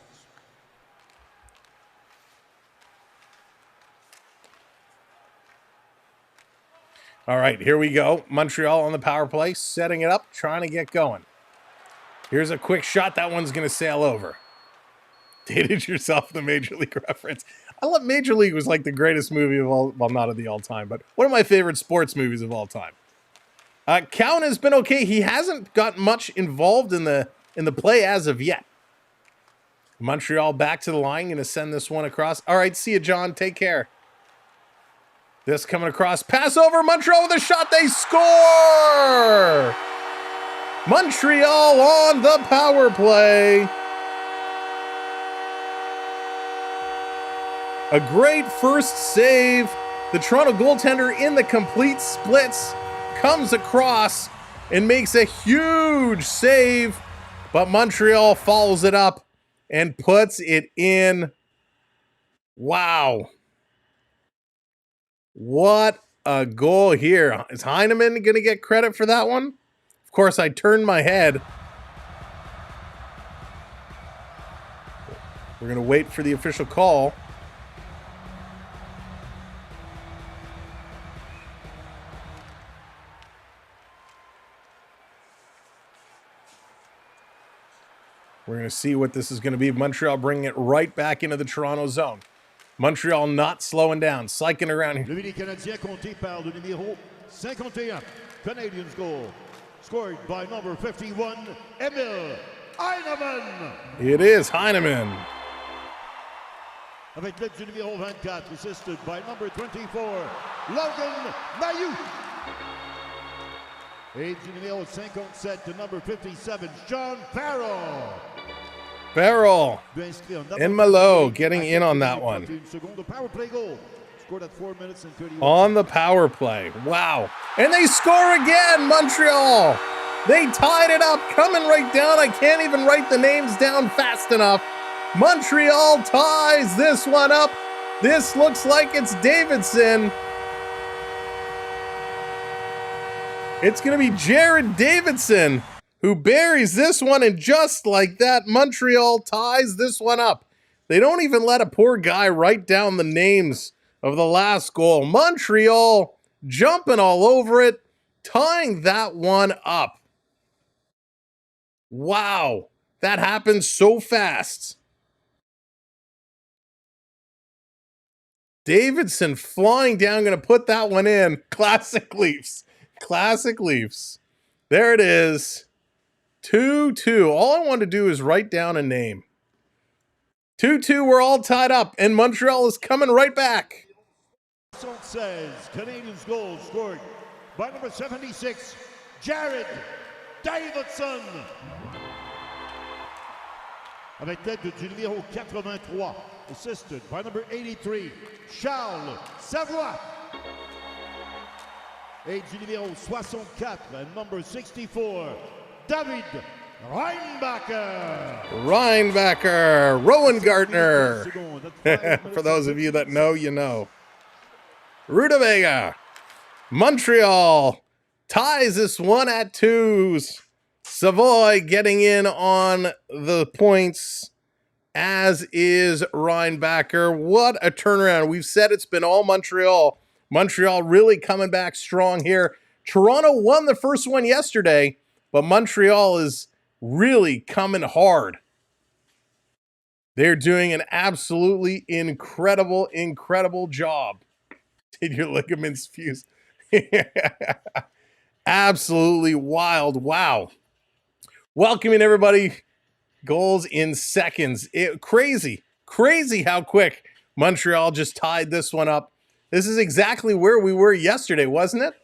All right, here we go. Montreal on the power play, setting it up, trying to get going. Here's a quick shot. That one's going to sail over. Dated yourself the Major League reference. I love Major League was like the greatest movie of all, well, not of the all time, but one of my favorite sports movies of all time. Cowan has been okay. He hasn't got much involved in the play as of yet. Montreal back to the line, going to send this one across. All right, see you, John. Take care. This coming across. Pass over. Montreal with a shot. They score! Montreal on the power play. A great first save The Toronto goaltender in the complete splits comes across and makes a huge save, but Montreal follows it up and puts it in. Wow. What a goal here. Is Heineman going to get credit for that one? Of course, I turned my head. We're going to wait for the official call. We're going to see what this is going to be. Montreal bringing it right back into the Toronto zone. Montreal not slowing down, cycling around here. Le Canadien compté par le numéro 51. Canadiens goal. Scored by number 51, Emil Heineman. It is Heineman. Avec l'aide du numéro 24, assisted by number 24, Logan Mayou. Et du numéro 57 to number 57, Sean Farrell. Farrell and Malo getting in on that one. On the power play. Wow. And they score again, Montreal. They tied it up, coming right down. I can't even write the names down fast enough. Montreal ties this one up. This looks like it's Davidson. It's going to be Jared Davidson who buries this one, and just like that, Montreal ties this one up. They don't even let a poor guy write down the names of the last goal. Montreal jumping all over it, tying that one up. Wow, that happened so fast. Davidson flying down, going to put that one in. Classic Leafs. Classic Leafs. There it is. 2-2. All I want to do is write down a name. 2-2, we're all tied up, and Montreal is coming right back. Says Canadiens goal scored by number 76, Jared Davidson. Avec l'aide du numéro 83, assisted by number 83, Charles Savoie. Et du numéro 64, number 64, David Reinbacher. Reinbacher, Rowan Gartner. For those of you that know, you know. Rudavega. Montreal ties this one at 2s. Savoy getting in on the points, as is Reinbacher. What a turnaround. We've said it's been all Montreal. Montreal really coming back strong here. Toronto won the first one yesterday, but Montreal is really coming hard. They're doing an absolutely incredible, incredible job. Did your ligaments fuse? Absolutely wild. Wow. Welcoming everybody. Goals in seconds. Crazy how quick Montreal just tied this one up. This is exactly where we were yesterday, wasn't it?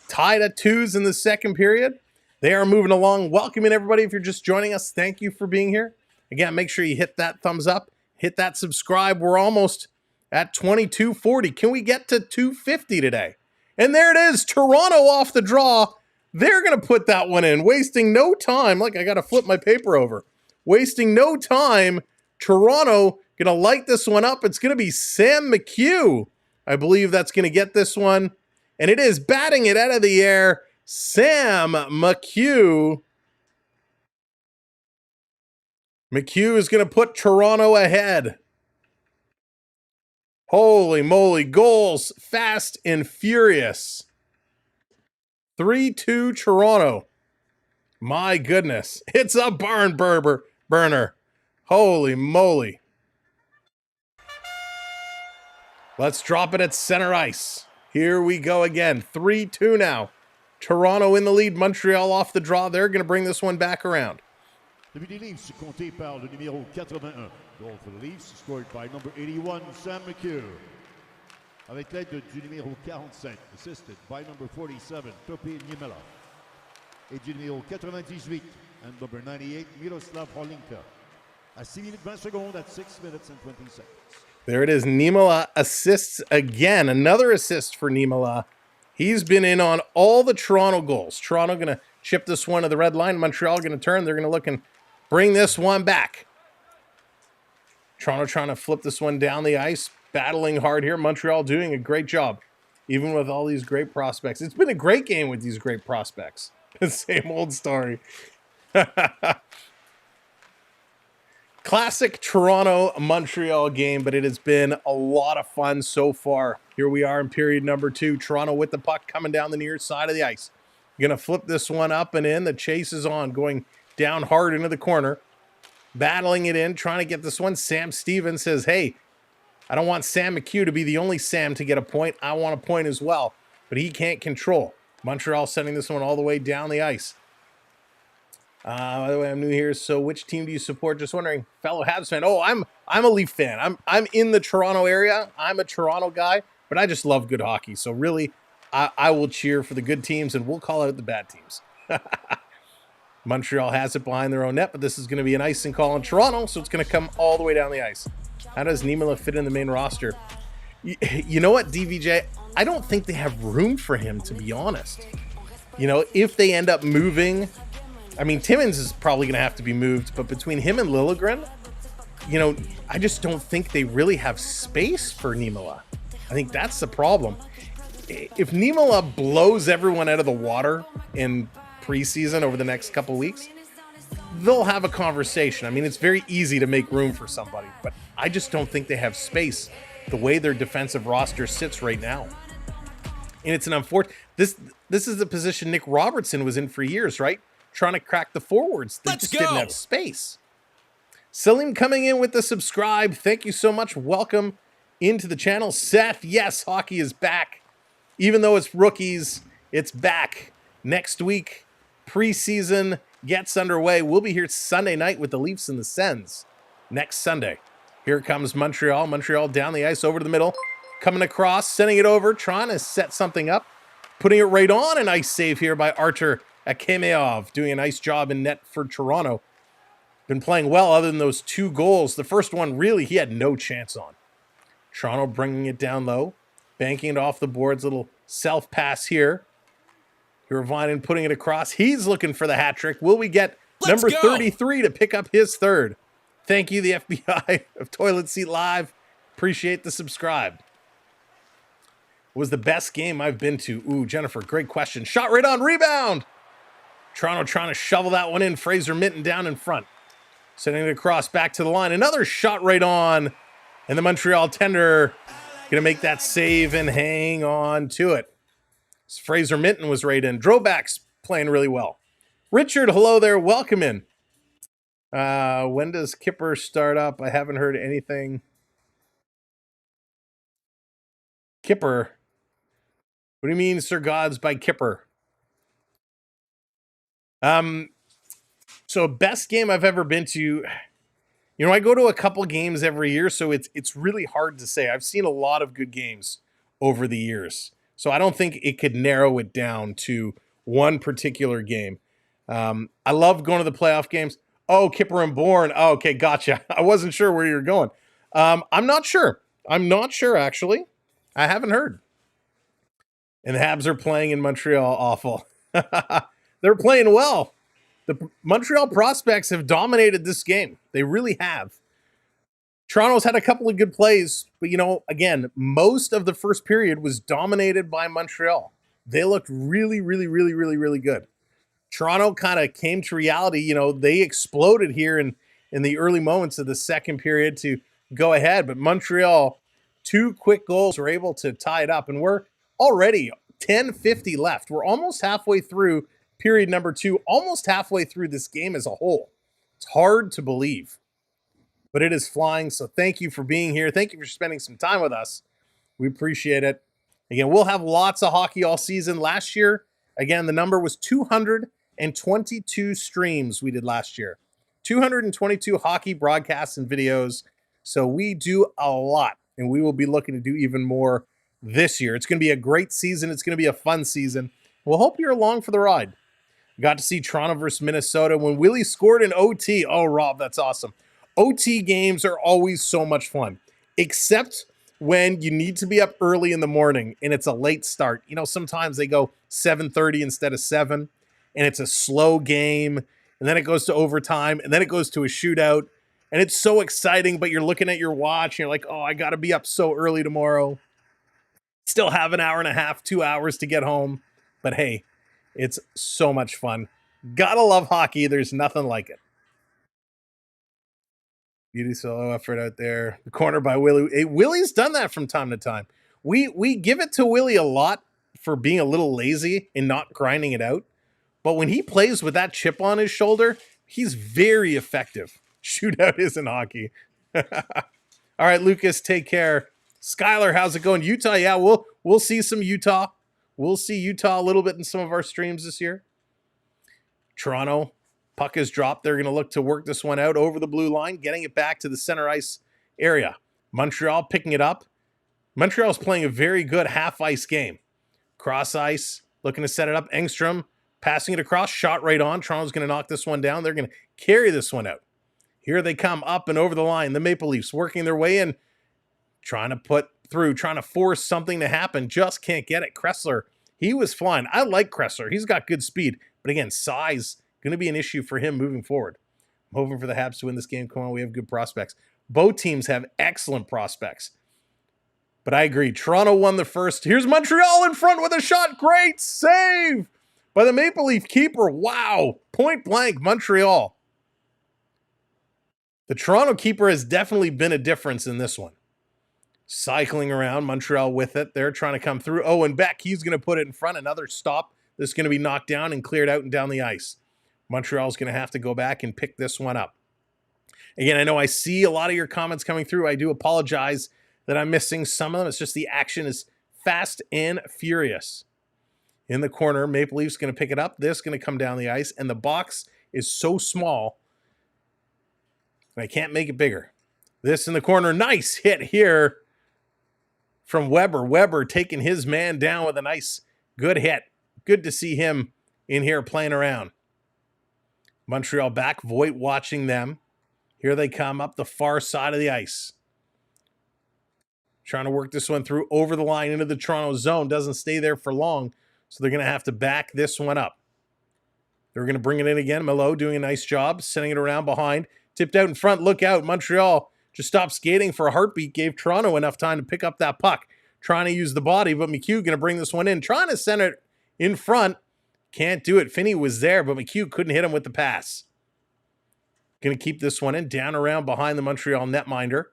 Tied at 2s in the second period. They are moving along. Welcoming everybody. If you're just joining us, thank you for being here. Again, make sure you hit that thumbs up, hit that subscribe. We're almost at 2240. Can we get to 250 today? And there it is, Toronto off the draw. They're going to put that one in, wasting no time. Like, I got to flip my paper over. Wasting no time. Toronto going to light this one up. It's going to be Sam McHugh. I believe that's going to get this one. And it is batting it out of the air. Sam McHugh. McHugh is going to put Toronto ahead. Holy moly, goals fast and furious. 3-2 Toronto. My goodness. It's a barn burner. Holy moly. Let's drop it at center ice. Here we go again. 3-2 now. Toronto in the lead. Montreal off the draw. They're going to bring this one back around. Le but des Leafs compté par le numéro 81. Goal for the Leafs, scored by number 81, Sam McHugh. Avec l'aide du numéro 45, assisted by number 47, Topi Niemela. Et du numéro 98, and number 98, Miroslav Holinka. À 6 minutes 20 secondes, at 6 minutes and 20 seconds. There it is. Niemela assists again. Another assist for Niemela. He's been in on all the Toronto goals. Toronto going to chip this one to the red line. Montreal going to turn. They're going to look and bring this one back. Toronto trying to flip this one down the ice. Battling hard here. Montreal doing a great job. Even with all these great prospects. It's been a great game with these great prospects. Same old story. Classic Toronto-Montreal game, but it has been a lot of fun so far. Here we are in period number 2. Toronto with the puck coming down the near side of the ice. Going to flip this one up and in. The chase is on, going down hard into the corner. Battling it in, trying to get this one. Sam Stevens says, hey, I don't want Sam McHugh to be the only Sam to get a point. I want a point as well, but he can't control. Montreal sending this one all the way down the ice. By the way, I'm new here, so which team do you support? Just wondering, fellow Habs fan. Oh, I'm a Leaf fan. I'm in the Toronto area. I'm a Toronto guy, but I just love good hockey. So really, I will cheer for the good teams, and we'll call out the bad teams. Montreal has it behind their own net, but this is going to be an icing call in Toronto, so it's going to come all the way down the ice. How does Niemela fit in the main roster? You know what, DVJ? I don't think they have room for him, to be honest. You know, if they end up moving... I mean, Timmins is probably going to have to be moved, but between him and Liljegren, you know, I just don't think they really have space for Niemela. I think that's the problem. If Niemela blows everyone out of the water in preseason over the next couple weeks, they'll have a conversation. I mean, it's very easy to make room for somebody, but I just don't think they have space the way their defensive roster sits right now. And it's an unfortunate... This is the position Nick Robertson was in for years, right? Trying to crack the forwards. They just didn't have space. Salim coming in with the subscribe. Thank you so much. Welcome into the channel. Seth, yes, hockey is back. Even though it's rookies, it's back. Next week, preseason gets underway. We'll be here Sunday night with the Leafs and the Sens. Next Sunday. Here comes Montreal. Montreal down the ice over to the middle. Coming across, sending it over, trying to set something up. Putting it right on. A nice save here by Artur Ecamm, doing a nice job in net for Toronto. Been playing well other than those 2 goals. The first one, really, he had no chance on. Toronto bringing it down low. Banking it off the boards. Little self-pass here. Hirvonen putting it across. He's looking for the hat trick. Will we get number 33 to pick up his third? Thank you, the FBI of Toilet Seat Live. Appreciate the subscribe. Was the best game I've been to? Ooh, Jennifer, great question. Shot right on, rebound. Toronto trying to shovel that one in. Fraser Minton down in front. Sending it across back to the line. Another shot right on. And the Montreal tender going to make that save and hang on to it. Fraser Minton was right in. Drobac's playing really well. Richard, hello there. Welcome in. When does Kipper start up? I haven't heard anything. Kipper? What do you mean, Sir Gods, by Kipper? So best game I've ever been to, you know, I go to a couple games every year, so it's really hard to say. I've seen a lot of good games over the years, so I don't think it could narrow it down to one particular game. I love going to the playoff games. Oh, Kipper and Bourne. Oh, okay, gotcha. I wasn't sure where you were going. I'm not sure. I'm not sure, actually. I haven't heard. And the Habs are playing in Montreal. Awful. They're playing well. The Montreal prospects have dominated this game. They really have. Toronto's had a couple of good plays, but, you know, again, most of the first period was dominated by Montreal. They looked really, really, really, really, really good. Toronto kind of came to reality. You know, they exploded here in the early moments of the second period to go ahead, but Montreal, 2 quick goals were able to tie it up, and we're already 10:50 left. We're almost halfway through period number 2, almost halfway through this game as a whole. It's hard to believe, but it is flying. So thank you for being here. Thank you for spending some time with us. We appreciate it. Again, we'll have lots of hockey all season. Last year, again, the number was 222 streams we did last year. 222 hockey broadcasts and videos. So we do a lot, and we will be looking to do even more this year. It's going to be a great season. It's going to be a fun season. We'll hope you're along for the ride. Got to see Toronto versus Minnesota when Willie scored in OT. Oh, Rob, that's awesome. OT games are always so much fun. except when you need to be up early in the morning and it's a late start. You know, sometimes they go 7:30 instead of 7, and it's a slow game, and then it goes to overtime, and then it goes to a shootout, and it's so exciting, but you're looking at your watch, and you're like, oh, I got to be up so early tomorrow. Still have an hour and a half, 2 hours to get home. But hey, it's so much fun. Gotta love hockey. There's nothing like it. Beauty solo effort out there. The corner by Willie. Hey, Willie's done that from time to time. We give it to Willie a lot for being a little lazy and not grinding it out. But when he plays with that chip on his shoulder, he's very effective. Shootout isn't hockey. All right, Lucas, take care. Skylar, how's it going? Utah, yeah, we'll see some Utah. We'll see Utah a little bit in some of our streams this year. Toronto, puck is dropped. They're going to look to work this one out over the blue line, getting it back to the center ice area. Montreal picking it up. Montreal's playing a very good half-ice game. Cross ice, looking to set it up. Engstrom passing it across, shot right on. Toronto's going to knock this one down. They're going to carry this one out. Here they come up and over the line. The Maple Leafs working their way in, trying to put through, trying to force something to happen. Just can't get it. Kressler, he was flying. I like Kressler. He's got good speed. But again, size, going to be an issue for him moving forward. I'm hoping for the Habs to win this game. Come on, we have good prospects. Both teams have excellent prospects. But I agree. Toronto won the first. Here's Montreal in front with a shot. Great save by the Maple Leaf keeper. Wow. Point blank, Montreal. The Toronto keeper has definitely been a difference in this one. Cycling around, Montreal with it. They're trying to come through. Oh, and Beck, he's going to put it in front. Another stop. This is going to be knocked down and cleared out and down the ice. Montreal's going to have to go back and pick this one up. Again, I know I see a lot of your comments coming through. I do apologize that I'm missing some of them. It's just the action is fast and furious. In the corner, Maple Leaf's going to pick it up. This is going to come down the ice, and the box is so small, and I can't make it bigger. This in the corner, nice hit here from Weber. Weber taking his man down with a nice, good hit. Good to see him in here playing around. Montreal back, Voigt watching them. Here they come up the far side of the ice. Trying to work this one through over the line into the Toronto zone. Doesn't stay there for long, so they're going to have to back this one up. They're going to bring it in again. Malo doing a nice job, sending it around behind. Tipped out in front, look out. Montreal just stopped skating for a heartbeat, gave Toronto enough time to pick up that puck. Trying to use the body, but McHugh going to bring this one in. Trying to send it in front. Can't do it. Finney was there, but McHugh couldn't hit him with the pass. Going to keep this one in. Down around behind the Montreal netminder.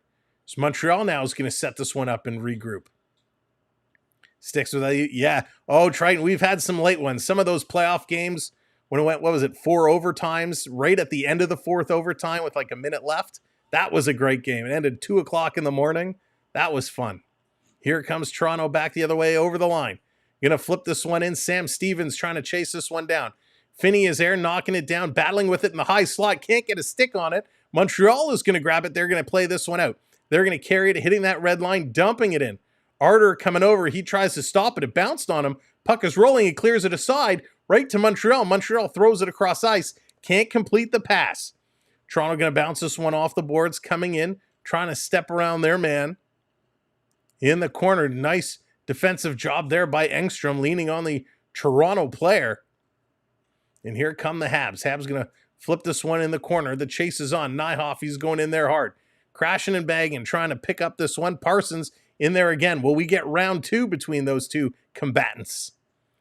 So Montreal now is going to set this one up and regroup. Sticks with that. Yeah. Oh, Triton, we've had some late ones. Some of those playoff games when it went, 4 overtimes, right at the end of the fourth overtime with like a minute left. That was a great game. It ended 2 o'clock in the morning. That was fun. Here comes Toronto back the other way over the line. Going to flip this one in. Sam Stevens trying to chase this one down. Finney is there, knocking it down, battling with it in the high slot. Can't get a stick on it. Montreal is going to grab it. They're going to play this one out. They're going to carry it, hitting that red line, dumping it in. Arter coming over. He tries to stop it. It bounced on him. Puck is rolling. He clears it aside right to Montreal. Montreal throws it across ice. Can't complete the pass. Toronto going to bounce this one off the boards, coming in, trying to step around their man. In the corner, nice defensive job there by Engstrom, leaning on the Toronto player. And here come the Habs. Habs going to flip this one in the corner. The chase is on. Nyhoff, he's going in there hard. Crashing and bagging, trying to pick up this one. Parsons in there again. Will we get round 2 between those two combatants?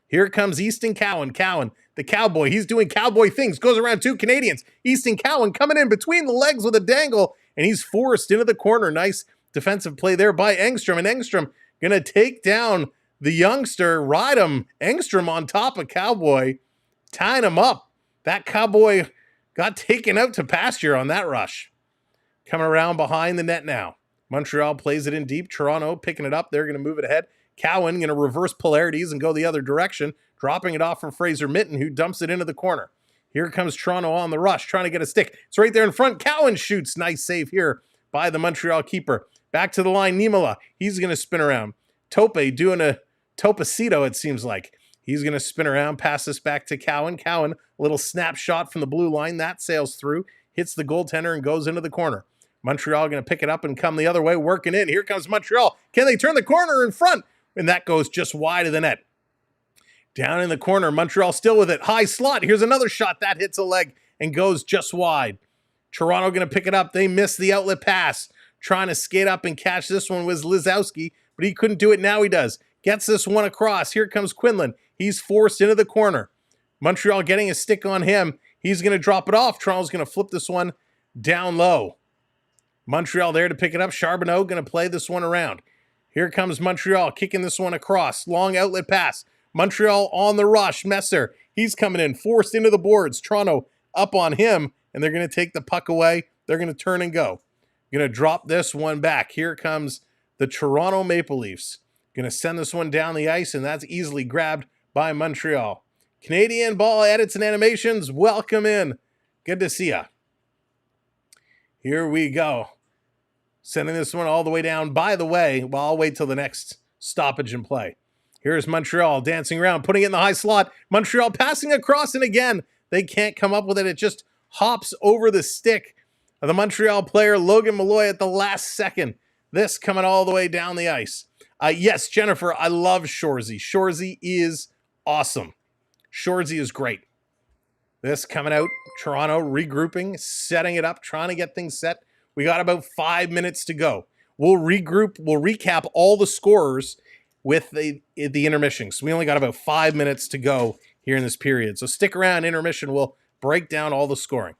Here comes Easton Cowan. Cowan, the cowboy. He's doing cowboy things. Goes around 2 Canadians. Easton Cowan coming in between the legs with a dangle, and he's forced into the corner. Nice defensive play there by Engstrom. And Engstrom going to take down the youngster, ride him. Engstrom on top of Cowboy, tying him up. That Cowboy got taken out to pasture on that rush. Coming around behind the net now. Montreal plays it in deep. Toronto picking it up. They're going to move it ahead. Cowan going to reverse polarities and go the other direction, dropping it off for Fraser Mitten, who dumps it into the corner. Here comes Toronto on the rush, trying to get a stick. It's right there in front. Cowan shoots. Nice save here by the Montreal keeper. Back to the line, Niemela. He's going to spin around. Tope doing a Topacito, it seems like. He's going to spin around, pass this back to Cowan. Cowan, a little snapshot from the blue line. That sails through, hits the goaltender, and goes into the corner. Montreal going to pick it up and come the other way, working in. Here comes Montreal. Can they turn the corner in front? And that goes just wide of the net. Down in the corner, Montreal still with it. High slot. Here's another shot. That hits a leg and goes just wide. Toronto going to pick it up. They miss the outlet pass. Trying to skate up and catch this one was Lizowski, but he couldn't do it. Now he does. Gets this one across. Here comes Quinlan. He's forced into the corner. Montreal getting a stick on him. He's going to drop it off. Toronto's going to flip this one down low. Montreal there to pick it up. Charbonneau going to play this one around. Here comes Montreal kicking this one across. Long outlet pass. Montreal on the rush. Messer, he's coming in, forced into the boards. Toronto up on him, and they're going to take the puck away. They're going to turn and go. Going to drop this one back. Here comes the Toronto Maple Leafs. Going to send this one down the ice, and that's easily grabbed by Montreal. Canadian ball edits and animations, welcome in. Good to see ya. Here we go. Sending this one all the way down. By the way, well, I'll wait till the next stoppage and play. Here's Montreal dancing around, putting it in the high slot. Montreal passing across, and again, they can't come up with it. It just hops over the stick of the Montreal player, Logan Malloy, at the last second. This coming all the way down the ice. Yes, Jennifer, I love Shorzy. Shorzy is awesome. Shorzy is great. This coming out, Toronto regrouping, setting it up, trying to get things set. We got about 5 minutes to go. We'll regroup, we'll recap all the scorers with the intermission. So we only got about 5 minutes to go here in this period. So stick around, intermission. We'll break down all the scoring.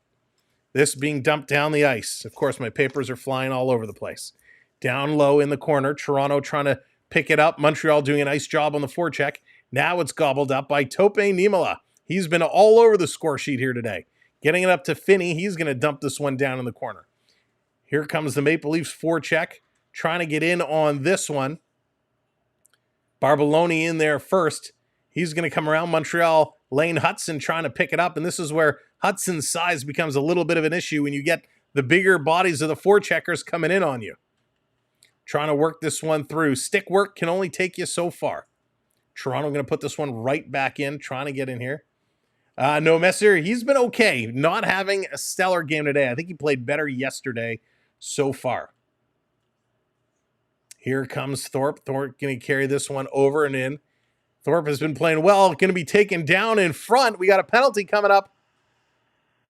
This being dumped down the ice. Of course, my papers are flying all over the place. Down low in the corner, Toronto trying to pick it up. Montreal doing a nice job on the forecheck. Now it's gobbled up by Tope Niemela. He's been all over the score sheet here today. Getting it up to Finney. He's going to dump this one down in the corner. Here comes the Maple Leafs forecheck. Trying to get in on this one. Barbaloni in there first. He's going to come around. Montreal, Lane Hudson trying to pick it up. And this is where Hudson's size becomes a little bit of an issue when you get the bigger bodies of the forecheckers coming in on you. Trying to work this one through. Stick work can only take you so far. Toronto going to put this one right back in, trying to get in here. No, Messer, he's been okay. Not having a stellar game today. I think he played better yesterday so far. Here comes Thorpe. Thorpe going to carry this one over and in. Thorpe has been playing well. Going to be taken down in front. We got a penalty coming up.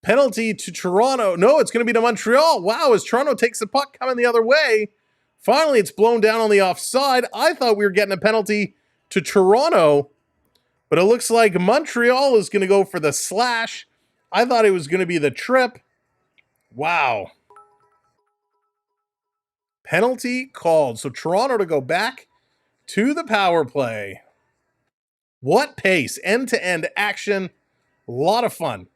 Penalty to Toronto. No, it's going to be to Montreal. Wow, as Toronto takes the puck coming the other way. Finally, it's blown down on the offside. I thought we were getting a penalty to Toronto, but it looks like Montreal is going to go for the slash. I thought it was going to be the trip. Wow. Penalty called. So Toronto to go back to the power play. What pace. End-to-end action. A lot of fun.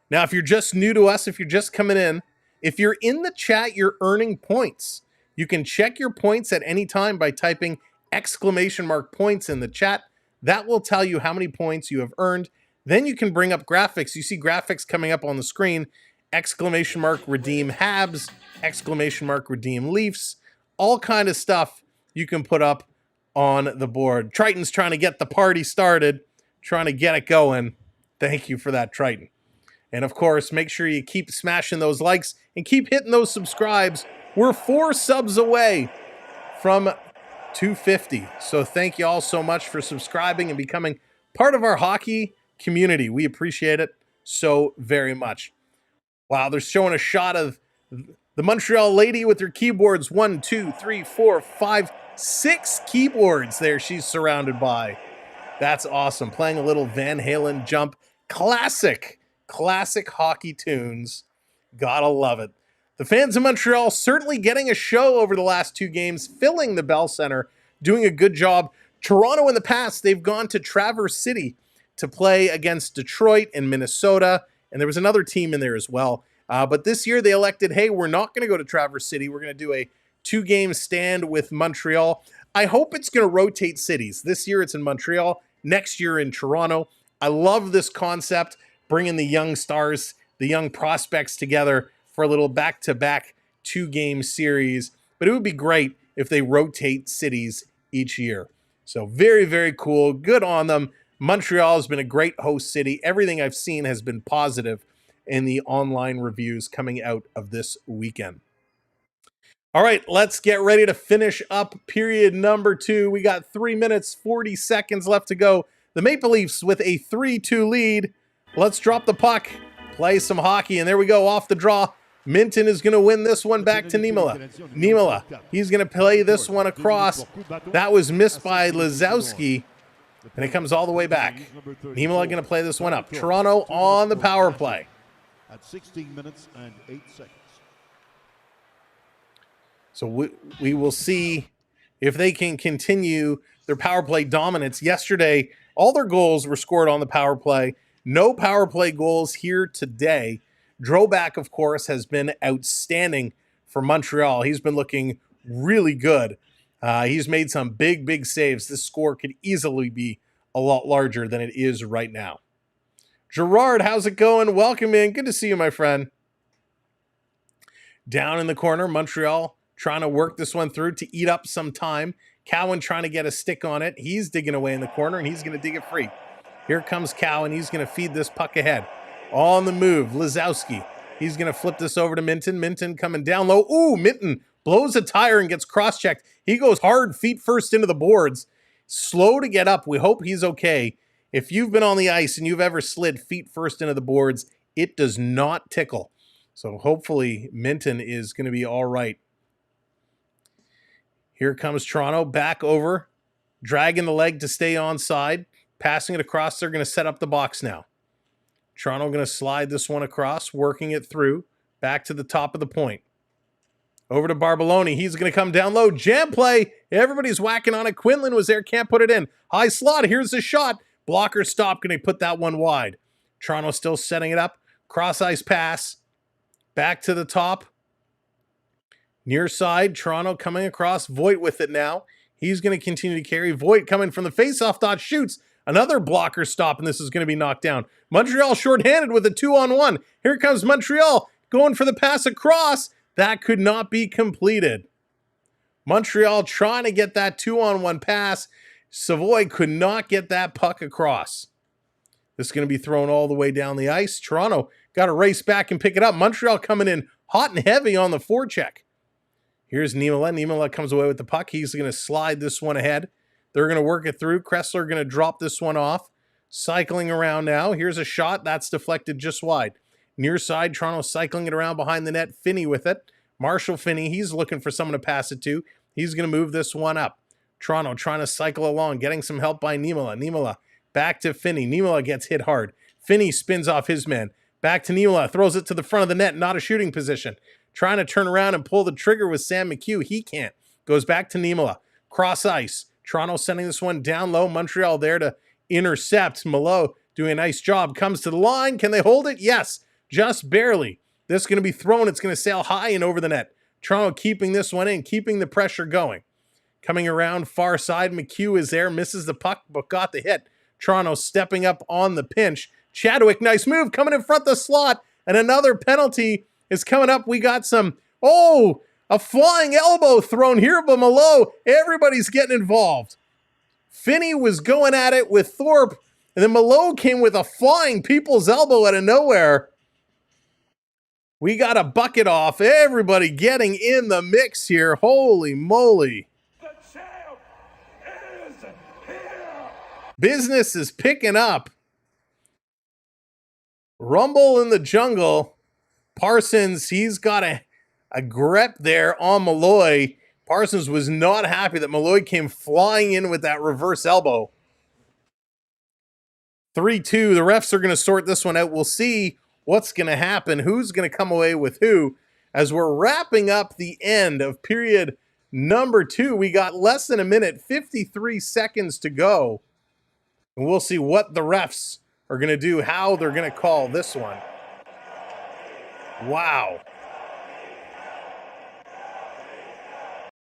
Now, if you're just new to us, if you're just coming in, if you're in the chat, you're earning points. You can check your points at any time by typing !points in the chat. That will tell you how many points you have earned. Then you can bring up graphics. You see graphics coming up on the screen. ! Redeem Habs, ! Redeem Leafs. All kind of stuff you can put up on the board. Triton's trying to get the party started, trying to get it going. Thank you for that, Triton. And of course, make sure you keep smashing those likes and keep hitting those subscribes. We're 4 subs away from 250. So thank you all so much for subscribing and becoming part of our hockey community. We appreciate it so very much. Wow, they're showing a shot of the Montreal lady with her keyboards. 1, 2, 3, 4, 5, 6 keyboards there she's surrounded by. That's awesome. Playing a little Van Halen jump. Classic hockey tunes. Gotta love it. The fans of Montreal certainly getting a show over the last 2 games, filling the Bell Center, doing a good job. Toronto in the past, they've gone to Traverse City to play against Detroit and Minnesota, and there was another team in there as well. But this year they elected, hey, we're not going to go to Traverse City. We're going to do a 2-game stand with Montreal. I hope it's going to rotate cities. This year it's in Montreal, next year in Toronto. I love this concept, bringing the young stars, the young prospects together for a little back-to-back 2-game series. But it would be great if they rotate cities each year. So very, very cool. Good on them. Montreal has been a great host city. Everything I've seen has been positive in the online reviews coming out of this weekend. All right, let's get ready to finish up period number 2. We got 3 minutes, 40 seconds left to go. The Maple Leafs with a 3-2 lead. Let's drop the puck, play some hockey, and there we go, off the draw. Minton is going to win this one back to Niemela. Niemela, he's going to play this one across. That was missed by Lazowski, and it comes all the way back. Niemela going to play this one up. Toronto on the power play. At 16 minutes and 8 seconds. So we will see if they can continue their power play dominance. Yesterday, all their goals were scored on the power play. No power play goals here today. Droback, of course, has been outstanding for Montreal. He's been looking really good. He's made some big saves. This score could easily be a lot larger than it is right now. Gerard, how's it going? Welcome in. Good to see you, my friend. Down in the corner, Montreal trying to work this one through to eat up some time. Cowan trying to get a stick on it. He's digging away in the corner, and he's going to dig it free. Here comes Cowan. He's going to feed this puck ahead. On the move, Lazowski. He's going to flip this over to Minton. Minton coming down low. Ooh, Minton blows a tire and gets cross-checked. He goes hard, feet first into the boards. Slow to get up. We hope he's okay. If you've been on the ice and you've ever slid feet first into the boards, it does not tickle. So hopefully Minton is going to be all right. Here comes Toronto back over, dragging the leg to stay onside, passing it across. They're going to set up the box now. Toronto going to slide this one across, working it through, back to the top of the point. Over to Barbaloni. He's going to come down low. Jam play. Everybody's whacking on it. Quinlan was there. Can't put it in. High slot. Here's the shot. Blocker stop. Going to put that one wide. Toronto still setting it up. Cross ice pass. Back to the top. Near side. Toronto coming across. Voigt with it now. He's going to continue to carry. Voigt coming from the faceoff dot. Shoots. Another blocker stop, and this is going to be knocked down. Montreal shorthanded with a 2-on-1. Here comes Montreal going for the pass across. That could not be completed. Montreal trying to get that 2-on-1 pass. Savoy could not get that puck across. This is going to be thrown all the way down the ice. Toronto got to race back and pick it up. Montreal coming in hot and heavy on the forecheck. Here's Niemela. Niemela comes away with the puck. He's going to slide this one ahead. They're going to work it through. Kressler going to drop this one off. Cycling around now. Here's a shot. That's deflected just wide. Near side, Toronto cycling it around behind the net. Finney with it. Marshall Finney, he's looking for someone to pass it to. He's going to move this one up. Toronto trying to cycle along, getting some help by Niemela. Niemela back to Finney. Niemela gets hit hard. Finney spins off his man. Back to Niemela. Throws it to the front of the net. Not a shooting position. Trying to turn around and pull the trigger with Sam McHugh. He can't. Goes back to Niemela. Cross ice. Toronto sending this one down low. Montreal there to intercept. Malo doing a nice job. Comes to the line. Can they hold it? Yes. Just barely. This is going to be thrown. It's going to sail high and over the net. Toronto keeping this one in. Keeping the pressure going. Coming around far side. McHugh is there. Misses the puck but got the hit. Toronto stepping up on the pinch. Chadwick, nice move. Coming in front of the slot. And another penalty is coming up. We got some... Oh! A flying elbow thrown here by Malo. Everybody's getting involved. Finney was going at it with Thorpe, and then Malo came with a flying people's elbow out of nowhere. We got a bucket off. Everybody getting in the mix here. Holy moly. The champ is here. Business is picking up. Rumble in the jungle. Parsons, he's got a grep there on Malloy. Parsons was not happy that Malloy came flying in with that reverse elbow. 3-2. The refs are going to sort this one out. We'll see what's going to happen, who's going to come away with who. As we're wrapping up the end of period number 2, we got less than a minute, 53 seconds to go. And we'll see what the refs are going to do, how they're going to call this one. Wow.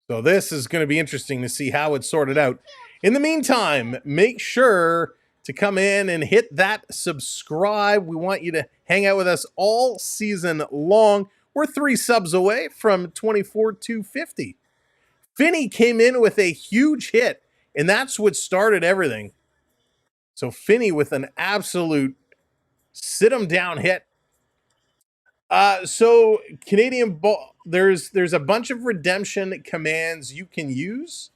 So this is going to be interesting to see how it's sorted out. In the meantime, make sure to come in and hit that subscribe. We want you to hang out with us all season long. We're 3 subs away from 24,250. Finney came in with a huge hit, and that's what started everything. So Finney with an absolute sit-him-down hit. So Canadian ball, there's a bunch of redemption commands you can use.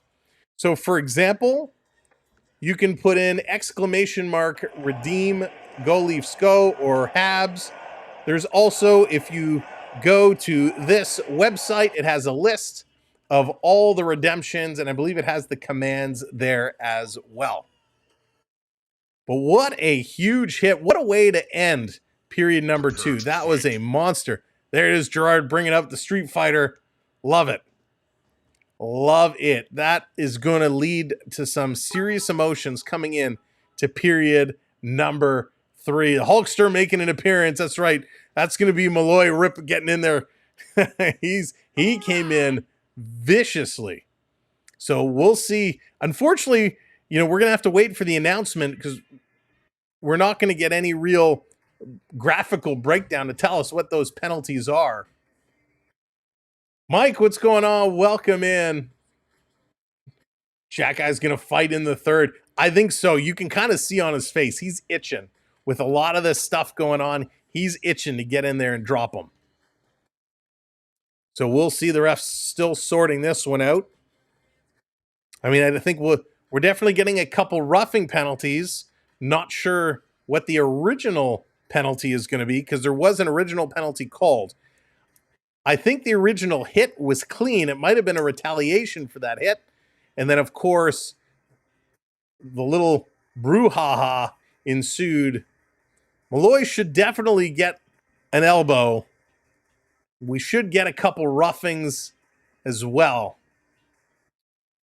So for example, you can put in exclamation mark redeem go Leafs go or Habs. There's also, if you go to this website, it has a list of all the redemptions, and I believe it has the commands there as well. But what a huge hit. What a way to end period number 2. That was a monster. There it is, Gerard bringing up the Street Fighter. Love it. Love it. That is going to lead to some serious emotions coming in to period number 3. The Hulkster making an appearance. That's right. That's going to be Malloy Rip getting in there. He came in viciously. So we'll see. Unfortunately, we're going to have to wait for the announcement because we're not going to get any real graphical breakdown to tell us what those penalties are. Mike, what's going on? Welcome in. Jack Guy's going to fight in the third. I think so. You can kind of see on his face. He's itching with a lot of this stuff going on. He's itching to get in there and drop him. So we'll see. The refs still sorting this one out. I mean, I think we're definitely getting a couple roughing penalties. Not sure what the original penalty is going to be because there was an original penalty called. I think the original hit was clean. It might have been a retaliation for that hit. And then, of course, the little brouhaha ensued. Malloy should definitely get an elbow. We should get a couple roughings as well.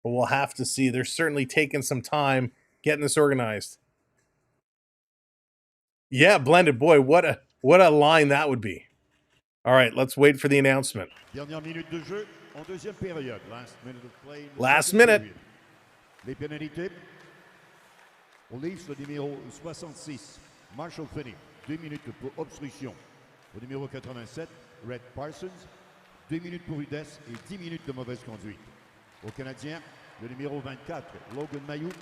But we'll have to see. They're certainly taking some time getting this organized. Yeah, blended. Boy, what a line that would be. All right, let's wait for the announcement. Dernière minute de jeu en deuxième période. Last minute of play. Last minute. Les pénalités. Au Leafs, le numéro 66, Marshall Finney, 2 minutes pour obstruction. Au numéro 87, Red Parsons, 2 minutes pour rudesse et 10 minutes de mauvaise conduite. Au Canadien, le numéro 24, Logan Mailloux,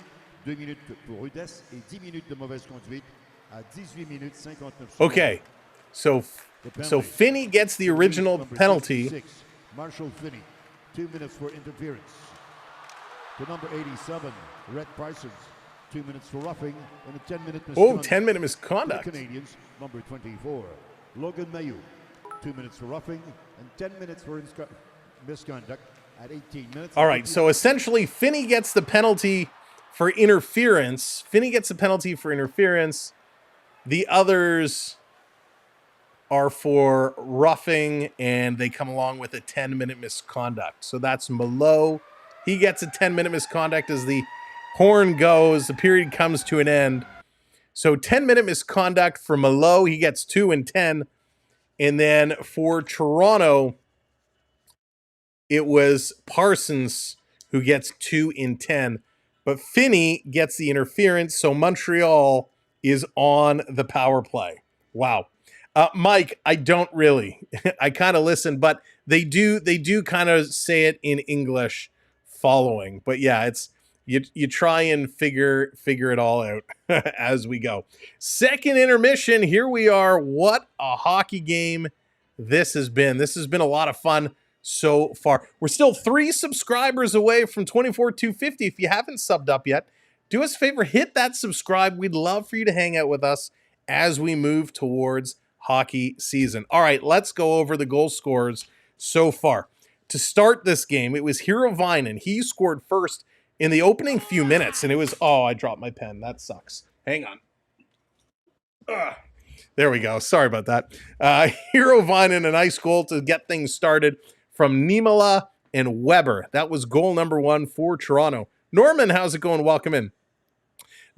2 minutes pour rudesse et 10 minutes de mauvaise conduite à 18 minutes 59 secondes. Okay, so Finney gets the original penalty. Marshall Finney, 2 minutes for interference. To number 87, Red Parsons, 2 minutes for roughing and a 10-minute misconduct. Oh, 10-minute misconduct. The Canadiens, number 24, Logan Mailloux, 2 minutes for roughing and 10 minutes for misconduct at 18 minutes. All right, so essentially Finney gets the penalty for interference. The others are for roughing, and they come along with a 10-minute misconduct. So that's Malo. He gets a 10-minute misconduct as the horn goes. The period comes to an end. So 10-minute misconduct for Malo. He gets 2 and 10. And then for Toronto, it was Parsons who gets 2 in 10. But Finney gets the interference, so Montreal is on the power play. Wow. Mike, I don't really. I kind of listen, but they do kind of say it in English following. But yeah, it's you try and figure it all out as we go. Second intermission, here we are. What a hockey game this has been. This has been a lot of fun so far. We're still 3 subscribers away from 24,250. If you haven't subbed up yet, do us a favor, hit that subscribe. We'd love for you to hang out with us as we move towards hockey season. All right, let's go over the goal scorers so far. To start this game, it was Hero Vinen. He scored first in the opening few minutes, and it was, oh, I dropped my pen. That sucks. Hang on. There we go. Sorry about that. Hero Vinen, a nice goal to get things started from Niemela and Weber. That was goal number 1 for Toronto. Norman, how's it going? Welcome in.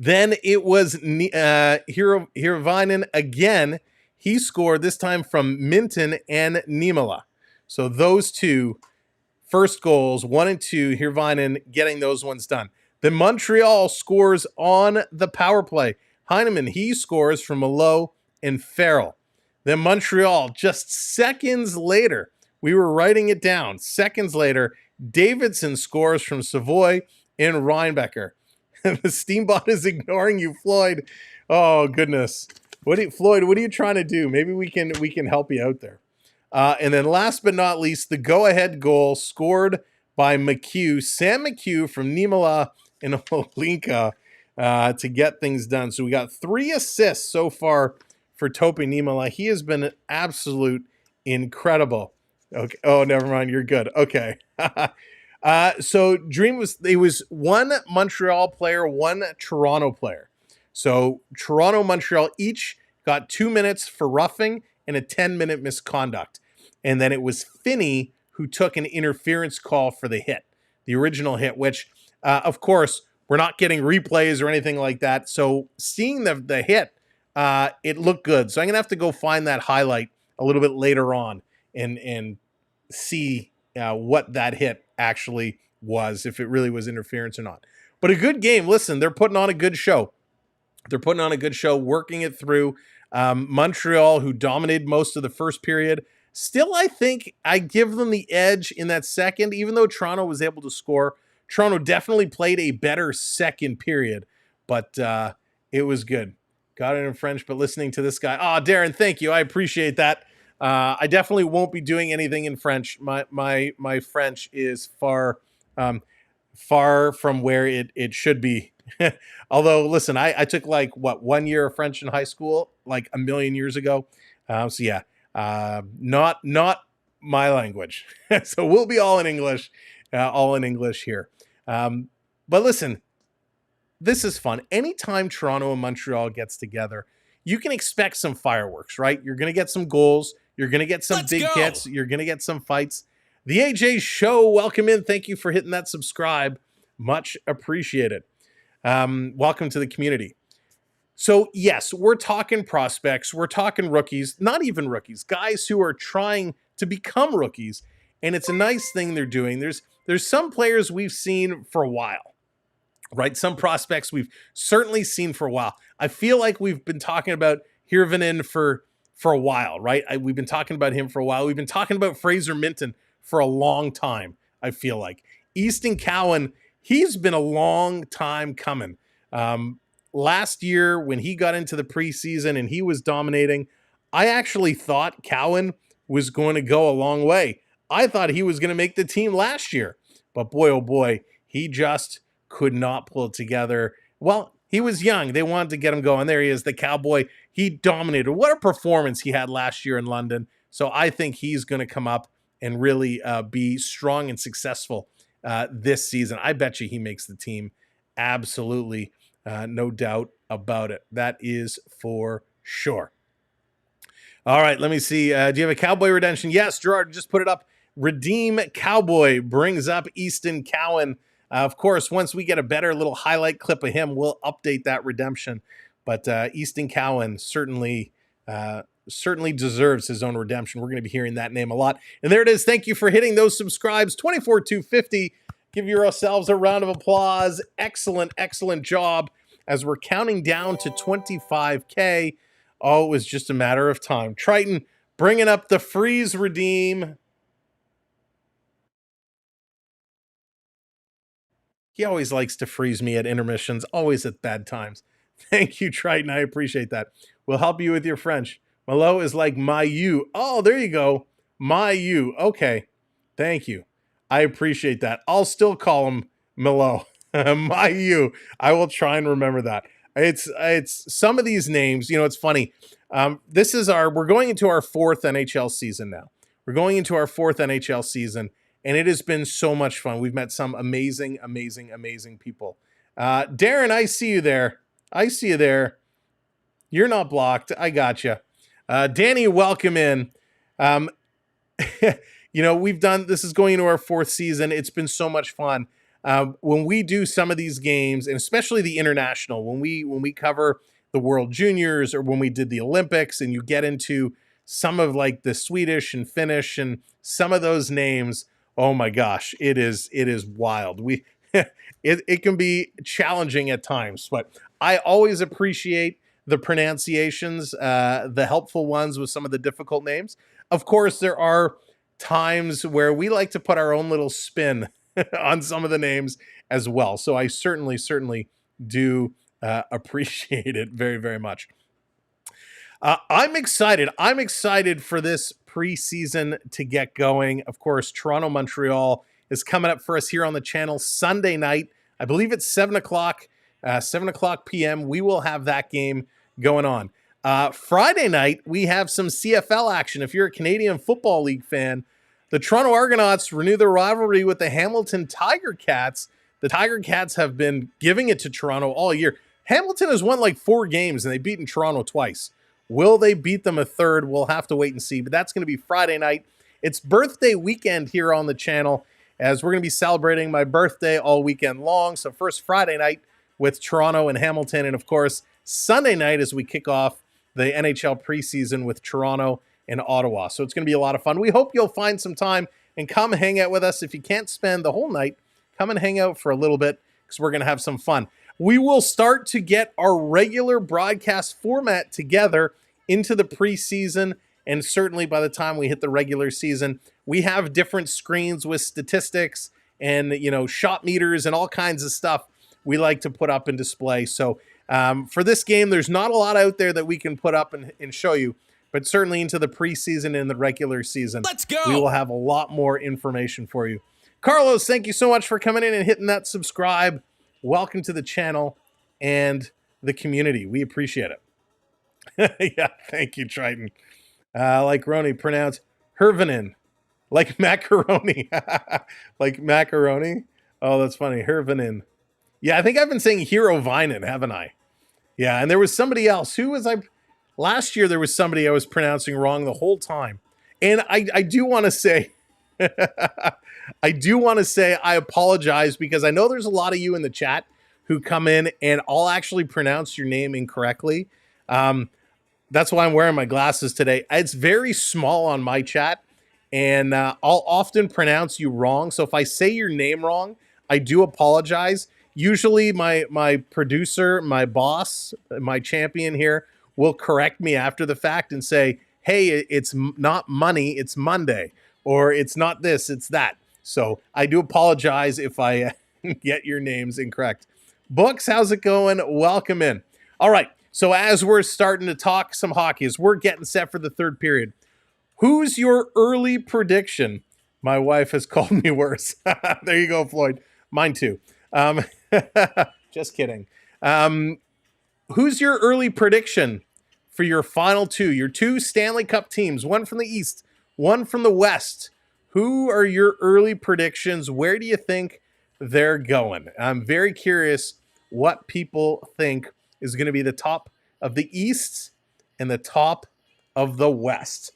Then it was Hero Vinen again. He scored this time from Minton and Niemela. So those two first goals, 1 and 2, Hirvinen getting those ones done. Then Montreal scores on the power play. Heineman, he scores from Malo and Farrell. Then Montreal, just seconds later, we were writing it down. Seconds later, Davidson scores from Savoy and Reinbecker. The Steamboat is ignoring you, Floyd. Oh, goodness. Floyd, what are you trying to do? Maybe we can help you out there. And then last but not least, the go-ahead goal scored by McHugh, Sam McHugh from Nimala in Olinka to get things done. So we got 3 assists so far for Tope Nimala. He has been absolute incredible. Okay. Oh, never mind. You're good. Okay. So Dream was one Montreal player, one Toronto player. So Toronto, Montreal each got 2 minutes for roughing and a 10-minute misconduct. And then it was Finney who took an interference call for the hit, the original hit, which, of course, we're not getting replays or anything like that. So seeing the hit, it looked good. So I'm going to have to go find that highlight a little bit later on and see what that hit actually was, if it really was interference or not. But a good game. Listen, they're putting on a good show. Working it through. Montreal, who dominated most of the first period. Still, I think I give them the edge in that second, even though Toronto was able to score. Toronto definitely played a better second period, but it was good. Got it in French, but listening to this guy. Oh, Darren, thank you. I appreciate that. I definitely won't be doing anything in French. My French is far from where it should be. Although, listen, I took 1 year of French in high school, like a million years ago. So yeah, not my language. So we'll be all in English here. But listen, this is fun. Anytime Toronto and Montreal gets together, you can expect some fireworks, right? You're going to get some goals. You're going to get some big hits. You're going to get some fights. The AJ Show, welcome in. Thank you for hitting that subscribe. Much appreciated. Welcome to the community. So yes, we're talking prospects. We're talking rookies, not even rookies, guys who are trying to become rookies. And it's a nice thing they're doing. There's some players we've seen for a while, right? Some prospects we've certainly seen for a while. I feel like we've been talking about Hirvonen for a while, right? We've been talking about him for a while. We've been talking about Fraser Minton for a long time, I feel like. Easton Cowan, he's been a long time coming. Last year, when he got into the preseason and he was dominating, I actually thought Cowan was going to go a long way. I thought he was going to make the team last year. But boy, oh boy, he just could not pull it together. Well, he was young. They wanted to get him going. There he is, the Cowboy. He dominated. What a performance he had last year in London. So I think he's going to come up and really be strong and successful this season. I bet you he makes the team. Absolutely. No doubt about it. That is for sure. All right, let me see. Do you have a Cowboy redemption? Yes, Gerard just put it up. Redeem Cowboy brings up Easton Cowan. Of course, once we get a better little highlight clip of him, we'll update that redemption. But Easton Cowan certainly deserves his own redemption. We're going to be hearing that name a lot. And there it is. Thank you for hitting those subscribes. 24,250. Give yourselves a round of applause. Excellent, excellent job as we're counting down to 25K. Oh, it was just a matter of time. Triton bringing up the freeze redeem. He always likes to freeze me at intermissions, always at bad times. Thank you, Triton. I appreciate that. We'll help you with your French. Malo is like my you. Oh, there you go. My you. Okay. Thank you. I appreciate that. I'll still call him Malo. My you. I will try and remember that. It's some of these names, it's funny. We're going into our 4th NHL season now. We're going into our 4th NHL season, and it has been so much fun. We've met some amazing, amazing, amazing people. Darren, I see you there. You're not blocked. I got you. Danny, welcome in. This is going into our 4th season. It's been so much fun. When we do some of these games, and especially the international, when we cover the World Juniors or when we did the Olympics, and you get into some of like the Swedish and Finnish and some of those names, oh my gosh, it is wild. It can be challenging at times, but I always appreciate the pronunciations, the helpful ones with some of the difficult names. Of course, there are times where we like to put our own little spin on some of the names as well. So I certainly do appreciate it very, very much. I'm excited. I'm excited for this preseason to get going. Of course, Toronto Montreal is coming up for us here on the channel Sunday night. I believe it's 7 o'clock, 7 o'clock p.m. We will have that game going on. Friday night, we have some CFL action. If you're a Canadian Football League fan, the Toronto Argonauts renew their rivalry with the Hamilton Tiger Cats. The Tiger Cats have been giving it to Toronto all year. Hamilton has won like 4 games, and they've beaten Toronto twice. Will they beat them a third? We'll have to wait and see, but that's going to be Friday night. It's birthday weekend here on the channel, as we're going to be celebrating my birthday all weekend long. So first Friday night with Toronto and Hamilton, and of course Sunday night as we kick off the NHL preseason with Toronto and Ottawa. So it's going to be a lot of fun. We hope you'll find some time and come hang out with us. If you can't spend the whole night, come and hang out for a little bit, because we're going to have some fun. We will start to get our regular broadcast format together into the preseason, and certainly by the time we hit the regular season, we have different screens with statistics and, you know, shot meters and all kinds of stuff we like to put up and display. So for this game, there's not a lot out there that we can put up and show you, but certainly into the preseason and the regular season, let's go. We will have a lot more information for you. Carlos, thank you so much for coming in and hitting that subscribe. Welcome to the channel and the community. We appreciate it. Yeah, thank you, Triton. Like Roni, pronounce Hervinin, like macaroni. Like macaroni. Oh, that's funny. Hervinin. Yeah, I think I've been saying Hero Vinen, haven't I? Yeah, and there was somebody else. Who was I? Last year, there was somebody I was pronouncing wrong the whole time. And I do want to say... I apologize, because I know there's a lot of you in the chat who come in and I'll actually pronounce your name incorrectly. That's why I'm wearing my glasses today. It's very small on my chat, and I'll often pronounce you wrong. So if I say your name wrong, I do apologize. Usually my producer, my boss, my champion here will correct me after the fact and say, hey, it's not money, it's Monday. Or it's not this, it's that. So I do apologize if I get your names incorrect. Books, how's it going? Welcome in. All right, so as we're starting to talk some hockey, as we're getting set for the third period, who's your early prediction? My wife has called me worse. There you go, Floyd. Mine too. Just kidding. Who's your early prediction for your final two? Your 2 Stanley Cup teams, one from the East, one from the West. Who are your early predictions? Where do you think they're going? I'm very curious what people think is going to be the top of the East and the top of the West.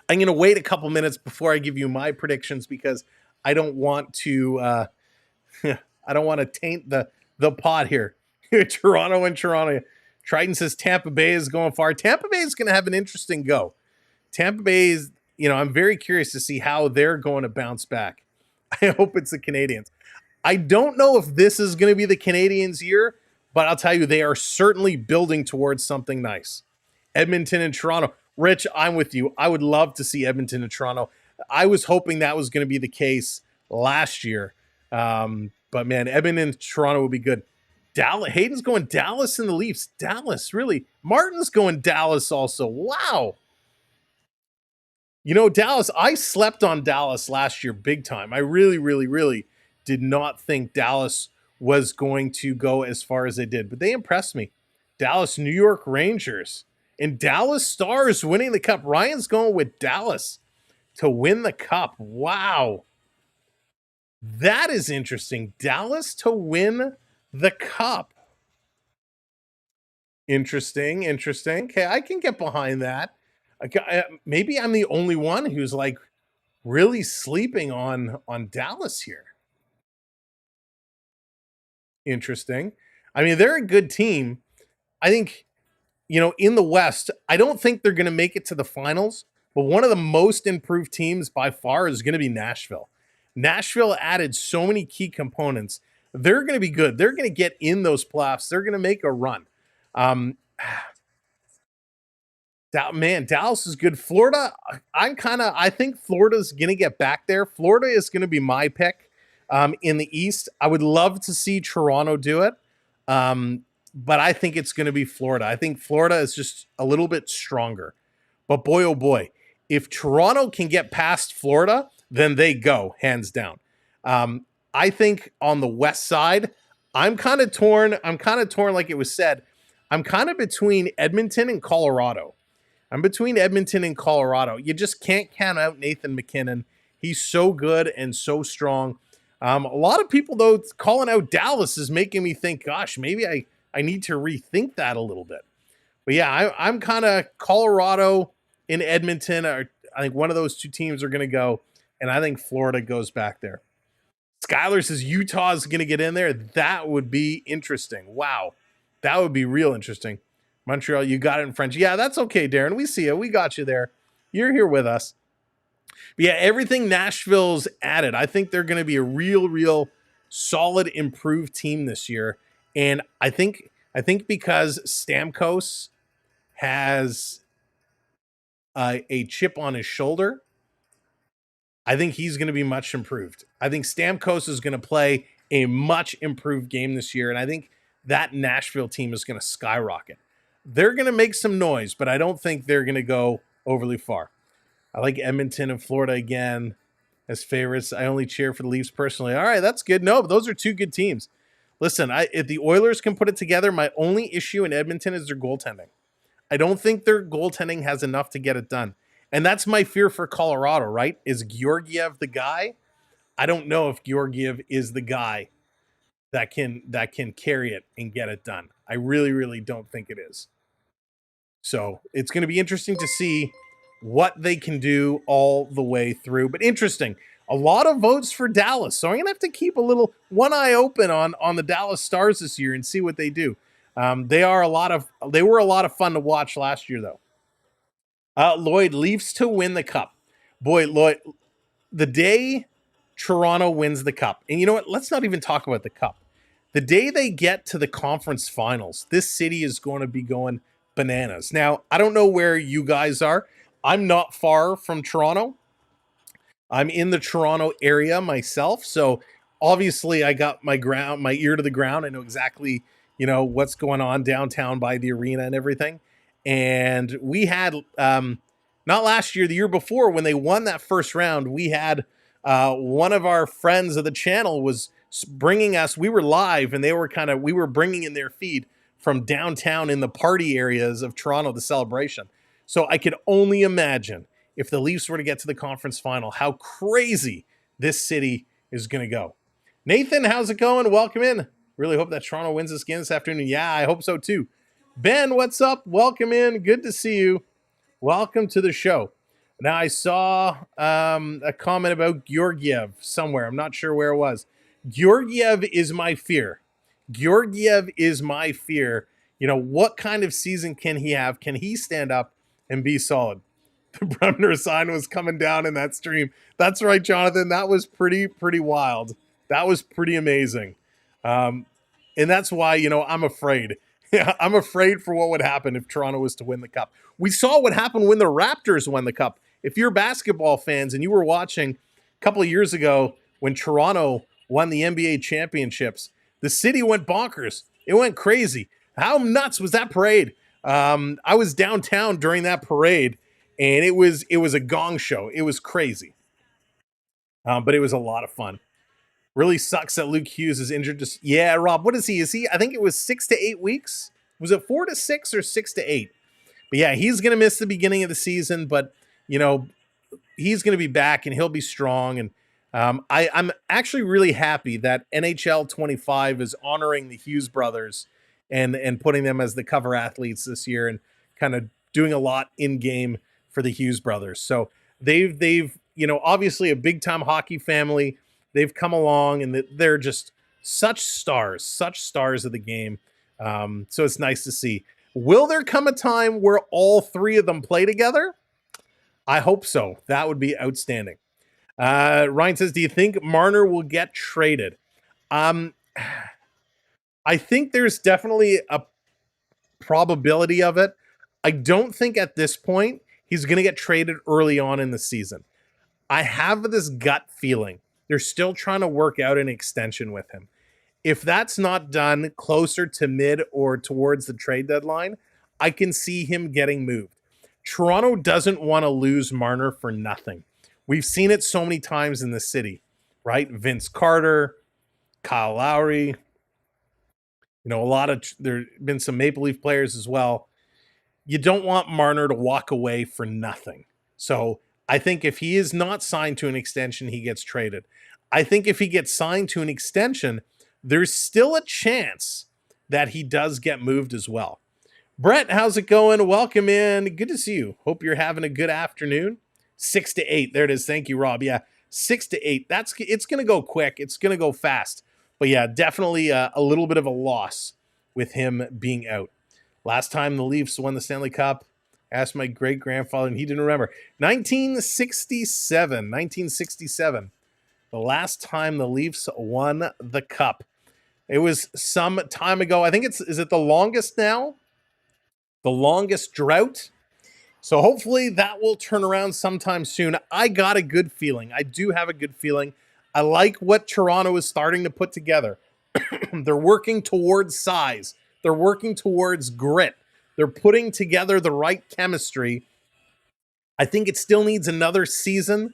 I'm going to wait a couple minutes before I give you my predictions, because I don't want to I don't want to taint the pot here. Toronto and Toronto. Triton says Tampa Bay is going far. Tampa Bay is going to have an interesting go. Tampa Bay is, you know, I'm very curious to see how they're going to bounce back. I hope it's the Canadiens. I don't know if this is going to be the Canadiens' year, but I'll tell you, they are certainly building towards something nice. Edmonton and Toronto. Rich, I'm with you. I would love to see Edmonton and Toronto. I was hoping that was going to be the case last year. But man, Edmonton and Toronto would be good. Dallas, Hayden's going Dallas and the Leafs. Dallas, really? Martin's going Dallas also. Wow. You know, Dallas, I slept on Dallas last year big time. I really, really, really did not think Dallas was going to go as far as they did, but they impressed me. Dallas, New York Rangers, and Dallas Stars winning the Cup. Ryan's going with Dallas to win the Cup. Wow. That is interesting. Dallas to win the Cup. Interesting. Okay, I can get behind that. Maybe I'm the only one who's like really sleeping on Dallas here. Interesting. I mean, they're a good team. I think, you know, in the West, I don't think they're going to make it to the finals, but one of the most improved teams by far is going to be Nashville. Nashville added so many key components. They're going to be good. They're going to get in those playoffs. They're going to make a run. Man, Dallas is good. Florida, I think Florida's going to get back there. Florida is going to be my pick in the East. I would love to see Toronto do it. but I think it's going to be Florida. I think Florida is just a little bit stronger. But boy, oh boy, if Toronto can get past Florida, then they go, hands down. I think on the west side, I'm kind of torn. I'm kind of torn, like it was said. I'm kind of between Edmonton and Colorado. I'm between Edmonton and Colorado. You just can't count out Nathan MacKinnon. He's so good and so strong. A lot of people, though, calling out Dallas is making me think, gosh, maybe I need to rethink that a little bit. But yeah, I'm kind of Colorado and Edmonton. I think one of those two teams are going to go, and I think Florida goes back there. Skylar says Utah is going to get in there. That would be interesting. Wow. That would be real interesting. Montreal, you got it in French. Yeah, that's okay, Darren. We see you. We got you there. You're here with us. But yeah, everything Nashville's added. I think they're going to be a real solid, improved team this year. And I think because Stamkos has a chip on his shoulder, I think he's going to be much improved. I think Stamkos is going to play a much improved game this year, and I think that Nashville team is going to skyrocket. They're going to make some noise, but I don't think they're going to go overly far. I like Edmonton and Florida again as favorites. I only cheer for the Leafs personally. All right, that's good. No, but those are two good teams. Listen, if the Oilers can put it together, my only issue in Edmonton is their goaltending. I don't think their goaltending has enough to get it done. And that's my fear for Colorado, right? Is Georgiev the guy? I don't know if Georgiev is the guy that can carry it and get it done. I really don't think it is. So it's going to be interesting to see what they can do all the way through. But interesting, a lot of votes for Dallas. So I'm going to have to keep one eye open on the Dallas Stars this year and see what they do. They were a lot of fun to watch last year, though. Lloyd, Leafs to win the cup. Boy, Lloyd, the day Toronto wins the cup, and you know what? Let's not even talk about the cup. The day they get to the conference finals, this city is going to be going bananas. Now, I don't know where you guys are. I'm not far from Toronto. I'm in the Toronto area myself, so obviously I got my ear to the ground. I know exactly, what's going on downtown by the arena and everything. And we had, not last year, the year before, when they won that first round, we had one of our friends of the channel was bringing us, we were live, and we were bringing in their feed from downtown in the party areas of Toronto, the celebration. So I could only imagine if the Leafs were to get to the conference final, how crazy this city is going to go. Nathan, how's it going? Welcome in. Really hope that Toronto wins this game this afternoon. Yeah, I hope so too. Ben, what's up? Welcome in. Good to see you. Welcome to the show. Now, I saw a comment about Georgiev somewhere. I'm not sure where it was. Georgiev is my fear. Georgiev is my fear. What kind of season can he have? Can he stand up and be solid? The Bremner sign was coming down in that stream. That's right, Jonathan. That was pretty wild. That was pretty amazing. And that's why, I'm afraid. I'm afraid for what would happen if Toronto was to win the cup. We saw what happened when the Raptors won the cup. If you're basketball fans and you were watching a couple of years ago when Toronto won the NBA championships, the city went bonkers. It went crazy. How nuts was that parade? I was downtown during that parade, and it was a gong show. It was crazy. But it was a lot of fun. Really sucks that Luke Hughes is injured. Yeah, Rob, what is he? I think it was 6 to 8 weeks. Was it 4 to 6 or 6 to 8? But yeah, he's going to miss the beginning of the season, but he's going to be back and he'll be strong. And I'm actually really happy that NHL 25 is honoring the Hughes brothers and putting them as the cover athletes this year and kind of doing a lot in game for the Hughes brothers. So they've obviously a big time hockey family. They've come along and they're just such stars of the game. So it's nice to see. Will there come a time where all three of them play together? I hope so. That would be outstanding. Ryan says, do you think Marner will get traded? I think there's definitely a probability of it. I don't think at this point he's going to get traded early on in the season. I have this gut feeling they're still trying to work out an extension with him. If that's not done closer to mid or towards the trade deadline, I can see him getting moved. Toronto doesn't want to lose Marner for nothing. We've seen it so many times in the city, right? Vince Carter, Kyle Lowry, there have been some Maple Leaf players as well. You don't want Marner to walk away for nothing. So I think if he is not signed to an extension, he gets traded. I think if he gets signed to an extension, there's still a chance that he does get moved as well. Brett, how's it going? Welcome in. Good to see you. Hope you're having a good afternoon. 6 to 8. There it is. Thank you, Rob. Yeah, 6 to 8. It's going to go quick. It's going to go fast. But yeah, definitely a little bit of a loss with him being out. Last time the Leafs won the Stanley Cup, asked my great-grandfather, and he didn't remember. 1967. The last time the Leafs won the Cup. It was some time ago. I think is it the longest now? The longest drought? So hopefully that will turn around sometime soon. I got a good feeling. I do have a good feeling. I like what Toronto is starting to put together. They're working towards size. They're working towards grit. They're putting together the right chemistry. I think it still needs another season,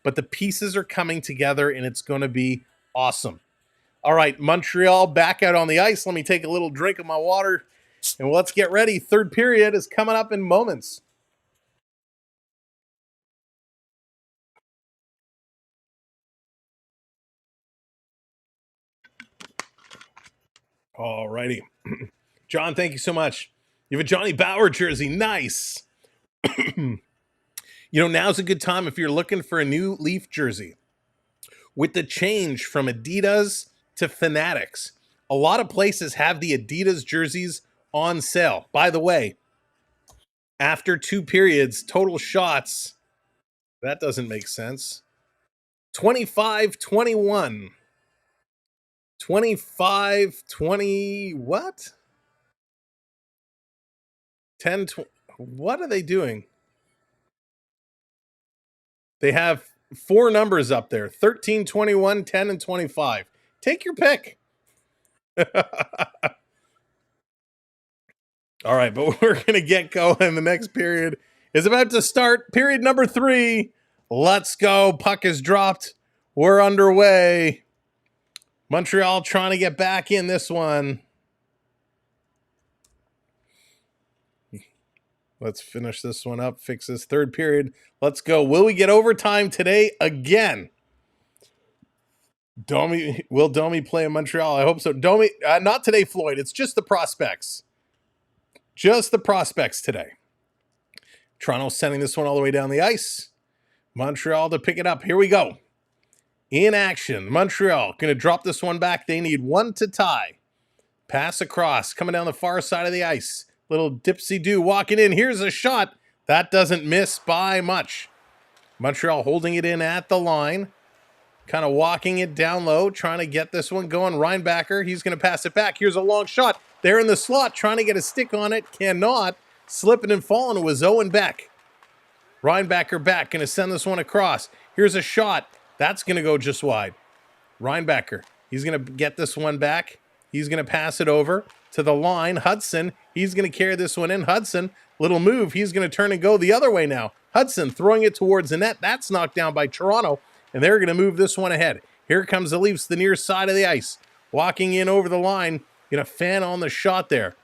but the pieces are coming together, and it's going to be awesome. All right, Montreal back out on the ice. Let me take a little drink of my water, and let's get ready. Third period is coming up in moments. All righty. John, thank you so much. You have a Johnny Bauer jersey. Nice. Now's a good time if you're looking for a new Leaf jersey. With the change from Adidas to Fanatics, a lot of places have the Adidas jerseys on sale. By the way, after 2 periods, total shots, that doesn't make sense. 25-21. 25-20, what? 10, what are they doing? They have 4 numbers up there, 13, 21, 10, and 25. Take your pick. All right, but we're going to get going. The next period is about to start. Period number 3. Let's go. Puck is dropped. We're underway. Montreal trying to get back in this one. Let's finish this one up, fix this third period. Let's go. Will we get overtime today again? Will Domi play in Montreal? I hope so. Domi, not today, Floyd. It's just the prospects. Just the prospects today. Toronto sending this one all the way down the ice. Montreal to pick it up. Here we go. In action. Montreal going to drop this one back. They need 1 to tie. Pass across. Coming down the far side of the ice. Little dipsy-do walking in. Here's a shot. That doesn't miss by much. Montreal holding it in at the line. Kind of walking it down low. Trying to get this one going. Reinbacher. He's going to pass it back. Here's a long shot. There in the slot. Trying to get a stick on it. Cannot. Slipping and falling. It was Owen Beck. Reinbacher back. Going to send this one across. Here's a shot. That's going to go just wide. Reinbacher. He's going to get this one back. He's going to pass it over to the line. Hudson. He's going to carry this one in. Hudson. Little move. He's going to turn and go the other way now. Hudson throwing it towards the net. That's knocked down by Toronto. And they're going to move this one ahead. Here comes the Leafs, the near side of the ice. Walking in over the line. Going to fan on the shot there.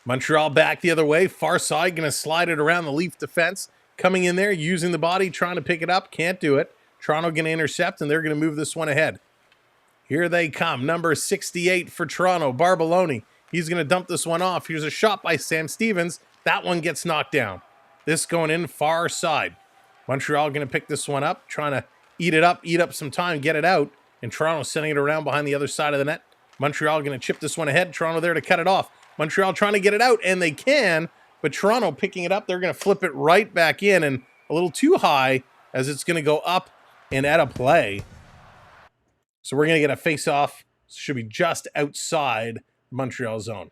Montreal back the other way. Far side. Going to slide it around the Leaf defense. Coming in there, using the body, trying to pick it up. Can't do it. Toronto going to intercept, and they're going to move this one ahead. Here they come. Number 68 for Toronto, Barbaloni. He's going to dump this one off. Here's a shot by Sam Stevens. That one gets knocked down. This going in far side. Montreal going to pick this one up, trying to eat up some time, get it out. And Toronto sending it around behind the other side of the net. Montreal going to chip this one ahead. Toronto there to cut it off. Montreal trying to get it out, and they can. But Toronto picking it up. They're going to flip it right back in, and a little too high as it's going to go up and out of play. So we're going to get a face-off. Should be just outside Montreal zone.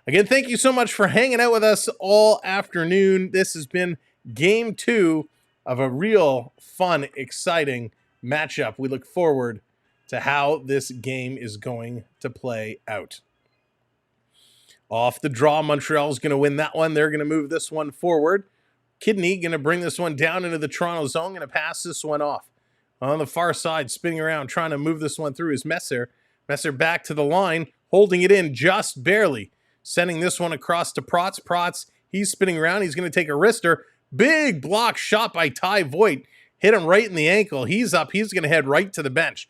Again, thank you so much for hanging out with us all afternoon. This has been Game 2 of a real fun, exciting matchup. We look forward to how this game is going to play out. Off the draw, Montreal's going to win that one. They're going to move this one forward. Kidney going to bring this one down into the Toronto zone, going to pass this one off. On the far side, spinning around, trying to move this one through is Messer. Messer back to the line, holding it in just barely. Sending this one across to Protz. Protz, he's spinning around. He's going to take a wrister. Big block shot by Ty Voigt. Hit him right in the ankle. He's up. He's going to head right to the bench.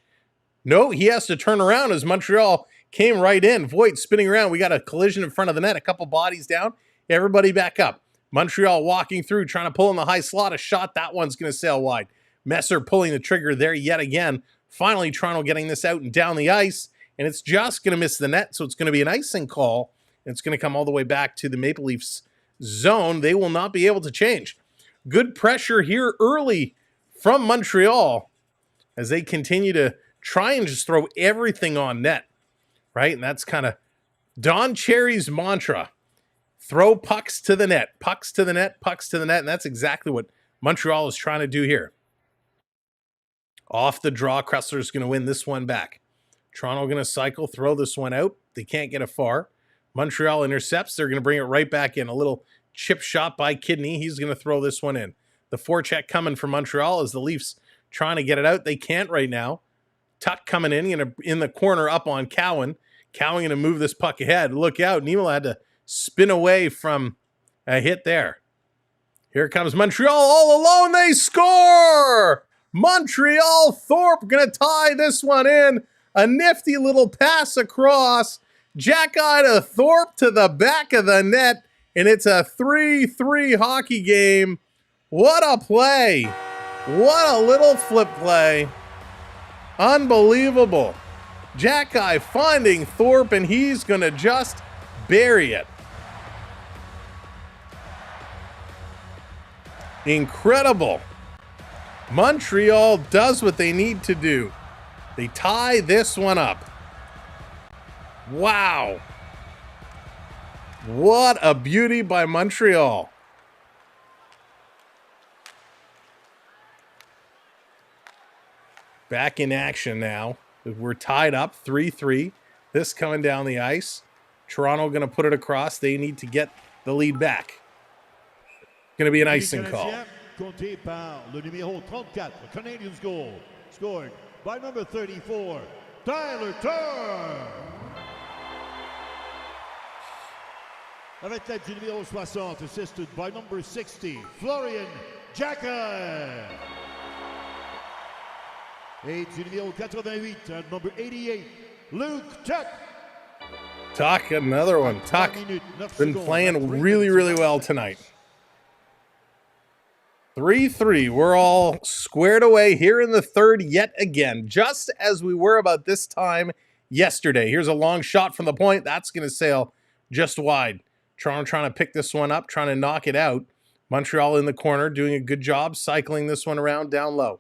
No, he has to turn around as Montreal came right in. Voigt spinning around. We got a collision in front of the net. A couple bodies down. Everybody back up. Montreal walking through, trying to pull in the high slot. A shot. That one's going to sail wide. Messer pulling the trigger there yet again. Finally, Toronto getting this out and down the ice. And it's just going to miss the net. So it's going to be an icing call. It's going to come all the way back to the Maple Leafs zone. They will not be able to change. Good pressure here early from Montreal as they continue to try and just throw everything on net, right? And that's kind of Don Cherry's mantra. Throw pucks to the net, pucks to the net, pucks to the net. And that's exactly what Montreal is trying to do here. Off the draw, Kressler's going to win this one back. Toronto going to cycle, throw this one out. They can't get it far. Montreal intercepts. They're going to bring it right back in. A little chip shot by Kidney. He's going to throw this one in. The forecheck coming from Montreal as the Leafs trying to get it out. They can't right now. Tuck coming in the corner up on Cowan. Cowan going to move this puck ahead. Look out. Nemo had to spin away from a hit there. Here comes Montreal all alone. They score! Montreal. Thorpe going to tie this one in. A nifty little pass across. Jack-eye to Thorpe to the back of the net. And it's a 3-3 hockey game. What a play. What a little flip play. Unbelievable. Jack-eye finding Thorpe, and he's going to just bury it. Incredible. Montreal does what they need to do. They tie this one up. Wow. What a beauty by Montreal. Back in action now. We're tied up 3-3. This coming down the ice. Toronto going to put it across. They need to get the lead back. Going to be an icing call. Compté par le numéro 34, Canadiens goal, scored by number 34, Tyler Turr. Avec l'aide du numéro 60, assisted by number 60, Florian Jackay. Et du numéro 88, and number 88, Luke Tuck. Tuck, another one. Tuck been playing really, really well tonight. 3-3. We're all squared away here in the third yet again, just as we were about this time yesterday. Here's a long shot from the point. That's going to sail just wide. Toronto trying to pick this one up, trying to knock it out. Montreal in the corner doing a good job cycling this one around down low.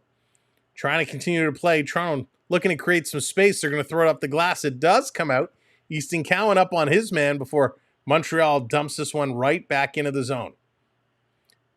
Trying to continue to play. Toronto looking to create some space. They're going to throw it up the glass. It does come out. Easton Cowan up on his man before Montreal dumps this one right back into the zone.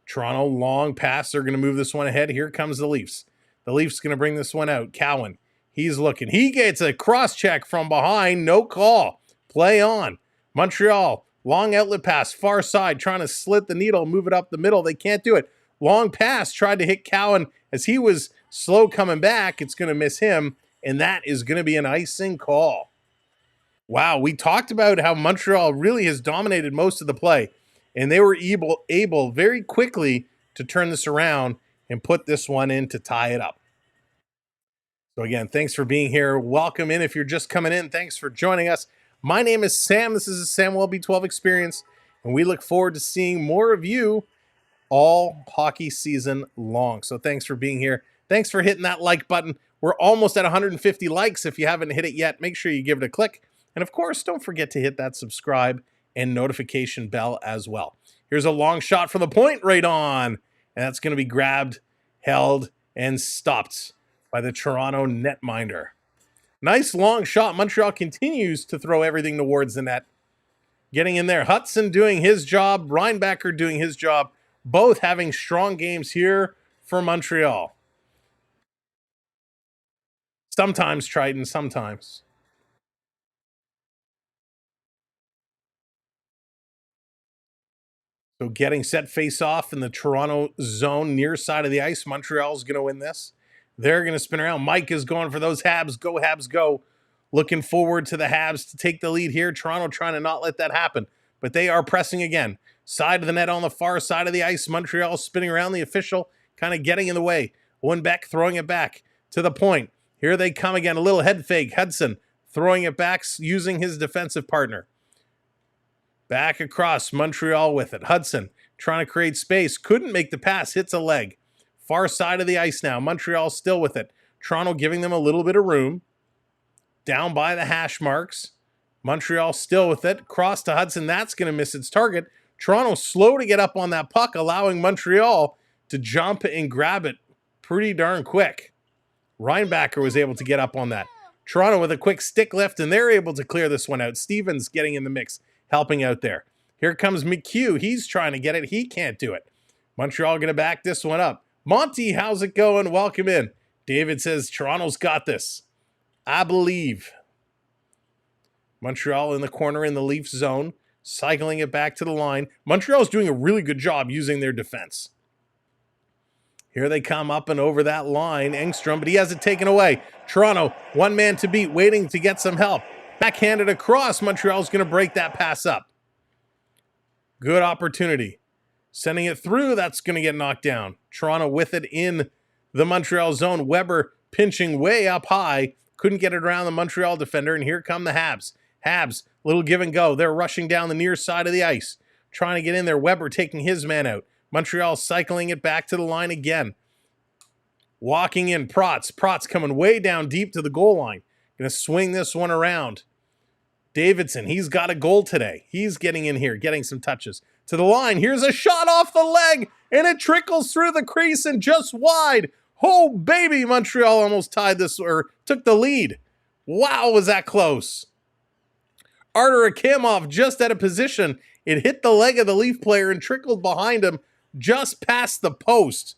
Toronto, long pass. They're going to move this one ahead. Here comes the Leafs. The Leafs going to bring this one out. Cowan, he's looking. He gets a cross check from behind. No call. Play on. Montreal, long outlet pass, far side, trying to slit the needle, move it up the middle. They can't do it. Long pass, tried to hit Cowan as he was slow coming back. It's going to miss him, and that is going to be an icing call. Wow, we talked about how Montreal really has dominated most of the play. And they were able very quickly to turn this around and put this one in to tie it up. So again, thanks for being here. Welcome in if you're just coming in. Thanks for joining us. My name is Sam. This is the Samwelb B12 Experience. And we look forward to seeing more of you all hockey season long. So thanks for being here. Thanks for hitting that like button. We're almost at 150 likes. If you haven't hit it yet, make sure you give it a click. And of course, don't forget to hit that subscribe and notification bell as well. Here's a long shot from the point right on. And that's going to be grabbed, held, and stopped by the Toronto netminder. Nice long shot. Montreal continues to throw everything towards the net. Getting in there. Hudson doing his job. Reinbacher doing his job. Both having strong games here for Montreal. Sometimes, Triton, sometimes. So getting set face off in the Toronto zone near side of the ice. Montreal's going to win this. They're going to spin around. Mike is going for those Habs. Go, Habs, go. Looking forward to the Habs to take the lead here. Toronto trying to not let that happen. But they are pressing again. Side of the net on the far side of the ice. Montreal spinning around the official, kind of getting in the way. Winbeck throwing it back to the point. Here they come again. A little head fake. Hudson throwing it back using his defensive partner. Back across, Montreal with it. Hudson trying to create space. Couldn't make the pass. Hits a leg. Far side of the ice now. Montreal still with it. Toronto giving them a little bit of room. Down by the hash marks. Montreal still with it. Cross to Hudson. That's going to miss its target. Toronto slow to get up on that puck, allowing Montreal to jump and grab it pretty darn quick. Reinbacher was able to get up on that. Toronto with a quick stick lift, and they're able to clear this one out. Stevens getting in the mix, helping out there. Here comes McHugh. He's trying to get it. He can't do it. Montreal going to back this one up. Monty, how's it going? Welcome in. David says, Toronto's got this. I believe. Montreal in the corner in the Leafs zone, cycling it back to the line. Montreal's doing a really good job using their defense. Here they come up and over that line. Engstrom, but he has it taken away. Toronto, one man to beat, waiting to get some help. Backhanded across. Montreal's going to break that pass up. Good opportunity. Sending it through. That's going to get knocked down. Toronto with it in the Montreal zone. Weber pinching way up high. Couldn't get it around the Montreal defender. And here come the Habs. Habs, little give and go. They're rushing down the near side of the ice. Trying to get in there. Weber taking his man out. Montreal cycling it back to the line again. Walking in Protz. Protz coming way down deep to the goal line. Going to swing this one around. Davidson, he's got a goal today. He's getting in here, getting some touches. To the line, here's a shot off the leg, and it trickles through the crease and just wide. Oh, baby, Montreal almost tied this, or took the lead. Wow, was that close. Artur Ecamm just out of position. It hit the leg of the Leaf player and trickled behind him just past the post.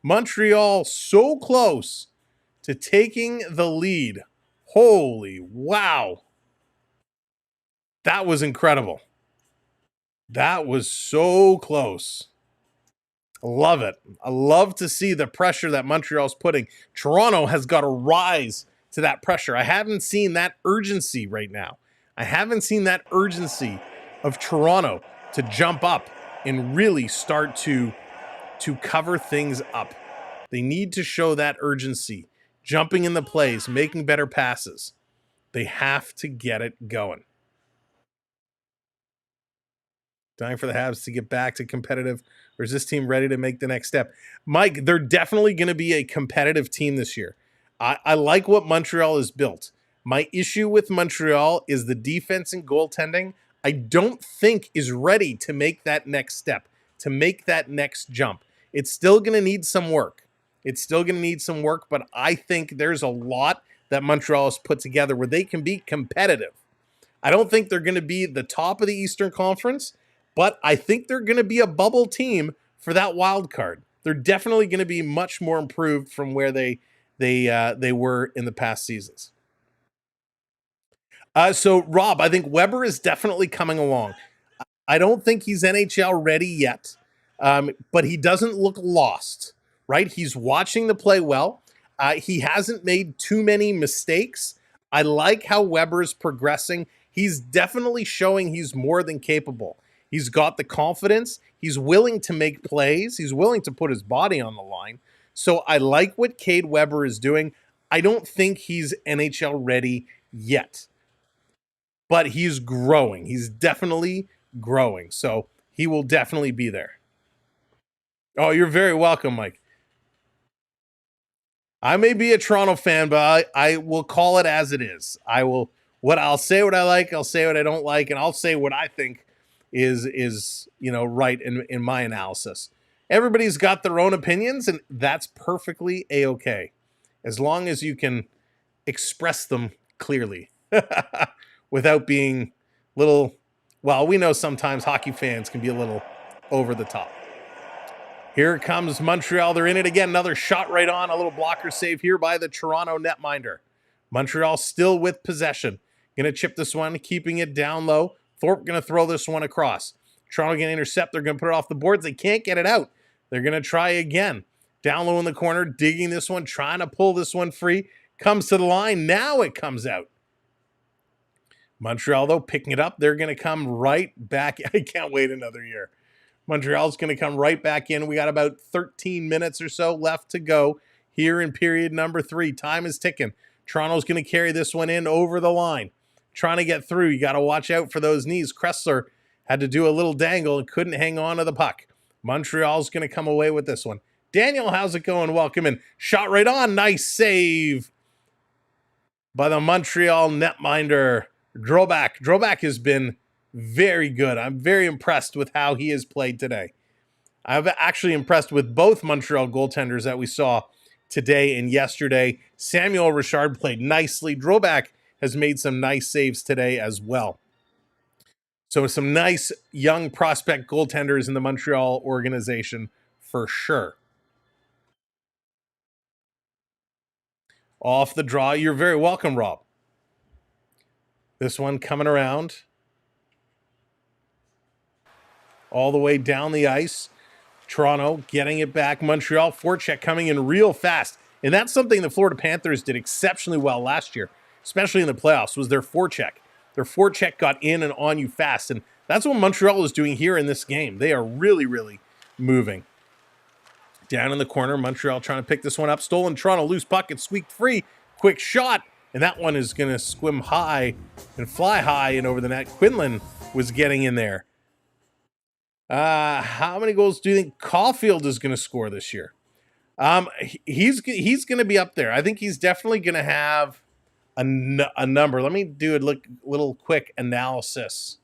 Montreal so close to taking the lead. Holy wow. That was incredible. That was so close. I love it. I love to see the pressure that Montreal's putting. Toronto has got to rise to that pressure. I haven't seen that urgency right now. I haven't seen that urgency of Toronto to jump up and really start to cover things up. They need to show that urgency, jumping in the plays, making better passes. They have to get it going. Dying for the Habs to get back to competitive, or is this team ready to make the next step? Mike, they're definitely going to be a competitive team this year. I like what Montreal has built. My issue with Montreal is the defense and goaltending. I don't think is ready to make that next step, to make that next jump. It's still going to need some work. But I think there's a lot that Montreal has put together where they can be competitive. I don't think they're going to be the top of the Eastern Conference, but I think they're going to be a bubble team for that wild card. They're definitely going to be much more improved from where they were in the past seasons. So, Rob, I think Weber is definitely coming along. I don't think he's NHL ready yet, but he doesn't look lost, right? He's watching the play well. He hasn't made too many mistakes. I like how Weber's progressing. He's definitely showing he's more than capable. He's got the confidence. He's willing to make plays. He's willing to put his body on the line. So I like what Cade Weber is doing. I don't think he's NHL ready yet, but he's growing. He's definitely growing. So he will definitely be there. Oh, you're very welcome, Mike. I may be a Toronto fan, but I will call it as it is. I'll say what I like, I'll say what I don't like, and I'll say what I think is right in my analysis. Everybody's got their own opinions, and that's perfectly a-okay, as long as you can express them clearly without being little. Well, we know sometimes hockey fans can be a little over the top. Here comes Montreal. They're in it again. Another shot right on. A little blocker save here by the Toronto netminder. Montreal still with possession. Going to chip this one, keeping it down low. Thorpe going to throw this one across. Toronto going to intercept. They're going to put it off the boards. They can't get it out. They're going to try again. Down low in the corner, digging this one, trying to pull this one free. Comes to the line. Now it comes out. Montreal, though, picking it up. They're going to come right back. I can't wait another year. Montreal's going to come right back in. We got about 13 minutes or so left to go here in period number 3. Time is ticking. Toronto's going to carry this one in over the line. Trying to get through. You got to watch out for those knees. Kressler had to do a little dangle and couldn't hang on to the puck. Montreal's going to come away with this one. Daniel, how's it going? Welcome in. Shot right on. Nice save by the Montreal netminder. Drovak. Drovak has been very good. I'm very impressed with how he has played today. I'm actually impressed with both Montreal goaltenders that we saw today and yesterday. Samuel Richard played nicely. Drovak has made some nice saves today as well. So some nice young prospect goaltenders in the Montreal organization for sure. Off the draw. You're very welcome, Rob. This one coming around. All the way down the ice. Toronto getting it back. Montreal forecheck coming in real fast. And that's something the Florida Panthers did exceptionally well last year, especially in the playoffs, was their forecheck. Their forecheck got in and on you fast. And that's what Montreal is doing here in this game. They are really, really moving. Down in the corner, Montreal trying to pick this one up. Stolen Toronto, loose puck, it's squeaked free. Quick shot. And that one is going to swim high and fly high and over the net. Quinlan was getting in there. How many goals do you think Caulfield is going to score this year? He's going to be up there. I think he's definitely going to have a number. Let me do a little quick analysis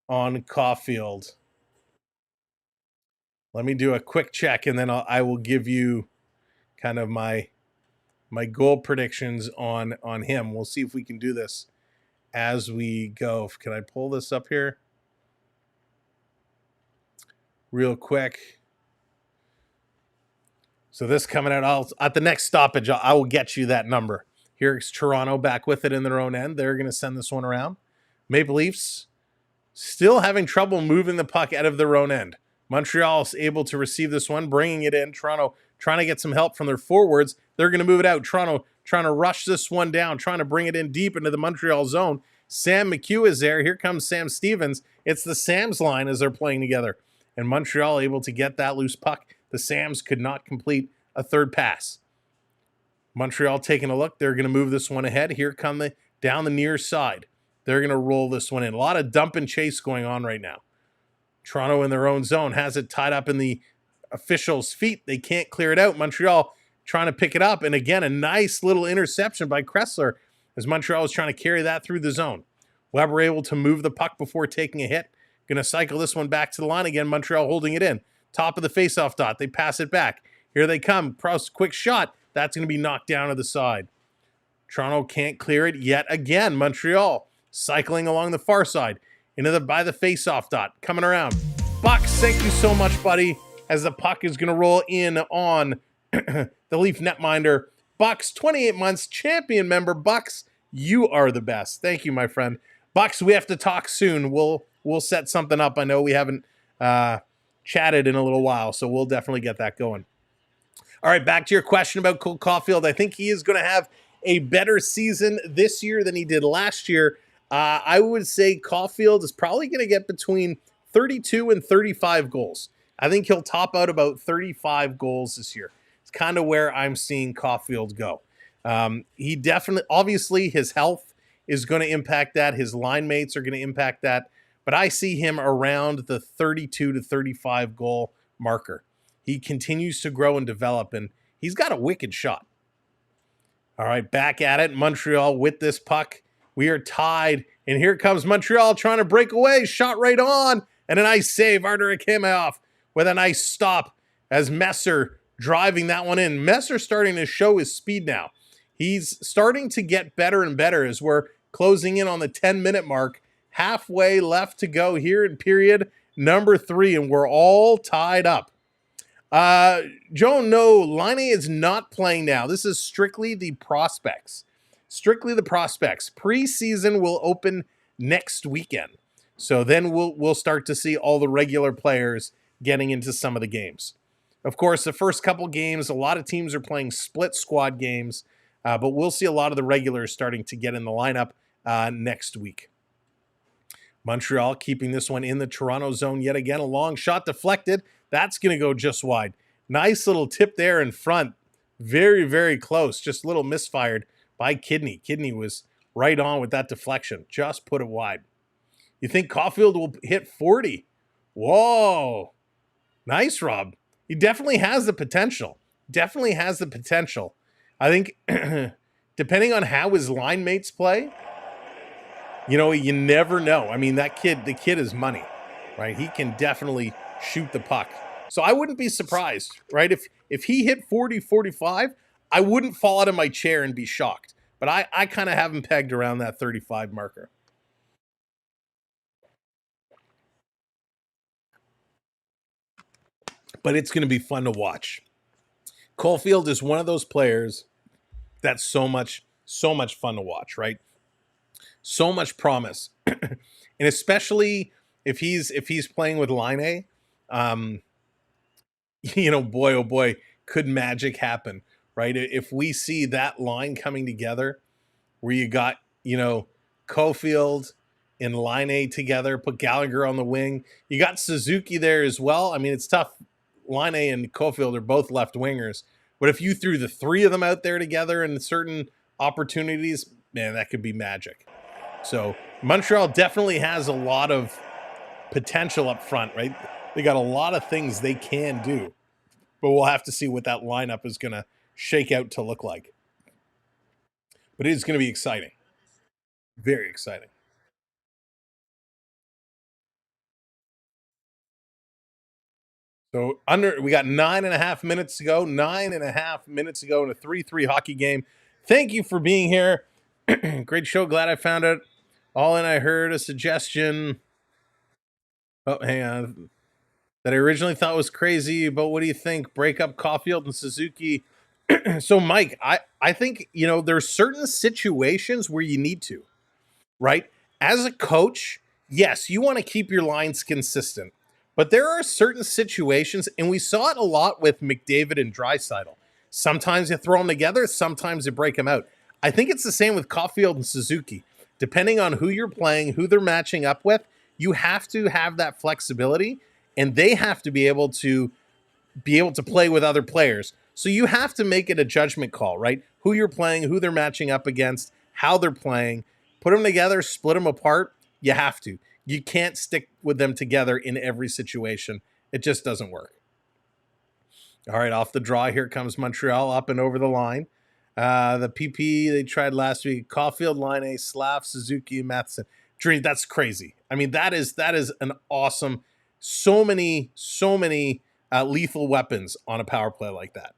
on Caulfield. Let me do a quick check, and then I will give you kind of my goal predictions on him. We'll see if we can do this as we go. Can I pull this up here real quick? So this coming out, at the next stoppage, I will get you that number. Here's Toronto back with it in their own end. They're going to send this one around. Maple Leafs still having trouble moving the puck out of their own end. Montreal is able to receive this one, bringing it in. Toronto trying to get some help from their forwards. They're going to move it out. Toronto trying to rush this one down, trying to bring it in deep into the Montreal zone. Sam McHugh is there. Here comes Sam Stevens. It's the Sams line as they're playing together. And Montreal able to get that loose puck. The Sams could not complete a third pass. Montreal taking a look. They're going to move this one ahead. Here come down the near side. They're going to roll this one in. A lot of dump and chase going on right now. Toronto in their own zone has it tied up in the officials' feet. They can't clear it out. Montreal trying to pick it up. And again, a nice little interception by Kressler as Montreal was trying to carry that through the zone. Weber able to move the puck before taking a hit. Going to cycle this one back to the line again. Montreal holding it in. Top of the faceoff dot. They pass it back. Here they come. Proust, quick shot. That's going to be knocked down to the side. Toronto can't clear it yet again. Montreal cycling along the far side. By the faceoff dot. Coming around. Bucks, thank you so much, buddy. As the puck is going to roll in on the Leaf netminder. Bucks, 28 months, champion member. Bucks, you are the best. Thank you, my friend. Bucks, we have to talk soon. We'll set something up. I know we haven't chatted in a little while, so we'll definitely get that going. All right, back to your question about Cole Caulfield. I think he is going to have a better season this year than he did last year. I would say Caulfield is probably going to get between 32 and 35 goals. I think he'll top out about 35 goals this year. It's kind of where I'm seeing Caulfield go. He definitely, obviously, his health is going to impact that. His line mates are going to impact that. But I see him around the 32 to 35 goal marker. He continues to grow and develop, and he's got a wicked shot. All right, back at it. Montreal with this puck. We are tied, and here comes Montreal trying to break away. Shot right on, and a nice save. Artur Ecamm with a nice stop as Messer driving that one in. Messer starting to show his speed now. He's starting to get better and better as we're closing in on the 10-minute mark. Halfway left to go here in period number 3, and we're all tied up. Joe, no, Laine is not playing now. This is strictly the prospects. strictly the prospects. Preseason will open next weekend. So then we'll start to see all the regular players getting into some of the games. Of course, the first couple games, a lot of teams are playing split squad games, but we'll see a lot of the regulars starting to get in the lineup next week. Montreal keeping this one in the Toronto zone yet again. A long shot deflected. That's going to go just wide. Nice little tip there in front. Very, very close. Just a little misfired by Kidney. Kidney was right on with that deflection. Just put it wide. You think Caulfield will hit 40? Whoa. Nice, Rob. He definitely has the potential. Definitely has the potential. I think depending on how his line mates play, you never know. I mean, the kid is money, right? He can definitely shoot the puck. So I wouldn't be surprised, right? If he hit 40, 45, I wouldn't fall out of my chair and be shocked. But I kind of have him pegged around that 35 marker. But it's going to be fun to watch. Caulfield is one of those players that's so much fun to watch, right? So much promise. And especially if he's playing with Line A, boy, oh boy, could magic happen, right? If we see that line coming together where you got, Caulfield and Line A together, put Gallagher on the wing. You got Suzuki there as well. I mean, it's tough. Line A and Caulfield are both left wingers. But if you threw the three of them out there together in certain opportunities, man, that could be magic. So Montreal definitely has a lot of potential up front, right? They got a lot of things they can do. But we'll have to see what that lineup is going to shake out to look like. But it is going to be exciting. Very exciting. So we got 9.5 minutes to go. 9.5 minutes to go in a 3-3 hockey game. Thank you for being here. Great show. Glad I found it. All in, I heard a suggestion. Oh, hang on. That I originally thought was crazy, but what do you think? Break up Caulfield and Suzuki. So, Mike, I think, there's certain situations where you need to, right? As a coach, yes, you want to keep your lines consistent. But there are certain situations, and we saw it a lot with McDavid and Draisaitl. Sometimes you throw them together, sometimes you break them out. I think it's the same with Caulfield and Suzuki. Depending on who you're playing, who they're matching up with, you have to have that flexibility, and they have to be able to play with other players. So you have to make it a judgment call, right? Who you're playing, who they're matching up against, how they're playing. Put them together, split them apart. You have to. You can't stick with them together in every situation. It just doesn't work. All right, off the draw, here comes Montreal up and over the line. The PP they tried last week, Caulfield, Line A, Slav, Suzuki, Matheson. Dream, that's crazy. I mean, that is an awesome, so many lethal weapons on a power play like that.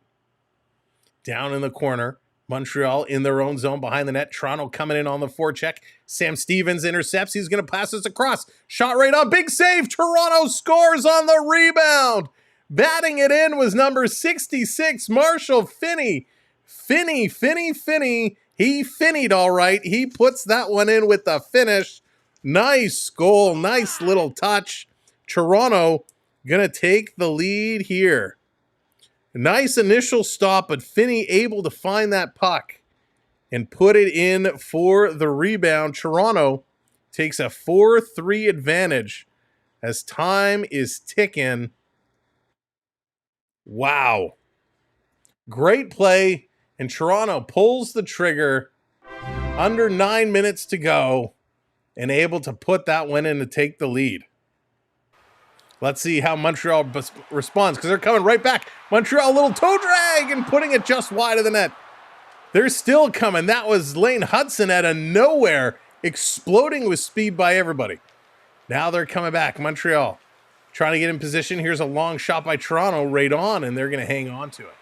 Down in the corner, Montreal in their own zone behind the net. Toronto coming in on the forecheck. Sam Stevens intercepts. He's going to pass this across. Shot right on. Big save. Toronto scores on the rebound. Batting it in was number 66, Marshall Finney. Finney. He finnied all right. He puts that one in with the finish. Nice goal. Nice little touch. Toronto going to take the lead here. Nice initial stop, but Finney able to find that puck and put it in for the rebound. Toronto takes a 4-3 advantage as time is ticking. Wow. Great play, and Toronto pulls the trigger under 9 minutes to go and able to put that one in to take the lead. Let's see how Montreal responds, because they're coming right back. Montreal, little toe drag and putting it just wide of the net. They're still coming. That was Lane Hudson out of nowhere, exploding with speed by everybody. Now they're coming back. Montreal trying to get in position. Here's a long shot by Toronto right on, and they're going to hang on to it.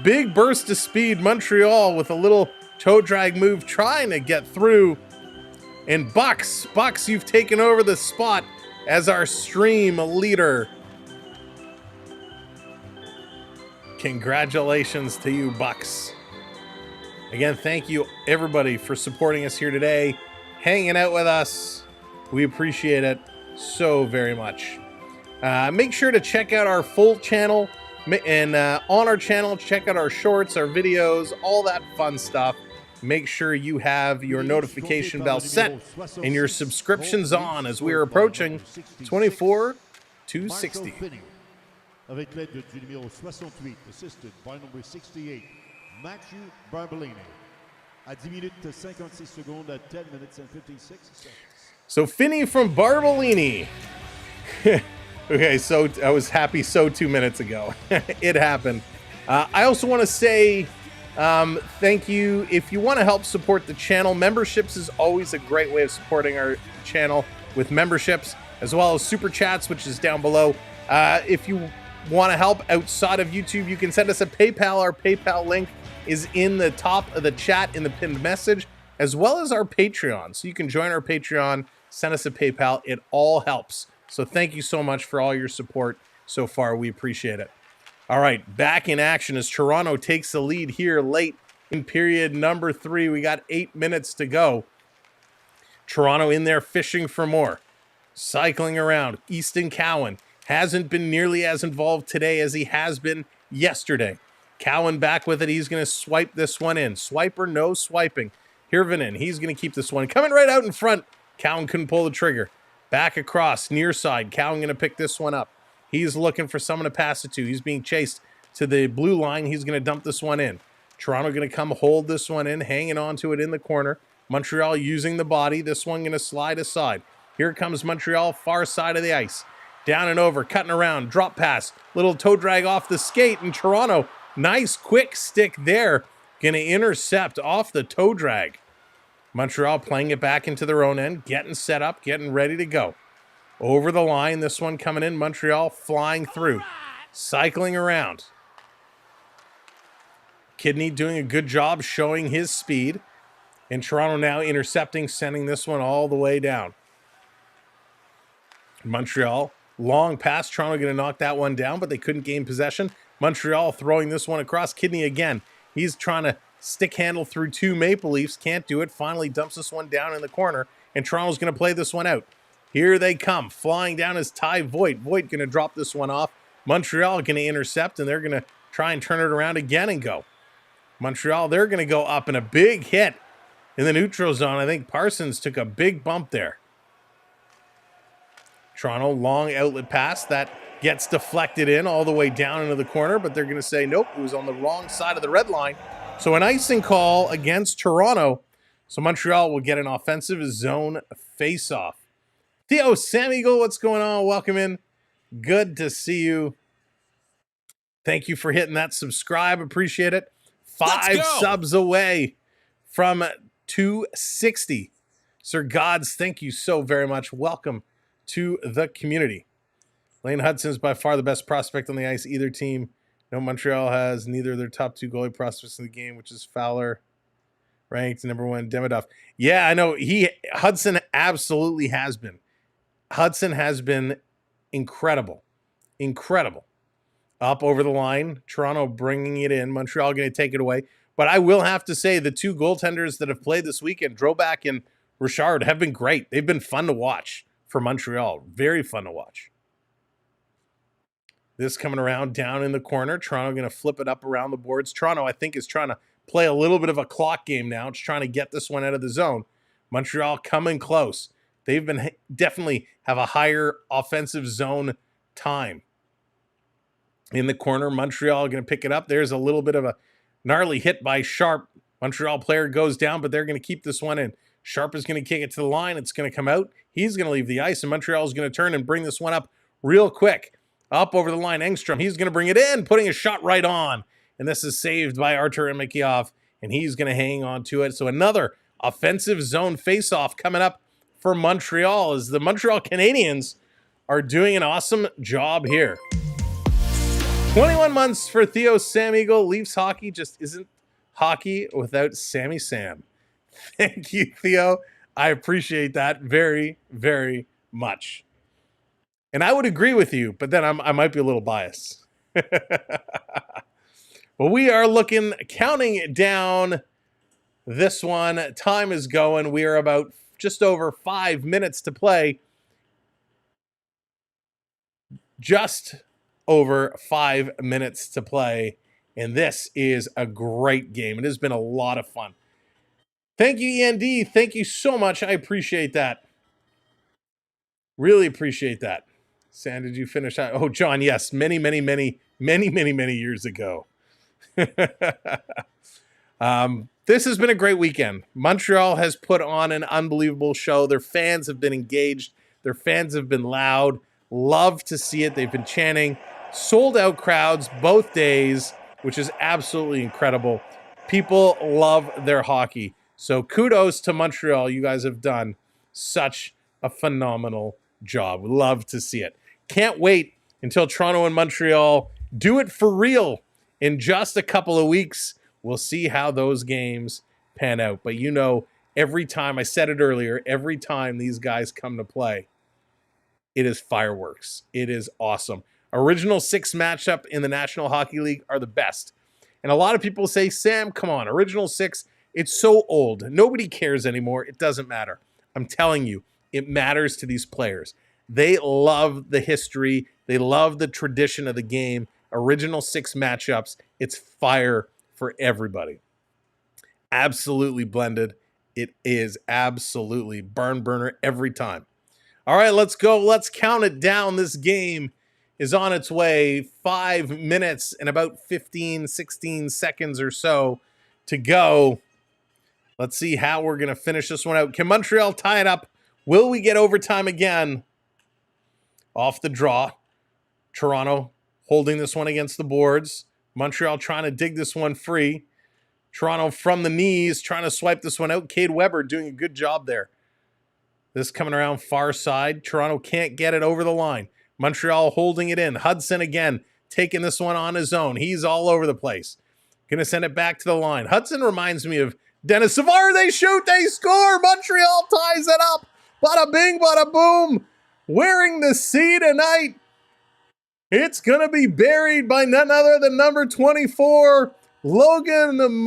Big burst of speed. Montreal with a little toe drag move trying to get through. And Bucks, you've taken over the spot as our stream leader. Congratulations to you, Bucks. Again, thank you everybody for supporting us here today, hanging out with us. We appreciate it so very much. Make sure to check out our full channel, and on our channel, check out our shorts, our videos, all that fun stuff. Make sure you have your notification bell set and your subscriptions on as we are approaching 24 to 60. Avec l'aide du numéro 68, assisted by number 68, Matthew Barbellini. À 10 minutes 56 secondes at 10 minutes and 56 seconds. So Finney from Barbellini. Okay, so I was happy 2 minutes ago. It happened. I also want to say thank you. If you want to help support the channel, memberships is always a great way of supporting our channel with memberships, as well as super chats, which is down below. If you want to help outside of YouTube, you can send us a PayPal. Our PayPal link is in the top of the chat in the pinned message, as well as our Patreon. So you can join our Patreon, send us a PayPal. It all helps. So thank you so much for all your support so far. We appreciate it. All right, back in action as Toronto takes the lead here late in period number 3. We got 8 minutes to go. Toronto in there fishing for more. Cycling around. Easton Cowan hasn't been nearly as involved today as he has been yesterday. Cowan back with it. He's going to swipe this one in. Swipe or no swiping. Hirvonen, he's going to keep this one. Coming right out in front. Cowan couldn't pull the trigger. Back across, near side. Cowan going to pick this one up. He's looking for someone to pass it to. He's being chased to the blue line. He's going to dump this one in. Toronto going to come hold this one in, hanging on to it in the corner. Montreal using the body. This one going to slide aside. Here comes Montreal, far side of the ice. Down and over, cutting around, drop pass. Little toe drag off the skate, and Toronto, nice quick stick there. Going to intercept off the toe drag. Montreal playing it back into their own end, getting set up, getting ready to go. Over the line, this one coming in, Montreal flying through, cycling around. Kidney doing a good job showing his speed. And Toronto now intercepting, sending this one all the way down. Montreal, long pass. Toronto going to knock that one down, but they couldn't gain possession. Montreal throwing this one across. Kidney again. He's trying to stick handle through 2 Maple Leafs. Can't do it. Finally dumps this one down in the corner. And Toronto's going to play this one out. Here they come. Flying down is Ty Voigt. Voigt going to drop this one off. Montreal going to intercept, and they're going to try and turn it around again and go. Montreal, they're going to go up in a big hit in the neutral zone. I think Parsons took a big bump there. Toronto, long outlet pass. That gets deflected in all the way down into the corner, but they're going to say, nope, it was on the wrong side of the red line. So an icing call against Toronto. So Montreal will get an offensive zone face-off. Theo Samwelb, what's going on? Welcome in. Good to see you. Thank you for hitting that subscribe. Appreciate it. 5 subs away from 260. Sir Gods, thank you so very much. Welcome to the community. Lane Hudson is by far the best prospect on the ice. Either team. No, Montreal has neither of their top 2 goalie prospects in the game, which is Fowler, ranked number 1, Demidov. Yeah, I know. Hudson absolutely has been. Hudson has been incredible. Incredible. Up over the line. Toronto bringing it in. Montreal going to take it away. But I will have to say the 2 goaltenders that have played this weekend, Drovak and Richard, have been great. They've been fun to watch for Montreal. Very fun to watch. This coming around down in the corner. Toronto going to flip it up around the boards. Toronto, I think, is trying to play a little bit of a clock game now. It's trying to get this one out of the zone. Montreal coming close. They've been definitely have a higher offensive zone time. In the corner, Montreal going to pick it up. There's a little bit of a gnarly hit by Sharp. Montreal player goes down, but they're going to keep this one in. Sharp is going to kick it to the line. It's going to come out. He's going to leave the ice, and Montreal is going to turn and bring this one up real quick. Up over the line, Engstrom. He's going to bring it in, putting a shot right on. And this is saved by Artur Mikheyev, and he's going to hang on to it. So another offensive zone faceoff coming up for Montreal as the Montreal Canadiens are doing an awesome job here. 21 months for Theo Samwelb. Leafs hockey just isn't hockey without Sammy Sam. Thank you, Theo. I appreciate that very, very much. And I would agree with you, but then I might be a little biased. Well, we are counting down this one. Time is going. We are about just over 5 minutes to play. Just over 5 minutes to play. And this is a great game. It has been a lot of fun. Thank you, END. Thank you so much. I appreciate that. Really appreciate that. Sam, did you finish that? Oh, John, yes. Many years ago. This has been a great weekend. Montreal has put on an unbelievable show. Their fans have been engaged. Their fans have been loud. Love to see it. They've been chanting. Sold out crowds both days, which is absolutely incredible. People love their hockey. So kudos to Montreal. You guys have done such a phenomenal job. Love to see it. Can't wait until Toronto and Montreal do it for real in just a couple of weeks. We'll see how those games pan out. But you know, every time, I said it earlier, every time these guys come to play, it is fireworks. It is awesome. Original six matchup in the National Hockey League are the best. And a lot of people say, Sam, come on, original six, it's so old. Nobody cares anymore. It doesn't matter. I'm telling you, it matters to these players. They love the history. They love the tradition of the game. Original six matchups. It's fire for everybody. Absolutely blended. It is absolutely barn burner every time. All right, let's go. Let's count it down. This game is on its way. 5 minutes and about 15, 16 seconds or so to go. Let's see how we're going to finish this one out. Can Montreal tie it up? Will we get overtime again? Off the draw. Toronto holding this one against the boards. Montreal trying to dig this one free. Toronto from the knees trying to swipe this one out. Cade Weber doing a good job there. This coming around far side. Toronto can't get it over the line. Montreal holding it in. Hudson again taking this one on his own. He's all over the place. Going to send it back to the line. Hudson reminds me of Dennis Savard. They shoot, they score. Montreal ties it up. Bada bing, bada boom. Wearing the C tonight. It's going to be buried by none other than number 24, Logan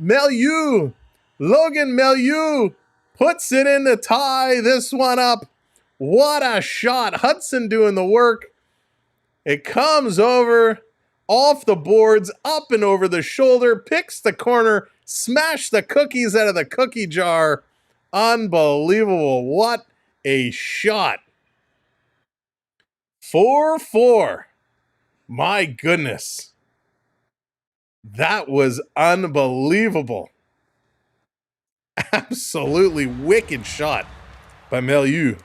Melieu. Logan Melieu puts it in to tie this one up. What a shot. Hudson doing the work. It comes over, off the boards, up and over the shoulder, picks the corner, smash the cookies out of the cookie jar. Unbelievable. What a shot. 4-4. My goodness. That was unbelievable. Absolutely wicked shot by Melieu.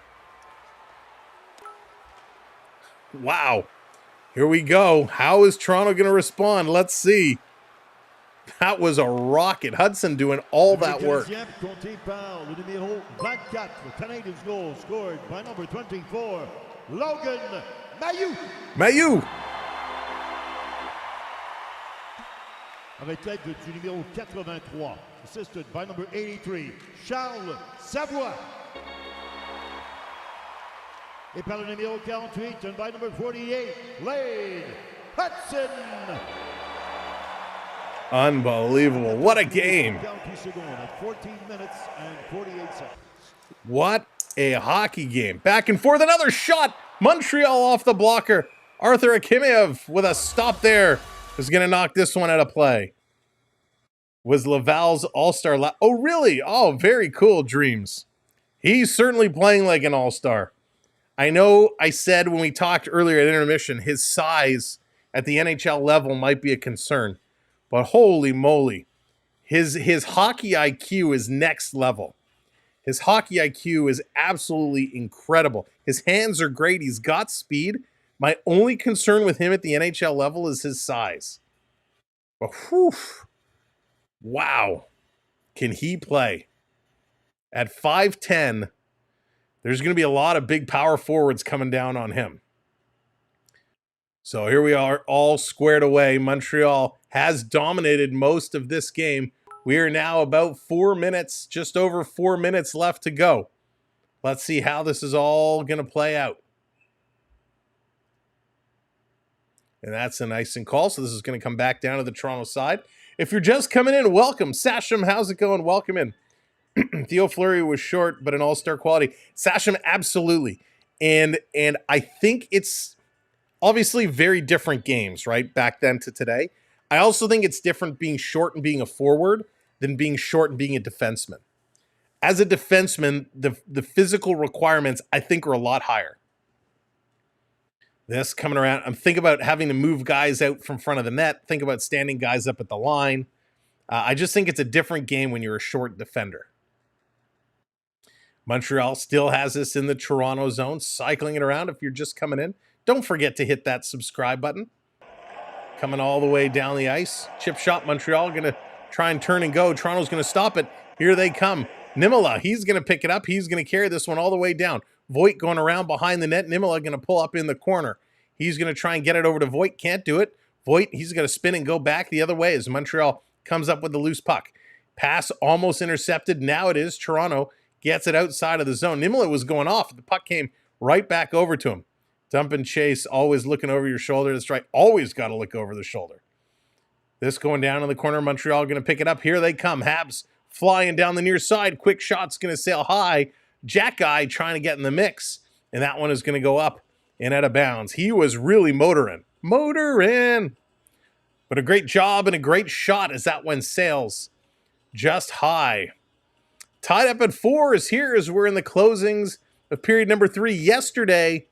Wow. Here we go. How is Toronto going to respond? Let's see. That was a rocket. Hudson doing all that work. Canadiens goal scored by number 24, Logan Melieu. Avec l'aide du numéro 83, assisted by number 83, Charles Savoie. Et par le numéro 48, and by number 48, Lane Hudson. Unbelievable. What a game. 14 minutes and 48 seconds. What a hockey game. Back and forth. Another shot. Montreal off the blocker. Arthur Ecamm with a stop there is going to knock this one out of play. Was Laval's all-star. Oh, really? Oh, very cool, Dreams. He's certainly playing like an all-star. I know I said when we talked earlier at intermission, his size at the NHL level might be a concern. But holy moly, his hockey IQ is next level. His hockey IQ is absolutely incredible. His hands are great. He's got speed. My only concern with him at the NHL level is his size. But whew, wow, can he play? At 5'10", there's going to be a lot of big power forwards coming down on him. So here we are, all squared away. Montreal has dominated most of this game. We are now about 4 minutes, just over 4 minutes left to go. Let's see how this is all going to play out. And that's an icing call. So this is going to come back down to the Toronto side. If you're just coming in, welcome. Sasham, how's it going? Welcome in. Theo Fleury was short, but an all-star quality. Sasham, absolutely. And I think it's obviously very different games, right? Back then to today. I also think it's different being short and being a forward than being short and being a defenseman. As a defenseman, the physical requirements, I think, are a lot higher. This coming around, I'm thinking about having to move guys out from front of the net, think about standing guys up at the line. I just think it's a different game when you're a short defender. Montreal still has this in the Toronto zone, cycling it around. If you're just coming in, don't forget to hit that subscribe button. Coming all the way down the ice. Chip shot, Montreal going to try and turn and go. Toronto's going to stop it. Here they come. Nimala, he's going to pick it up. He's going to carry this one all the way down. Voigt going around behind the net. Nimala going to pull up in the corner. He's going to try and get it over to Voigt. Can't do it. Voigt, he's going to spin and go back the other way as Montreal comes up with the loose puck. Pass almost intercepted. Now it is. Toronto gets it outside of the zone. Nimala was going off. The puck came right back over to him. Dump and chase, always looking over your shoulder. That's right. Always got to look over the shoulder. This going down in the corner. Montreal going to pick it up. Here they come. Habs flying down the near side. Quick shot's going to sail high. Jack Guy trying to get in the mix. And that one is going to go up and out of bounds. He was really motoring. Motoring. But a great job and a great shot as that one sails just high. Tied up at 4 is here as we're in the closings of period number 3. Yesterday,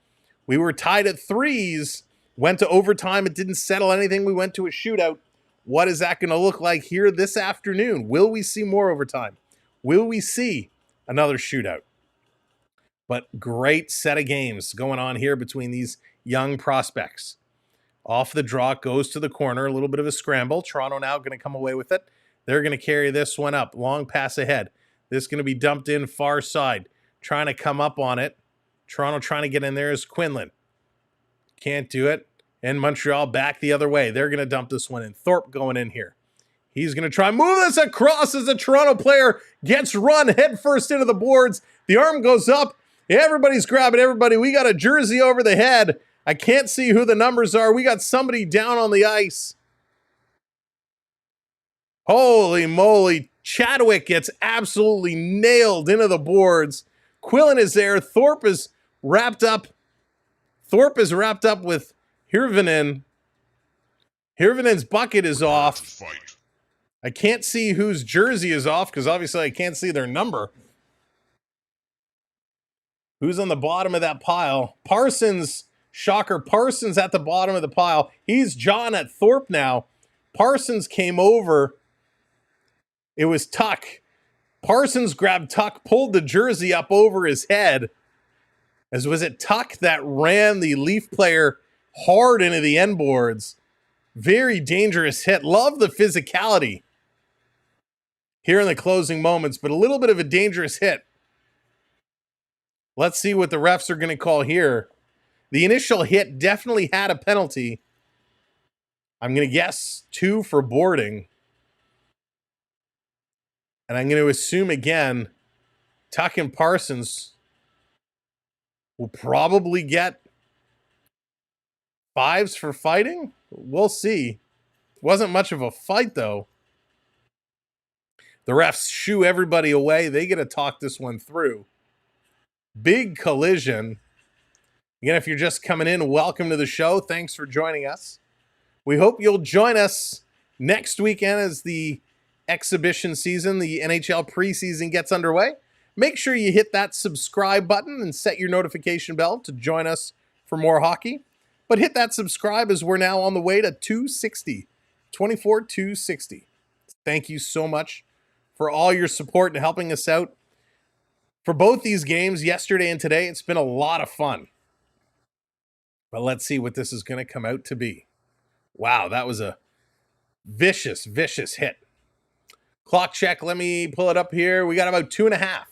we were tied at 3s, went to overtime. It didn't settle anything. We went to a shootout. What is that going to look like here this afternoon? Will we see more overtime? Will we see another shootout? But great set of games going on here between these young prospects. Off the draw, goes to the corner, a little bit of a scramble. Toronto now going to come away with it. They're going to carry this one up. Long pass ahead. This is going to be dumped in far side. Trying to come up on it. Toronto trying to get in there is Quinlan. Can't do it. And Montreal back the other way. They're going to dump this one in. Thorpe going in here. He's going to try and move this across as a Toronto player gets run headfirst into the boards. The arm goes up. Everybody's grabbing everybody. We got a jersey over the head. I can't see who the numbers are. We got somebody down on the ice. Holy moly. Chadwick gets absolutely nailed into the boards. Quillen is there. Thorpe is wrapped up with Hirvonen. Hirvonen's bucket is off. I can't see whose jersey is off because obviously I can't see their number. Who's on the bottom of that pile? Parsons, shocker. Parsons at the bottom of the pile. He's John at Thorpe now. Parsons came over. It was Tuck. Parsons grabbed Tuck, pulled the jersey up over his head. As was it Tuck that ran the Leaf player hard into the end boards. Very dangerous hit. Love the physicality here in the closing moments, but a little bit of a dangerous hit. Let's see what the refs are going to call here. The initial hit definitely had a penalty. I'm going to guess 2 for boarding. And I'm going to assume again, Tuck and Parsons will probably get 5s for fighting. We'll see. Wasn't much of a fight, though. The refs shoo everybody away. They get to talk this one through. Big collision. Again, if you're just coming in, welcome to the show. Thanks for joining us. We hope you'll join us next weekend as the exhibition season, the NHL preseason gets underway. Make sure you hit that subscribe button and set your notification bell to join us for more hockey. But hit that subscribe as we're now on the way to 260. 260. Thank you so much for all your support and helping us out. For both these games, yesterday and today, it's been a lot of fun. But let's see what this is going to come out to be. Wow, that was a vicious, vicious hit. Clock check, let me pull it up here. We got about 2.5.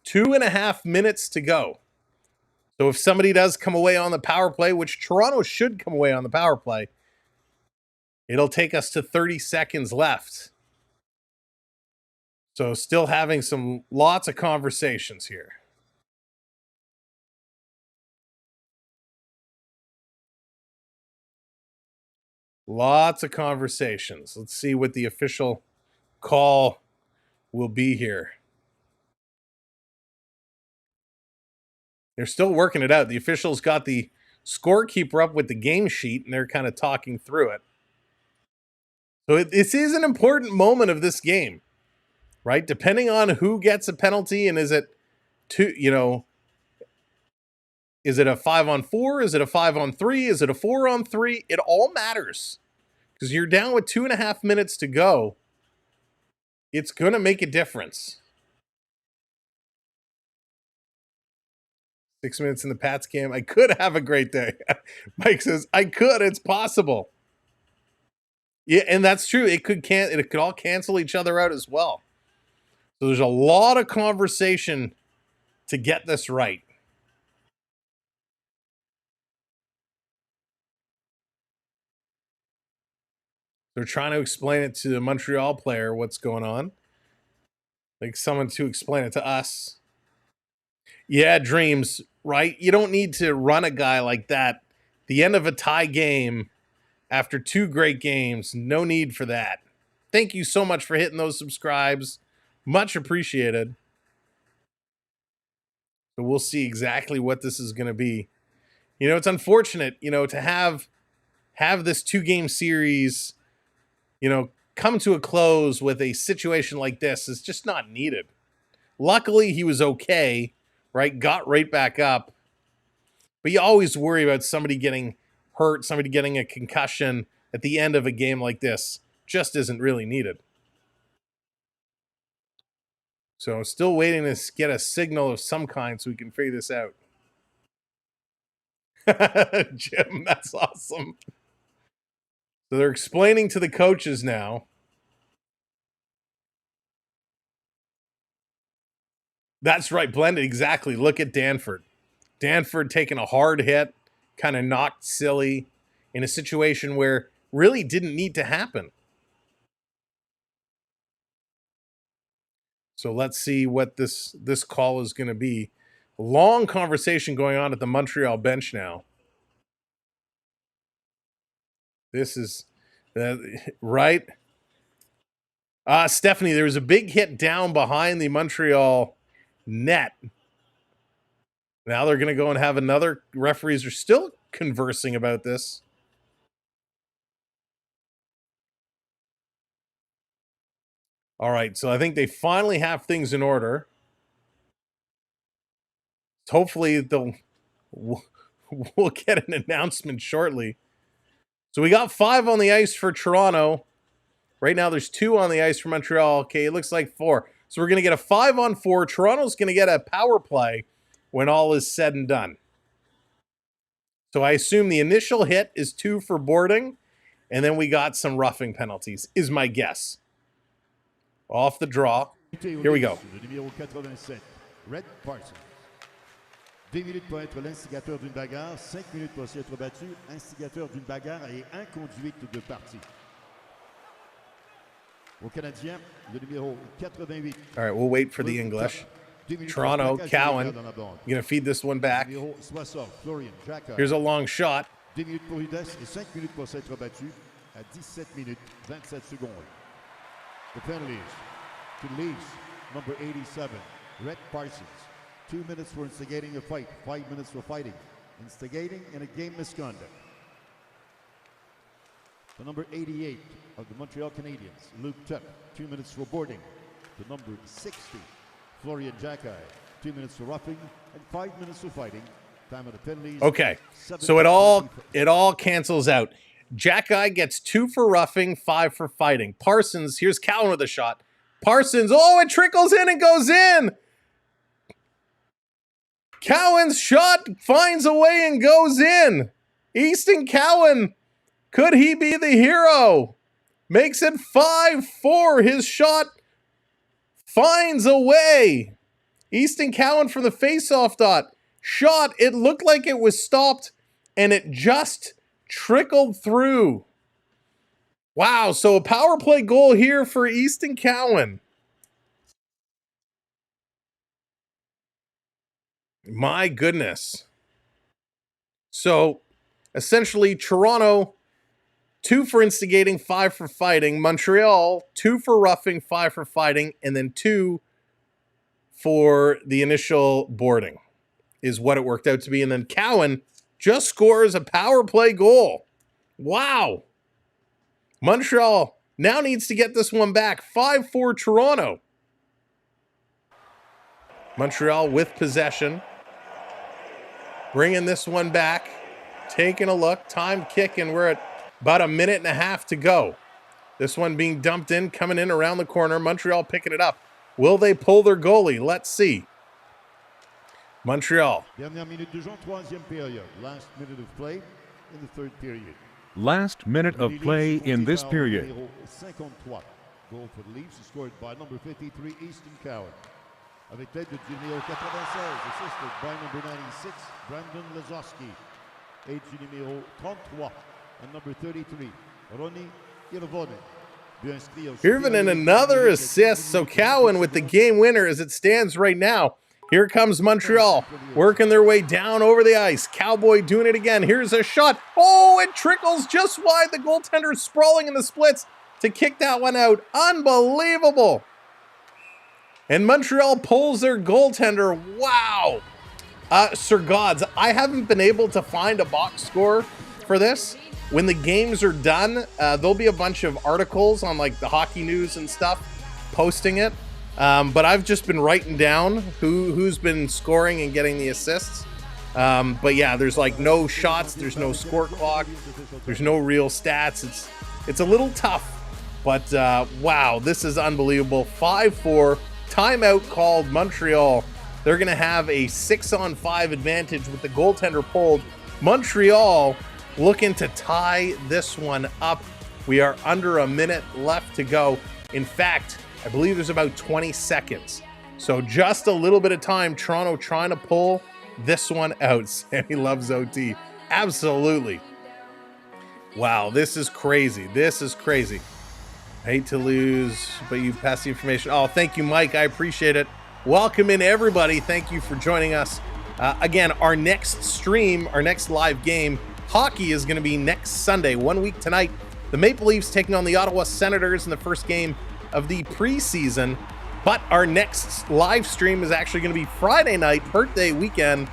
2.5 minutes to go. So if somebody does come away on the power play, which Toronto should come away on the power play, it'll take us to 30 seconds left. So still having lots of conversations here. Lots of conversations. Let's see what the official call will be here. They're still working it out. The officials got the scorekeeper up with the game sheet, and they're kind of talking through it. So this is an important moment of this game, right? Depending on who gets a penalty, and is it two, is it a 5-on-4? Is it a 5-on-3? Is it a 4-on-3? It all matters because you're down with 2.5 minutes to go. It's going to make a difference. 6 minutes in the Pats game. I could have a great day. Mike says, I could. It's possible. Yeah, and that's true. It could all cancel each other out as well. So there's a lot of conversation to get this right. They're trying to explain it to the Montreal player what's going on. Like someone to explain it to us. Yeah, dreams, right? You don't need to run a guy like that. The end of a tie game after 2 great games. No need for that. Thank you so much for hitting those subscribes. Much appreciated. So we'll see exactly what this is going to be. It's unfortunate, to have this 2-game series, come to a close with a situation like this is just not needed. Luckily, he was okay, right? Got right back up. But you always worry about somebody getting hurt, somebody getting a concussion at the end of a game like this. Just isn't really needed. So I'm still waiting to get a signal of some kind so we can figure this out. Jim, that's awesome. So they're explaining to the coaches now. That's right, blended, exactly. Look at Danford. Danford taking a hard hit, kind of knocked silly in a situation where really didn't need to happen. So let's see what this call is going to be. Long conversation going on at the Montreal bench now. This is right. Stephanie, there was a big hit down behind the Montreal net. Now they're going to go and have another. Referees are still conversing about this. All right, so I think they finally have things in order. Hopefully we'll get an announcement shortly. So we got 5 on the ice for Toronto. Right now there's 2 on the ice for Montreal. Okay, it looks like 4. So we're going to get a 5-on-4. Toronto's going to get a power play when all is said and done. So I assume the initial hit is 2 for boarding, and then we got some roughing penalties, is my guess. Off the draw. Here we go. Red Parsons. 2 minutes pour être l'instigateur d'une bagarre, 5 minutes pour s'être battu, instigateur d'une bagarre et inconduite de partie. Au Canadien, le numéro 88. All right, we'll wait for the English. Toronto, Cowan, going to feed this one back. Here's a long shot. 2 minutes pour Hudès et 5 minutes pour s'être battu à 17 minutes 27 secondes. The penalties to Leafs, number 87, Red Parsons. 2 minutes for instigating a fight, 5 minutes for fighting. Instigating in a game misconduct. The number 88 of the Montreal Canadiens, Luke Tuck, 2 minutes for boarding. The number 60, Florian Jackai, 2 minutes for roughing and 5 minutes for fighting. Time of the penalties. Okay, so it all cancels out. Jackai gets 2 for roughing, 5 for fighting. Parsons, here's Cowan with a shot. Parsons, oh, it trickles in and goes in. Cowan's shot finds a way and goes in. Easton Cowan, could he be the hero? Makes it 5-4. His shot finds a way. Easton Cowan from the faceoff dot. Shot, it looked like it was stopped, and it just trickled through. Wow, so a power play goal here for Easton Cowan. My goodness. So, essentially, Toronto 2 for instigating, 5 for fighting. Montreal, 2 for roughing, 5 for fighting, and then 2 for the initial boarding is what it worked out to be. And then Cowan just scores a power play goal. Wow. Montreal now needs to get this one back. 5-4 Toronto. Montreal with possession. Bringing this one back. Taking a look. Time kicking. We're at about a minute and a half to go. This one being dumped in, coming in around the corner. Montreal picking it up. Will they pull their goalie? Let's see. Montreal. Dernière minute de jeu, troisième période. Last minute of play in the third period. Last minute of play in this period. Numéro 53. Goal for the Leafs, scored by number 53, Easton Cowan. Avec l'aide de numéro 96, assisted by number 96, Brandon Lazowski. Aide du numéro 33 and number 33, Ronnie Irvonen. Irvonen another assist, so Cowan with the game winner as it stands right now. Here comes Montreal, working their way down over the ice. Cowboy doing it again. Here's a shot. Oh, it trickles just wide. The goaltender sprawling in the splits to kick that one out. Unbelievable. And Montreal pulls their goaltender. Wow. Sir Gods, I haven't been able to find a box score for this. When the games are done, there'll be a bunch of articles on like the hockey news and stuff posting it. But I've just been writing down who's been scoring and getting the assists. But yeah, there's like no shots, there's no score clock, there's no real stats. It's a little tough, but wow, this is unbelievable. 5-4, timeout called Montreal. They're gonna have a 6-on-5 advantage with the goaltender pulled. Montreal looking to tie this one up. We are under a minute left to go. In fact, I believe there's about 20 seconds. So just a little bit of time. Toronto trying to pull this one out. Sammy loves OT. Absolutely. Wow, this is crazy. This is crazy. I hate to lose, but you've passed the information. Oh, thank you, Mike. I appreciate it. Welcome in, everybody. Thank you for joining us. Again, our next stream, our next live game, hockey is going to be next Sunday, 1 week tonight. The Maple Leafs taking on the Ottawa Senators in the first game of the preseason. But our next live stream is actually going to be Friday night, birthday weekend.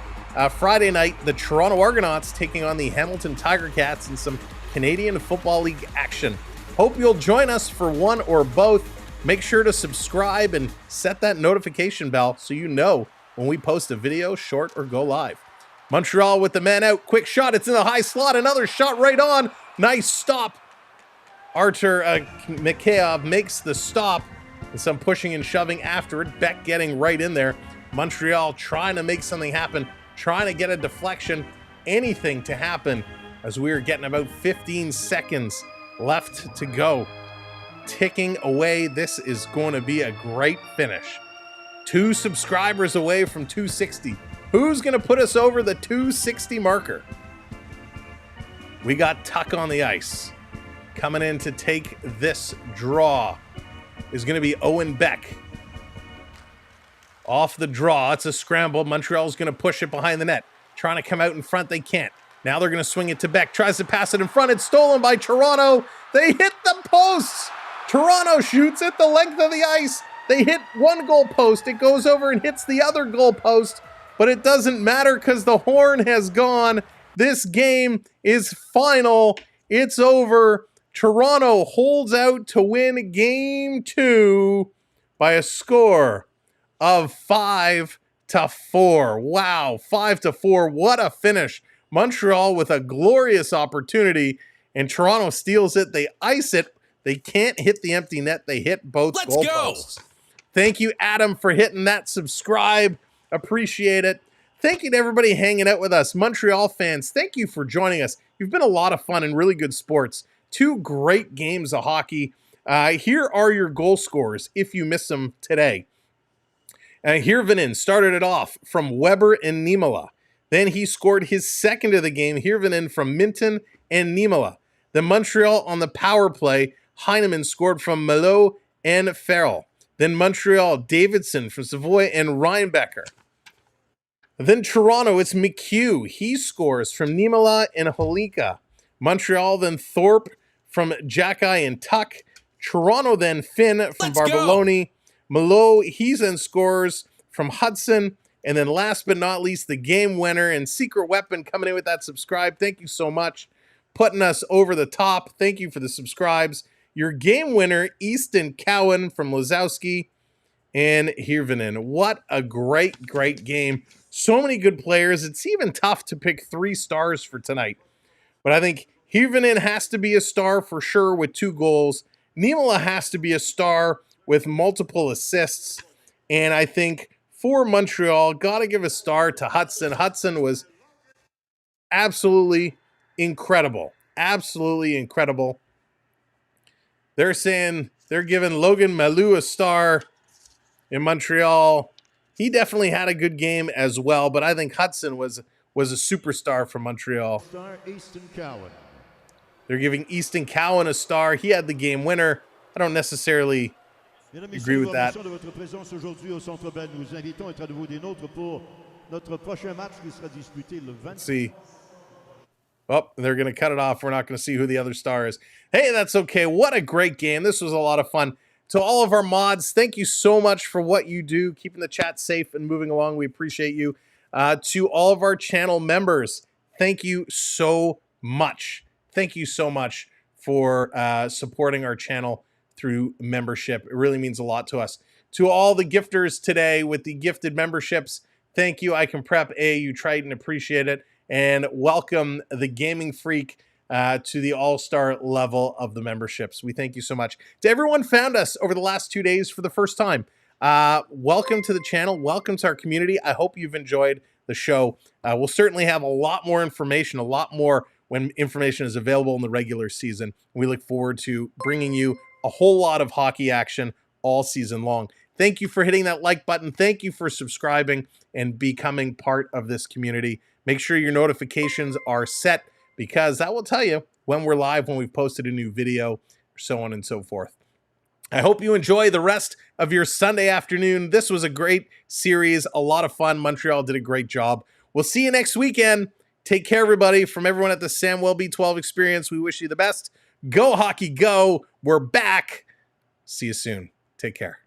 Friday night, the Toronto Argonauts taking on the Hamilton Tiger Cats in some Canadian Football League action. Hope you'll join us for one or both. Make sure to subscribe and set that notification bell so you know when we post a video, short, or go live. Montreal with the man out. Quick shot. It's in the high slot. Another shot right on. Nice stop. Artur Mikheyev makes the stop. And some pushing and shoving after it. Beck getting right in there. Montreal trying to make something happen. Trying to get a deflection. Anything to happen as we are getting about 15 seconds left to go. Ticking away. This is going to be a great finish. 2 subscribers away from 260. Who's going to put us over the 260 marker? We got Tuck on the ice. Coming in to take this draw is going to be Owen Beck. Off the draw. It's a scramble. Montreal's going to push it behind the net. Trying to come out in front. They can't. Now they're going to swing it to Beck. Tries to pass it in front. It's stolen by Toronto. They hit the posts. Toronto shoots at the length of the ice. They hit one goal post. It goes over and hits the other goal post. But it doesn't matter because the horn has gone. This game is final. It's over. Toronto holds out to win game 2 by a score of 5-4. Wow, 5-4. What a finish. Montreal with a glorious opportunity, and Toronto steals it. They ice it. They can't hit the empty net. They hit both goal posts. Thank you, Adam, for hitting that subscribe. Appreciate it. Thank you to everybody hanging out with us. Montreal fans, thank you for joining us. You've been a lot of fun and really good sports. 2 great games of hockey. Here are your goal scorers if you missed them today. Hirvonen started it off from Weber and Niemela. Then he scored his second of the game, Hirvonen from Minton and Niemela. Then Montreal on the power play, Heineman scored from Malo and Farrell. Then Montreal, Davidson from Savoy and Reinbecker. Then Toronto, it's McHugh. He scores from Niemela and Holika. Montreal, then Thorpe from Jackeye and Tuck. Toronto then Finn from Let's go. Barbaloni. Malo, he's in scores from Hudson. And then last but not least, the game winner and Secret Weapon coming in with that subscribe. Thank you so much. Putting us over the top. Thank you for the subscribes. Your game winner, Easton Cowan from Lazowski and Hirvonen. What a great, great game. So many good players. It's even tough to pick 3 stars for tonight. But I think Hirvonen has to be a star for sure with 2 goals. Niemela has to be a star with multiple assists. And I think for Montreal, got to give a star to Hudson. Hudson was absolutely incredible. Absolutely incredible. They're saying they're giving Logan Malou a star in Montreal. He definitely had a good game as well, but I think Hudson was a superstar for Montreal. Star Easton Cowan. They're giving Easton Cowan a star. He had the game winner. I don't necessily agree with that. De votre présence aujourd'hui au Centre Bell. Nous vous invitons à être à nouveau des nôtres pour notre prochain match qui sera disputé le 20. Let's see. Oh, they're going to cut it off. We're not going to see who the other star is. Hey, that's okay. What a great game. This was a lot of fun. To all of our mods, thank you so much for what you do, keeping the chat safe and moving along. We appreciate you. To all of our channel members, thank you so much. Thank you so much for supporting our channel through membership. It really means a lot to us. To all the gifters today with the gifted memberships, thank you. I can prep AAU Triton, appreciate it. And welcome the Gaming Freak to the all-star level of the memberships. We thank you so much. To everyone found us over the last 2 days for the first time, welcome to the channel. Welcome to our community. I hope you've enjoyed the show. We'll certainly have a lot more information, a lot more when information is available in the regular season. We look forward to bringing you a whole lot of hockey action all season long. Thank you for hitting that like button. Thank you for subscribing and becoming part of this community. Make sure your notifications are set because that will tell you when we're live, when we've posted a new video, so on and so forth. I hope you enjoy the rest of your Sunday afternoon. This was a great series, a lot of fun. Montreal did a great job. We'll see you next weekend. Take care, everybody. From everyone at the Samwelb B12 Experience, we wish you the best. Go Hockey, go. We're back. See you soon. Take care.